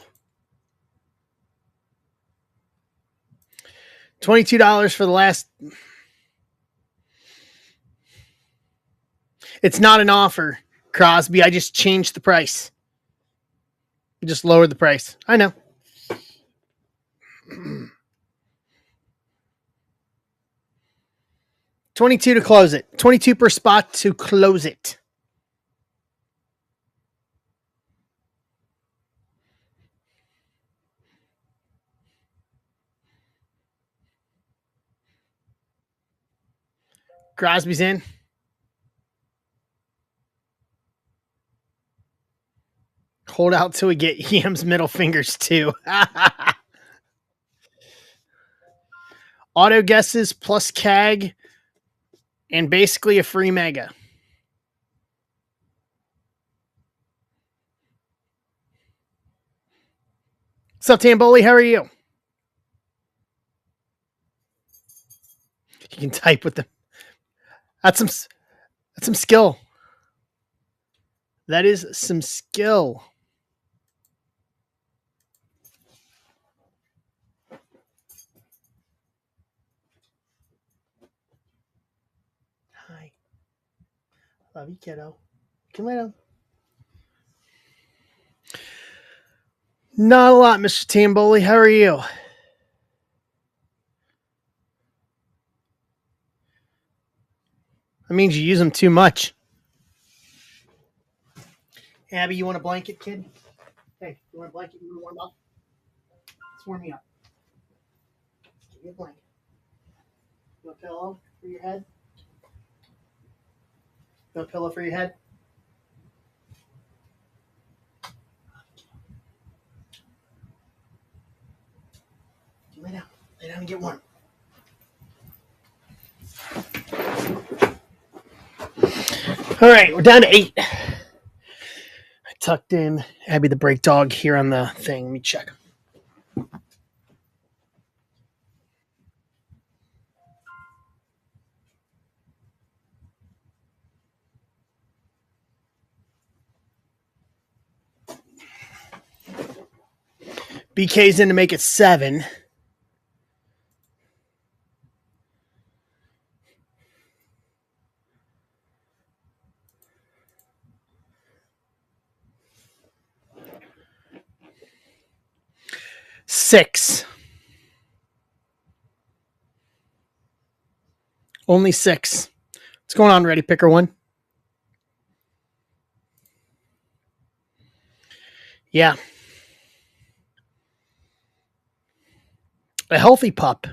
$22 for the last. It's not an offer, Crosby. I just changed the price. I just lowered the price. I know. 22 to close it. 22 per spot to close it. Crosby's in. Hold out till we get Yam's middle fingers too. Auto guesses plus CAG and basically a free mega. What's up, Tamboli? How are you? You can type with them. That's some skill. That is some skill. Hi. Love you, kiddo. Come lay down. Not a lot, Mr. Tamboli. How are you? That means you use them too much. Abby, you want a blanket, kid? Hey, you want a blanket? You want to warm up? Let's warm me up. Give me a blanket. You want a pillow for your head? You want a pillow for your head? Lay down. Lay down and get warm. All right, we're down to 8. I tucked in Abby the break dog here on the thing. Let me check. BK's in to make it 7. 6. Only 6. What's going on, Ready Picker One? Yeah. A healthy pup.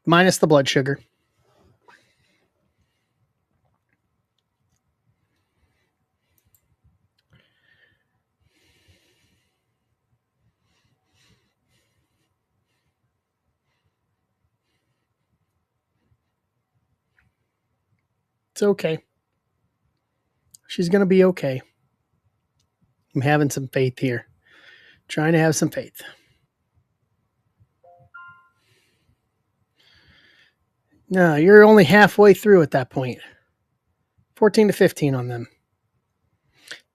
Minus the blood sugar. It's okay. She's going to be okay. I'm having some faith here. Trying to have some faith. No, you're only halfway through at that point. 14 to 15 on them.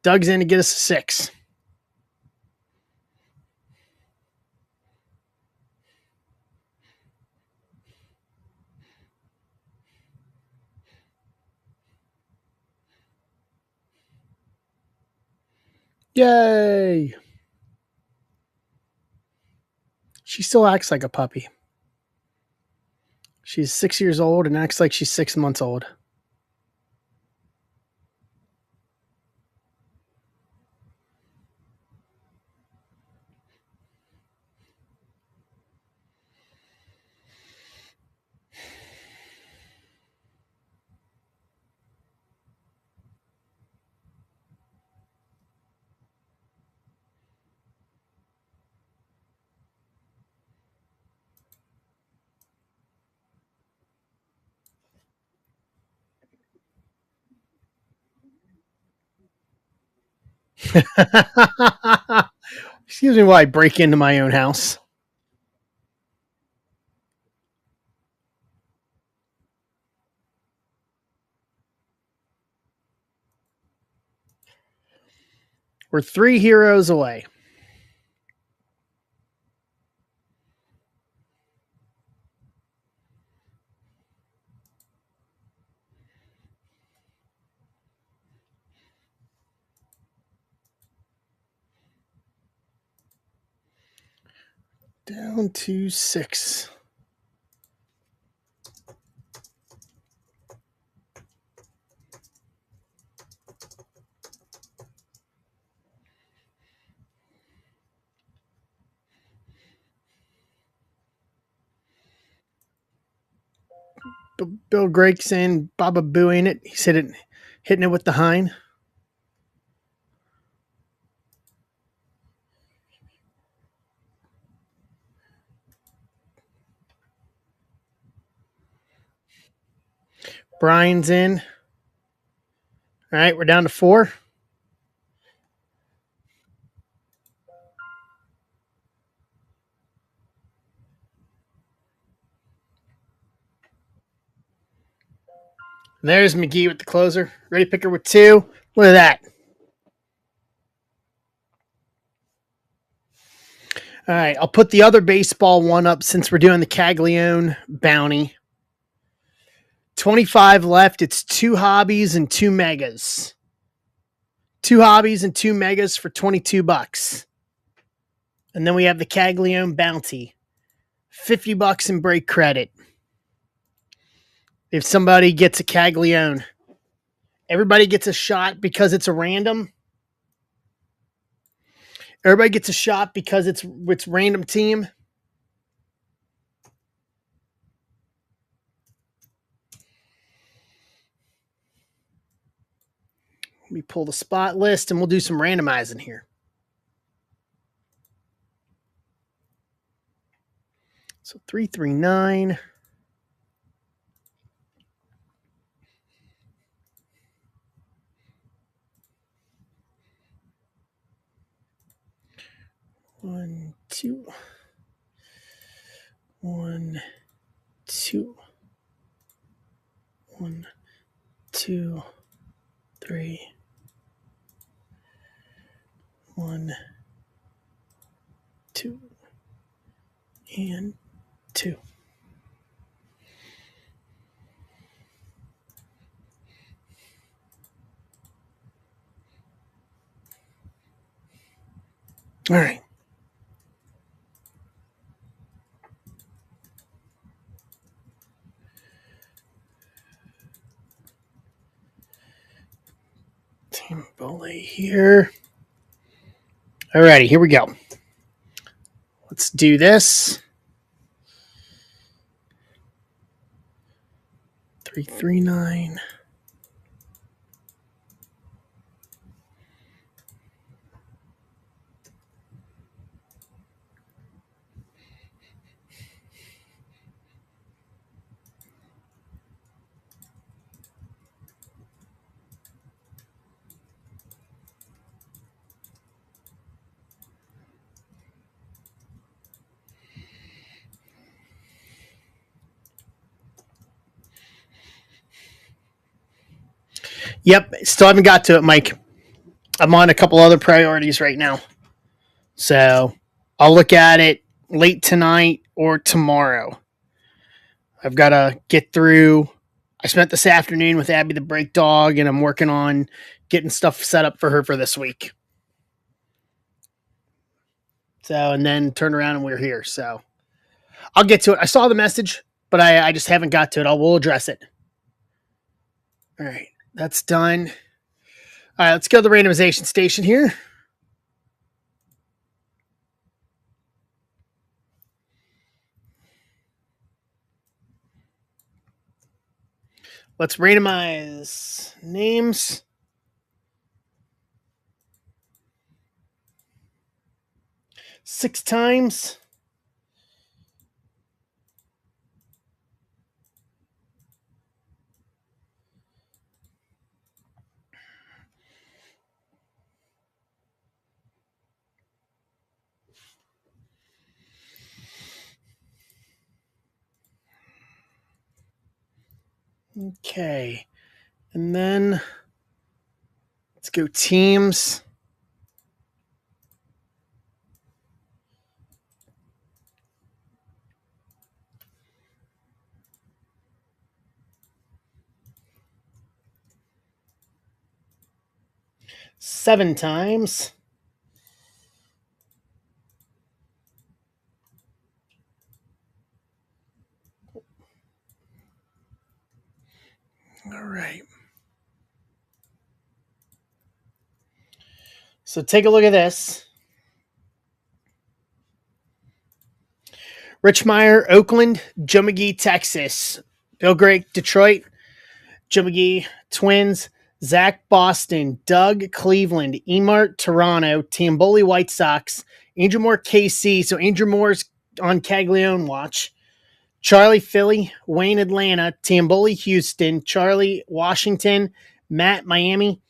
Doug's in to get us a 6. Yay! She still acts like a puppy. She's 6 years old and acts like she's 6 months old. Excuse me while I break into my own house. We're 3 heroes away. Down to 6. Bill Greg saying Baba booing it. He said it, hitting it with the hind. Brian's in. All right, we're down to 4. And there's McGee with the closer. Ready Picker with 2. Look at that. All right, I'll put the other baseball one up since we're doing the Caglione bounty. 25 left. It's 2 hobbies and 2 megas. 2 hobbies and 2 megas for $22. And then we have the Caglione bounty. $50 in break credit. If somebody gets a Caglione, everybody gets a shot because it's a random. Everybody gets a shot because it's random team. Let me pull the spot list and we'll do some randomizing here. So 339. One, two. 1, 2. 1, 2, 3. 1, 2, and 2. All right. Team Bully here. Alrighty, here we go. Let's do this. 339. Yep, still haven't got to it, Mike. I'm on a couple other priorities right now. So I'll look at it late tonight or tomorrow. I've got to get through. I spent this afternoon with Abby the Break Dog, and I'm working on getting stuff set up for her for this week. So, and then turn around and we're here. So I'll get to it. I saw the message, but I just haven't got to it. We'll address it. All right, that's done. All right, let's go to the randomization station here. Let's randomize names. Six times. Okay. And then let's go teams. Seven times. All right. So take a look at this. Rich Meyer, Oakland. Joe McGee, Texas. Bill Grake, Detroit. Joe McGee, Twins. Zach, Boston. Doug, Cleveland. Emart, Toronto. Tamboli, White Sox. Andrew Moore, KC. So Andrew Moore's on Caglione watch. Charlie, Philly. Wayne, Atlanta. Tamboli, Houston. Charlie, Washington. Matt, Miami.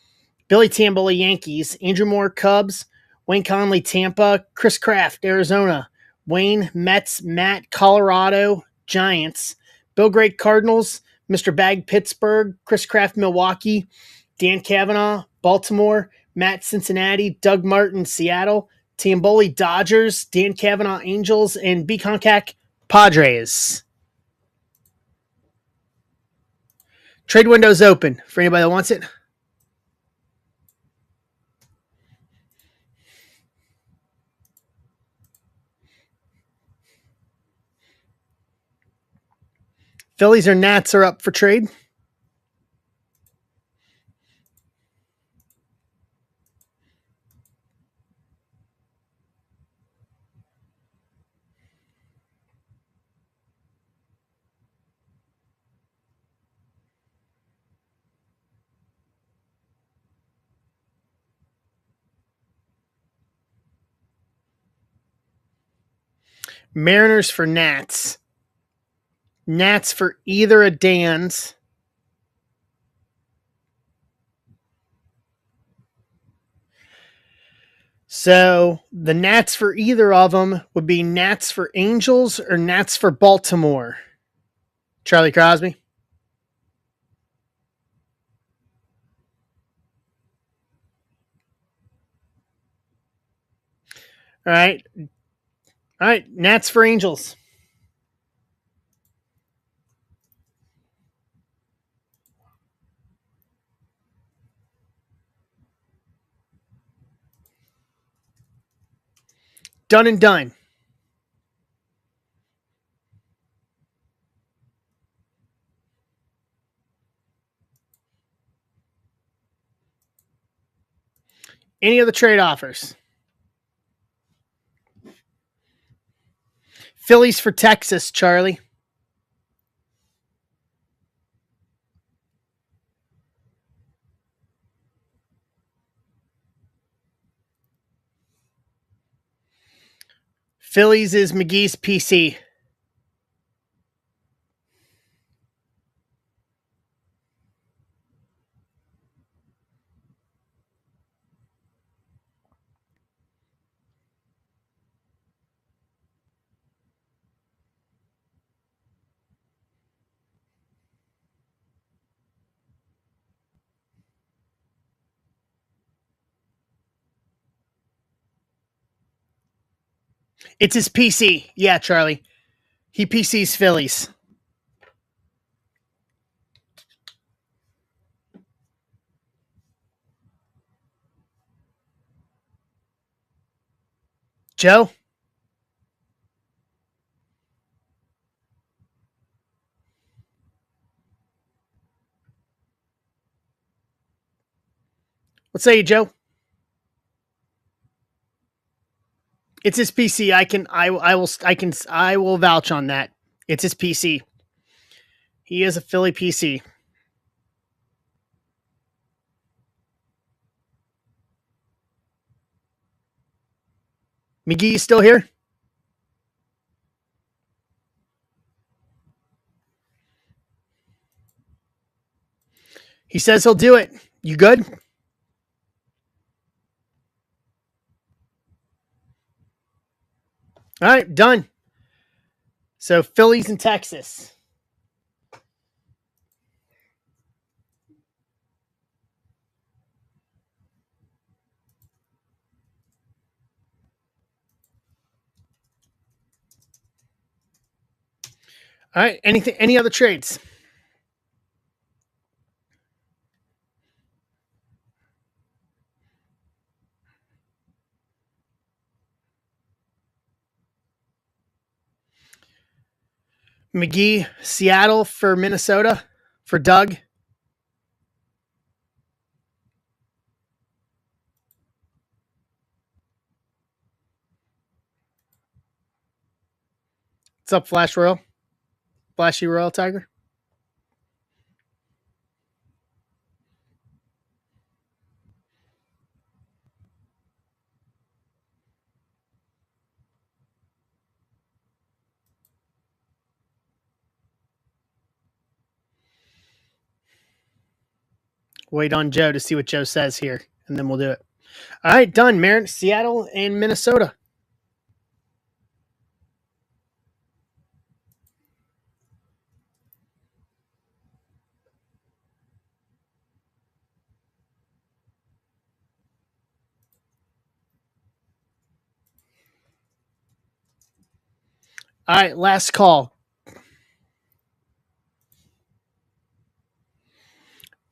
Billy Tamboli, Yankees. Andrew Moore, Cubs. Wayne Conley, Tampa. Chris Kraft, Arizona. Wayne, Mets. Matt, Colorado, Giants. Bill Grake, Cardinals. Mr. Bag, Pittsburgh. Chris Kraft, Milwaukee. Dan Kavanaugh, Baltimore. Matt, Cincinnati. Doug Martin, Seattle. Tamboli, Dodgers. Dan Kavanaugh, Angels. And B. Concac, Padres. Trade window's open for anybody that wants it. Phillies or Nats are up for trade. Mariners for Nats. Nats for either of Dan's. So the Nats for either of them would be Nats for Angels or Nats for Baltimore. Charlie Crosby. All right. All right. Nats for Angels. Done and done. Any other trade offers? Phillies for Texas, Charlie. Phillies is McGee's PC. It's his PC. Yeah, Charlie. He PC's Phillies. Joe? What say you, Joe? It's his PC. I will vouch on that. It's his PC. He is a Philly PC. McGee is still here? He says he'll do it. You good? All right, done. So Phillies and Texas. All right. Any other trades? McGee, Seattle for Minnesota for Doug. What's up, Flash Royal? Flashy Royal Tiger. Wait on Joe to see what Joe says here, and then we'll do it. All right, done. Marin, Seattle and Minnesota. All right, last call.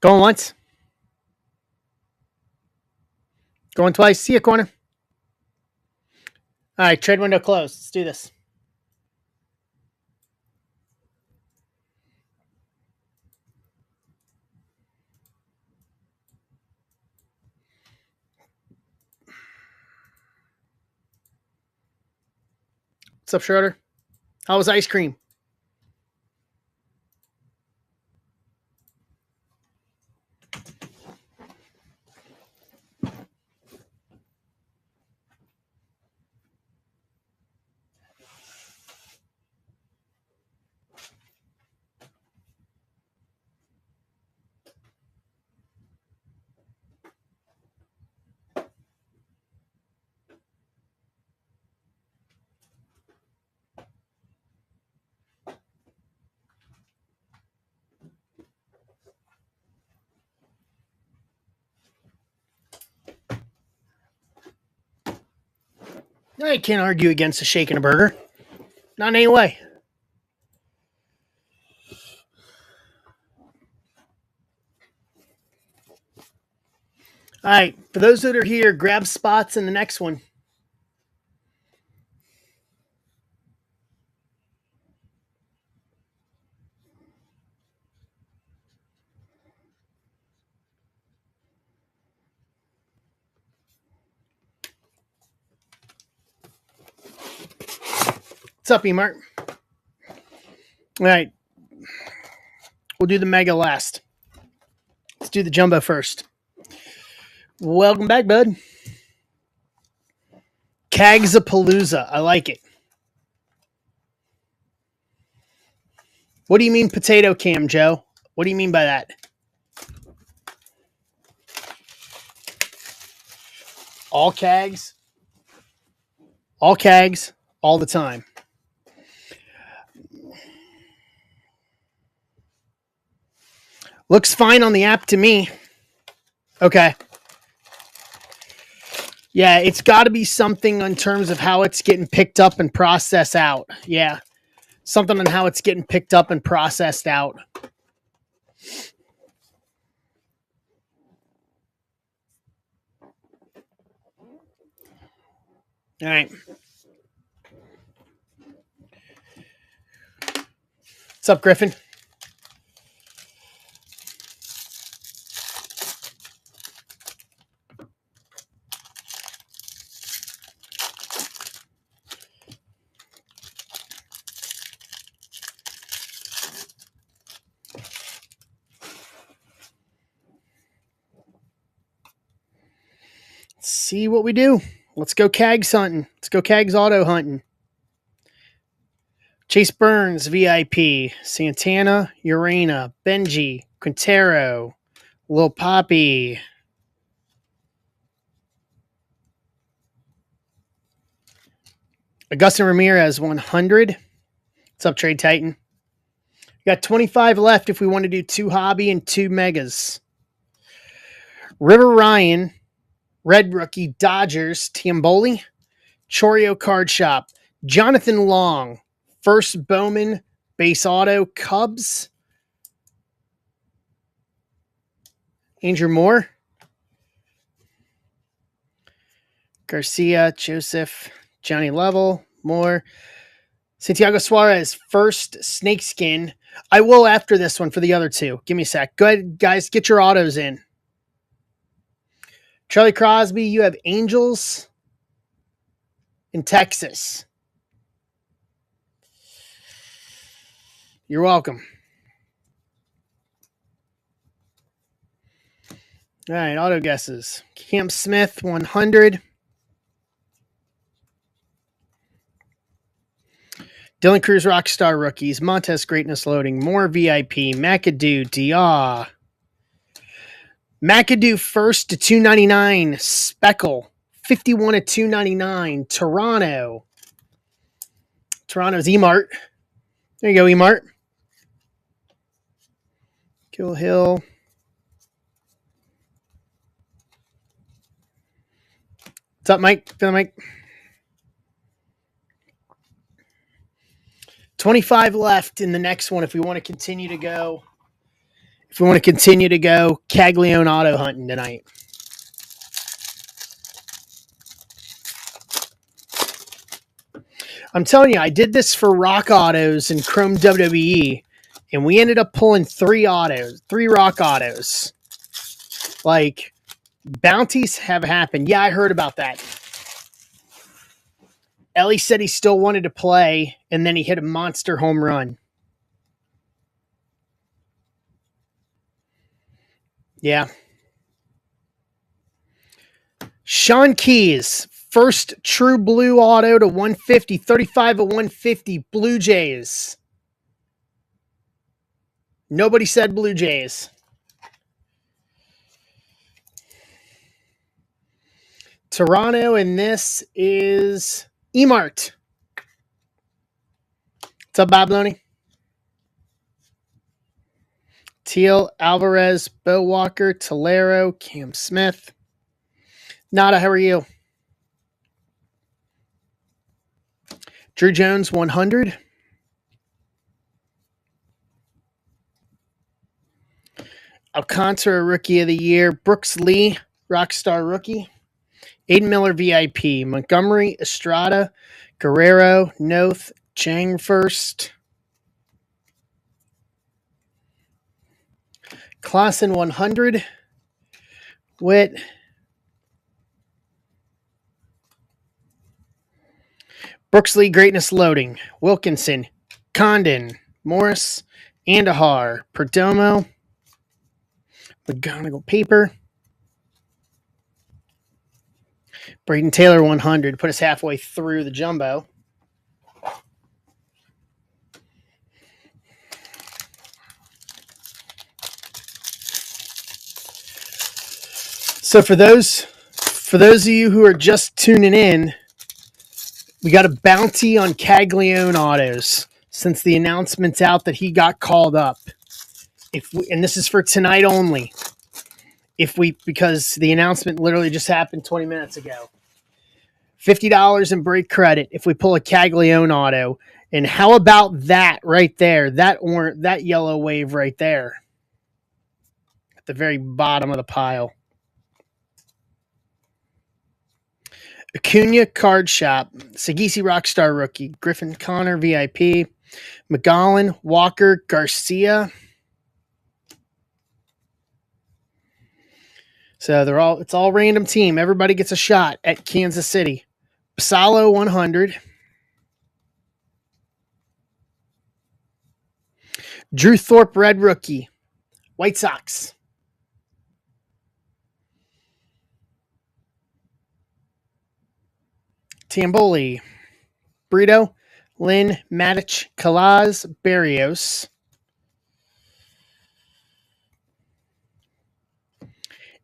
Going once. Going twice. See you, corner. All right, trade window closed. Let's do this. What's up, Schroeder? How was ice cream? I can't argue against a shake and a burger. Not in any way. All right, for those that are here, grab spots in the next one. What's up, Emart? All right. We'll do the mega last. Let's do the jumbo first. Welcome back, bud. Kagzapalooza. I like it. What do you mean potato cam, Joe? What do you mean by that? All Kags. All Kags. All the time. Looks fine on the app to me. Okay. Yeah, it's got to be something in terms of how it's getting picked up and processed out. Yeah. Something on how it's getting picked up and processed out. All right. What's up, Griffin? Let's see what we do. Let's go Kags hunting. Let's go Kags auto hunting. Chase Burns, VIP. Santana, Urena, Benji, Quintero, Lil Poppy. Augustin Ramirez, 100. What's up, Trade Titan? We got 25 left if we want to do 2 hobby and 2 megas. River Ryan, Red Rookie, Dodgers, Tamboli, Chorio Card Shop, Jonathan Long, First Bowman, Base Auto, Cubs, Andrew Moore, Garcia, Joseph, Johnny Level, Moore, Santiago Suarez, first Snakeskin. I will after this one for the other 2. Give me a sec. Go ahead, guys. Get your autos in. Charlie Crosby, you have Angels in Texas. You're welcome. All right, auto guesses. Cam Smith, 100. Dylan Cruz, Rockstar Rookies. Montez Greatness Loading. More VIP. McAdoo, Dia. McAdoo first to 299. Speckle, 51 to 299. Toronto. Toronto's Emart. There you go, Emart. Kill Hill. What's up, Mike? Feeling Mike? 25 left in the next one if we want to continue to go. If we want to continue to go Caglione auto hunting tonight. I'm telling you, I did this for Rock Autos and Chrome WWE, and we ended up pulling 3 Rock Autos. Like, bounties have happened. Yeah, I heard about that. Ellie said he still wanted to play, and then he hit a monster home run. Yeah. Sean Keys, first true blue auto to 150, 35 of 150, Blue Jays. Nobody said Blue Jays. Toronto, and this is Emart. What's up, Bob Loney? Teal, Alvarez, Bo Walker, Tolero, Cam Smith. Nada, how are you? Drew Jones, 100. Alcantara, Rookie of the Year. Brooks Lee, Rockstar Rookie. Aiden Miller, VIP. Montgomery, Estrada, Guerrero, Noth, Chang first. Klassen, 100. Witt. Brooksley, Greatness Loading, Wilkinson, Condon, Morris, Andahar, Perdomo, McGonigal Paper, Braden Taylor 100, put us halfway through the jumbo. So for those of you who are just tuning in, we got a bounty on Caglione Autos since the announcement's out that he got called up. And this is for tonight only. Because the announcement literally just happened 20 minutes ago. $50 in break credit if we pull a Caglione Auto. And how about that right there? That yellow wave right there at the very bottom of the pile. Acuna Card Shop, Sagisi Rockstar Rookie, Griffin Connor VIP, McGowan, Walker, Garcia. So it's all random team. Everybody gets a shot at Kansas City. Basalo 100. Drew Thorpe Red Rookie, White Sox. Tamboli, Brito, Lynn, Matic, Kalaz, Barrios.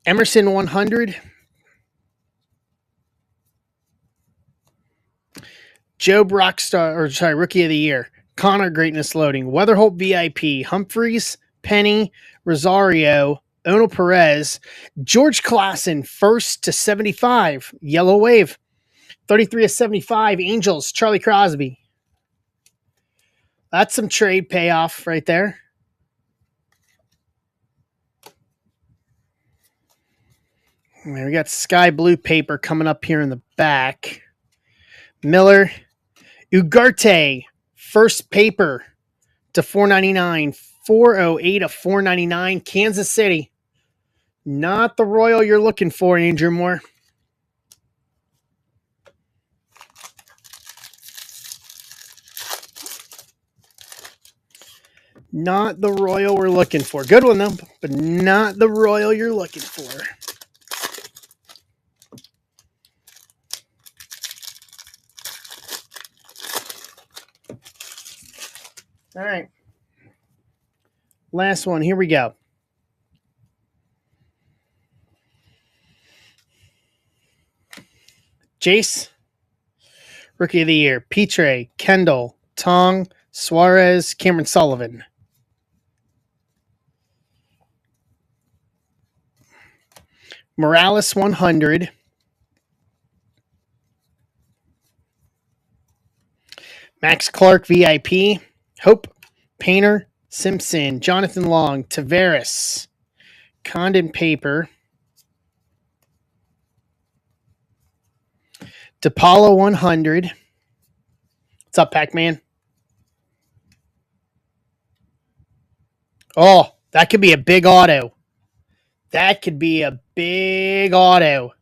Emerson 100. Job Rockstar, Rookie of the Year. Connor Greatness Loading. Weatherholt VIP. Humphreys, Penny, Rosario, Ono Perez. George Klassen, 1st to 75. Yellow Wave. 33 of 75. Angels, Charlie Crosby. That's some trade payoff right there. We got sky blue paper coming up here in the back. Miller, Ugarte, first paper to $4.99, 408 of $4.99. Kansas City, not the Royal you're looking for, Andrew Moore. Not the Royal we're looking for. Good one though, but not the Royal you're looking for. All right. Last one. Here we go. Jace, Rookie of the Year. Petre, Kendall, Tong, Suarez, Cameron Sullivan. Morales 100. Max Clark VIP. Hope, Painter, Simpson, Jonathan Long, Tavares, Condon Paper, DePaulo 100. What's up, Pac-Man? Oh, that could be a big auto. That could be a big auto.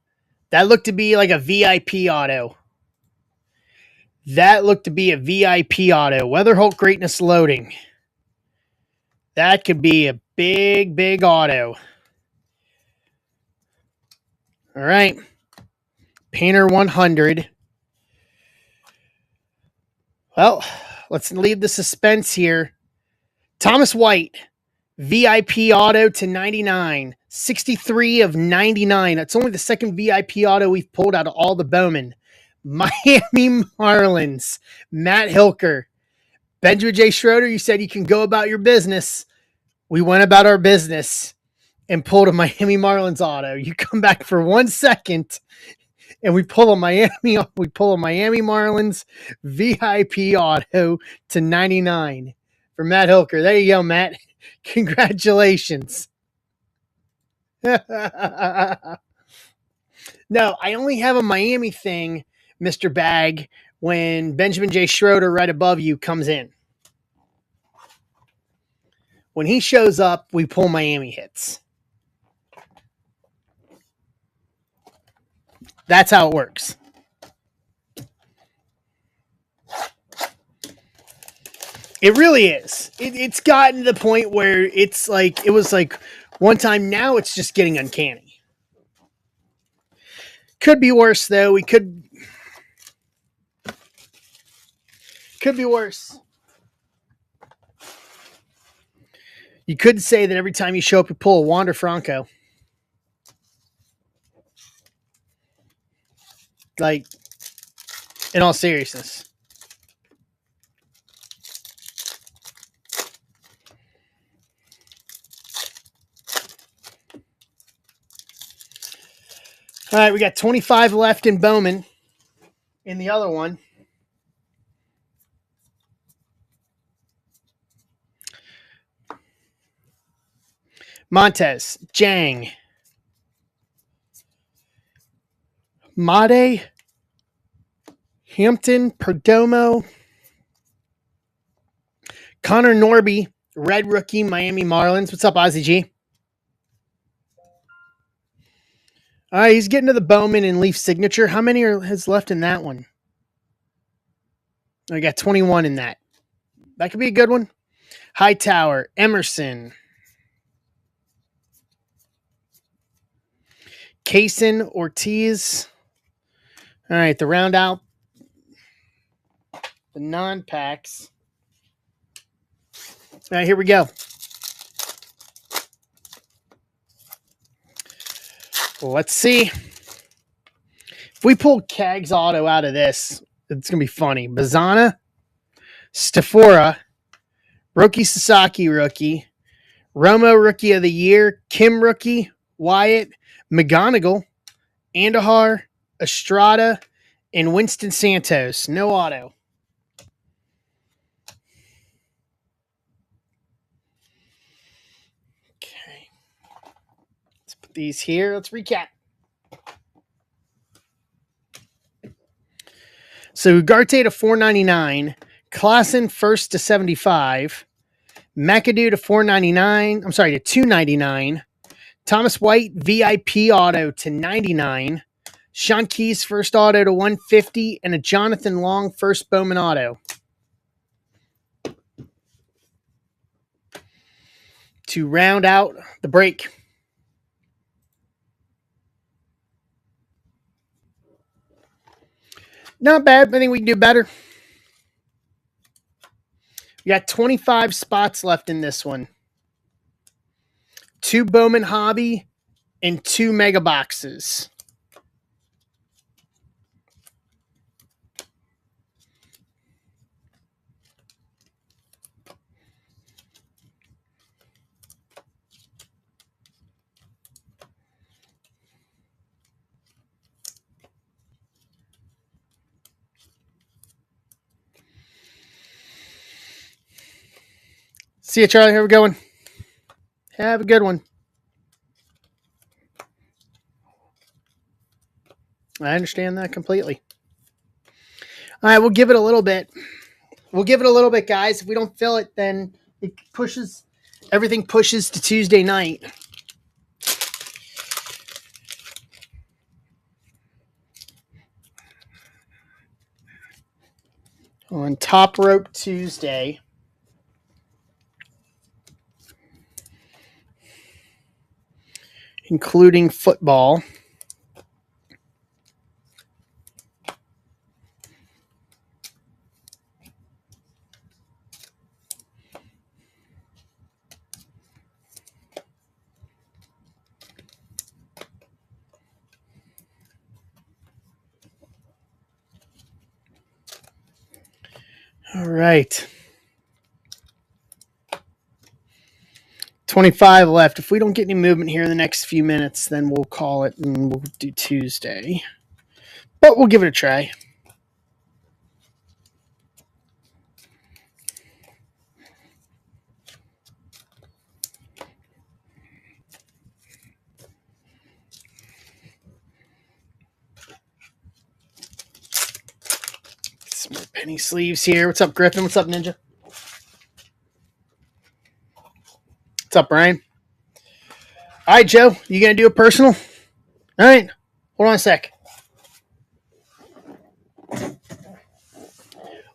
That looked to be like a VIP auto. That looked to be a VIP auto. Weatherholt Greatness Loading. That could be a big, big auto. All right. Painter 100. Well, let's leave the suspense here. Thomas White, VIP auto to 99. 63 of 99. That's only the second VIP auto we've pulled out of all the Bowman. Miami Marlins, Matt Hilker. Benjamin J. Schroeder, you said you can go about your business. We went about our business and pulled a Miami Marlins auto. You come back for 1 second and we pull a Miami Marlins VIP auto to 99 for Matt Hilker. There you go, Matt. Congratulations. No, I only have a Miami thing, Mr. Bag, when Benjamin J. Schroeder right above you comes in. When he shows up, we pull Miami hits. That's how it works. It really is. It's gotten to the point where it's like it was like one time. Now it's just getting uncanny. Could be worse though. We could be worse. You could say that every time you show up, you pull a Wander Franco. Like, in all seriousness. All right, we got 25 left in Bowman. In the other one. Montez, Jang, Made, Hampton, Perdomo, Connor Norby, red rookie, Miami Marlins. What's up, Ozzy G? All right, he's getting to the Bowman and Leaf signature. How many has left in that one? I got 21 in that. That could be a good one. Hightower, Emerson, Kaysen, Ortiz. All right, to round out the non-packs. All right, here we go. Well, let's see. If we pull Kag's auto out of this, it's going to be funny. Bazana, Stafora, Roki Sasaki rookie, Romo rookie of the year, Kim rookie, Wyatt, McGonigal, Andahar, Estrada, and Winston Santos. No auto. Okay. Let's put these here. Let's recap. So Ugarte to 499, Klassen first to 75, McAdoo to 499. I'm sorry, to 299. Thomas White VIP auto to 99. Sean Keys first auto to 150, and a Jonathan Long first Bowman auto. To round out the break. Not bad, but I think we can do better. We got 25 spots left in this one. 2 Bowman Hobby and 2 mega boxes. See you, Charlie. How we going? Have a good one. I understand that completely. All right, we'll give it a little bit. Guys. If we don't fill it, then it pushes. Everything pushes to Tuesday night. On Top Rope Tuesday. Including football. All right. 25 left. If we don't get any movement here in the next few minutes, then we'll call it and we'll do Tuesday. But we'll give it a try. Some more penny sleeves here. What's up, Griffin? What's up, Ninja? What's up, Brian? All right, Joe. You going to do a personal? All right. Hold on a sec.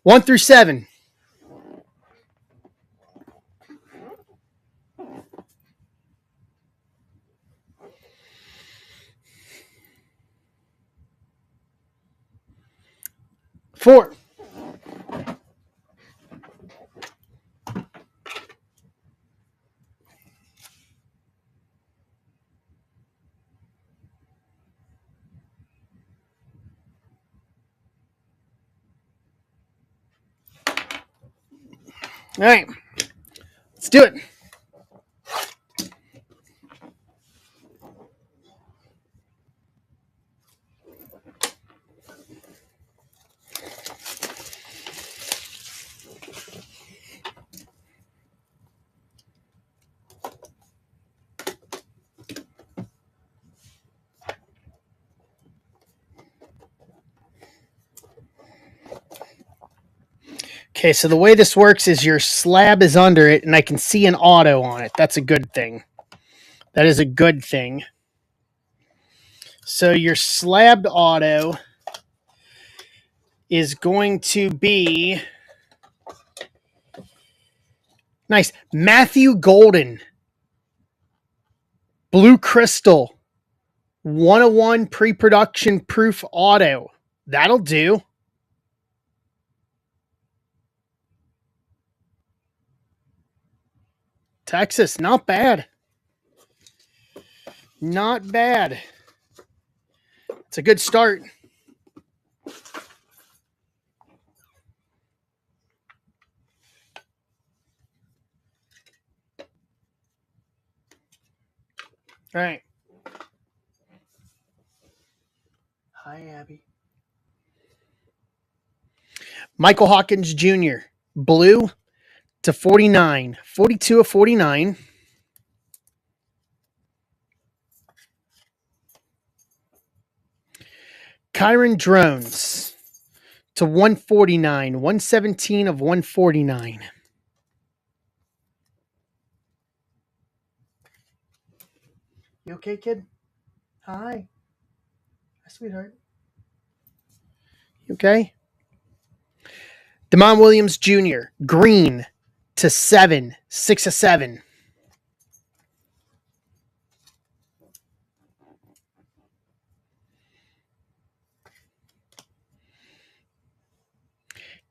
1 through 7. 4. All right, let's do it. Okay, so the way this works is your slab is under it, and I can see an auto on it. That's a good thing. That is a good thing. So your slabbed auto is going to be nice. Matthew Golden, Blue Crystal, 101 pre-production proof auto. That'll do. Texas, not bad. Not bad. It's a good start. All right. Hi, Abby. Michael Hawkins Jr., blue to 49, 42 of 49. Kyron Drones to 149, 117 of 149. You okay, kid? Hi. Hi, sweetheart. You okay? Damon Williams Jr., green to 7, 6 of 7.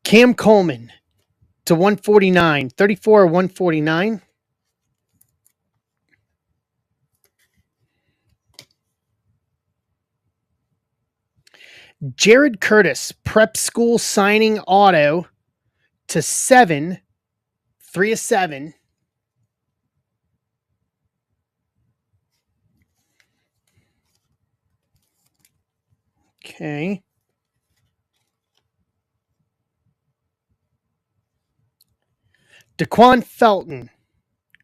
Cam Coleman to 149, 34 of 149. Jared Curtis, prep school signing auto to 7, 3 of 7. Okay. Daquan Felton,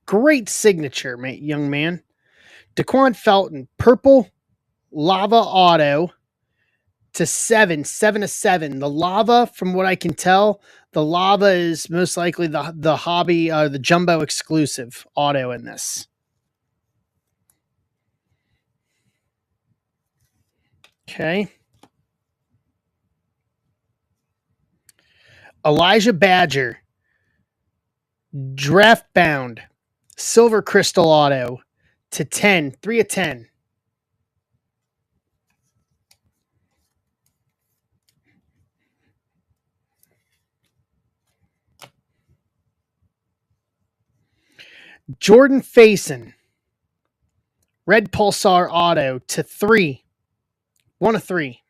great signature, young man. Daquan Felton, purple lava auto to 7, 7 of 7. The lava, from what I can tell, the lava is most likely the hobby, the jumbo exclusive auto in this. Okay. Elijah Badger, draft bound, silver crystal auto to 10, 3 of 10. Jordan Faison, red pulsar auto to 3, 1 of 3.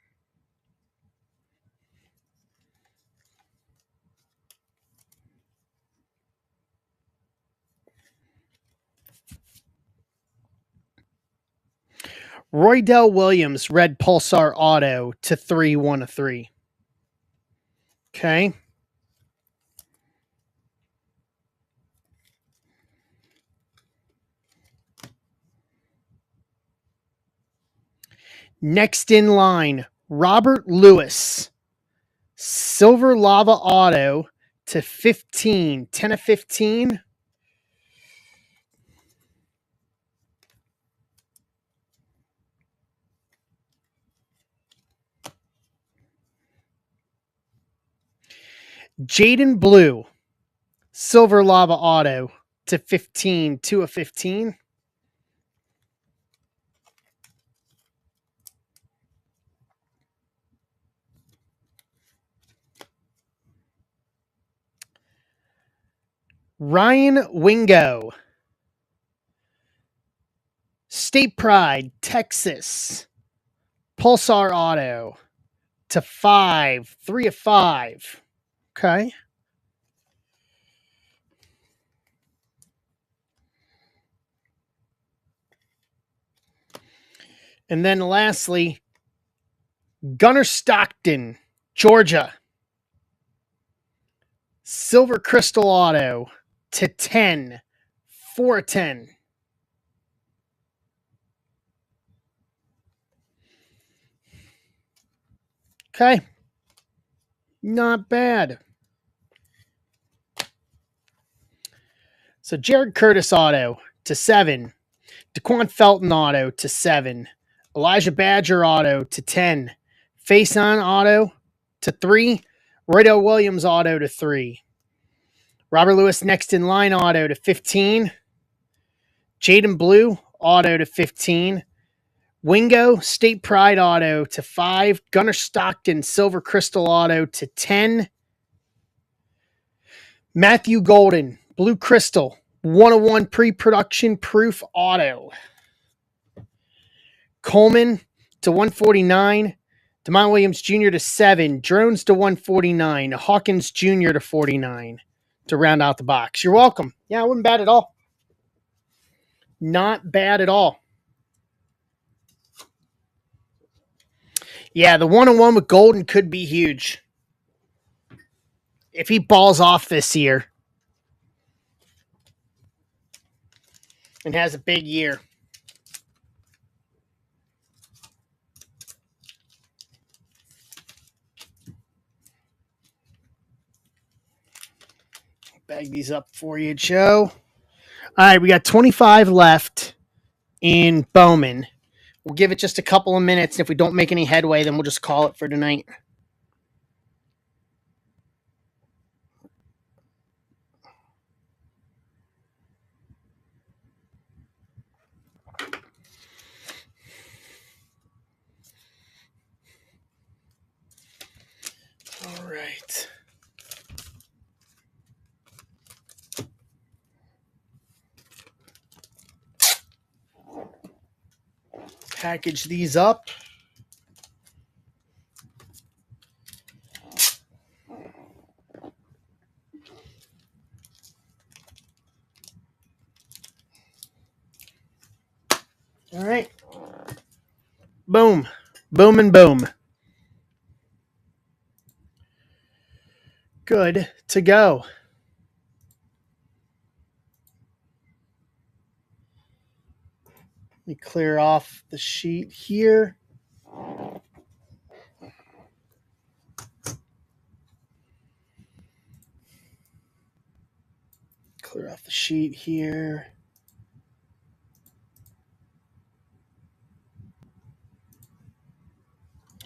Roydell Williams, red pulsar auto to 3, 1 of 3. Okay. Next in line, Robert Lewis, silver lava auto to 15, 10 of 15. Jaden Blue, silver lava auto to 15, 2 of 15. Ryan Wingo. State Pride, Texas. Pulsar Auto to 5. 3 of 5. Okay. And then lastly, Gunnar Stockton, Georgia. Silver Crystal Auto to 10. 4 of 10. Okay. Not bad. So Jared Curtis Auto to 7. Daquan Felton Auto to 7. Elijah Badger Auto to 10. Faison Auto to 3. Roydell Williams Auto to 3. Robert Lewis Next in Line Auto to 15. Jaden Blue Auto to 15. Wingo State Pride Auto to 5. Gunnar Stockton Silver Crystal Auto to 10. Matthew Golden Blue Crystal 101 Pre-Production Proof Auto. Coleman to 149. DeMont Williams Jr. to 7. Drones to 149. Hawkins Jr. to 49 to round out the box. You're welcome. Yeah, it wasn't bad at all. Not bad at all. Yeah, the 1-on-1 with Golden could be huge. If he balls off this year and has a big year. Bag these up for you, Joe. All right, we got 25 left in Bowman. We'll give it just a couple of minutes. And if we don't make any headway, then we'll just call it for tonight. All right. Package these up. All right. Boom. Boom and boom. Good to go. Let me clear off the sheet here. Clear off the sheet here.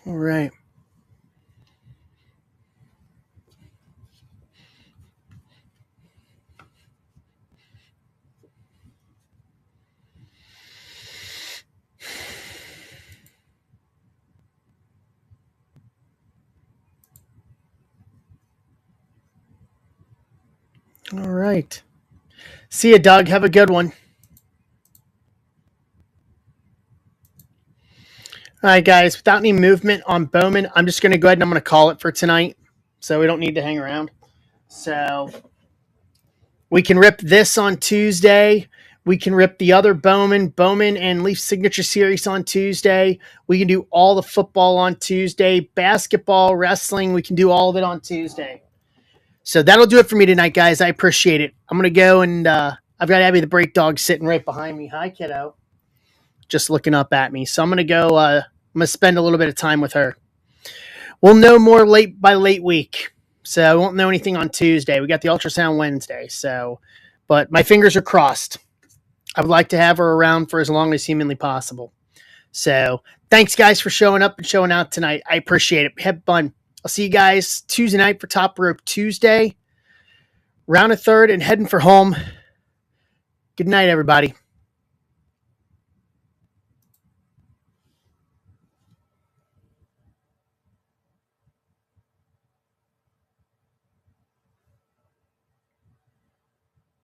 All right. All right. See you, Doug. Have a good one. All right, guys. Without any movement on Bowman, I'm just going to go ahead and I'm going to call it for tonight, so we don't need to hang around. So we can rip this on Tuesday. We can rip the other Bowman and Leaf Signature Series on Tuesday. We can do all the football on Tuesday. Basketball, wrestling, we can do all of it on Tuesday. So that'll do it for me tonight, guys. I appreciate it. I'm going to go and I've got Abby the Break Dog sitting right behind me. Hi, kiddo. Just looking up at me. So I'm going to go, I'm going to spend a little bit of time with her. We'll know more late week. So I won't know anything on Tuesday. We got the ultrasound Wednesday. So, but my fingers are crossed. I would like to have her around for as long as humanly possible. So thanks, guys, for showing up and showing out tonight. I appreciate it. Have fun. I'll see you guys Tuesday night for Top Rope Tuesday. Round of third and heading for home. Good night, everybody.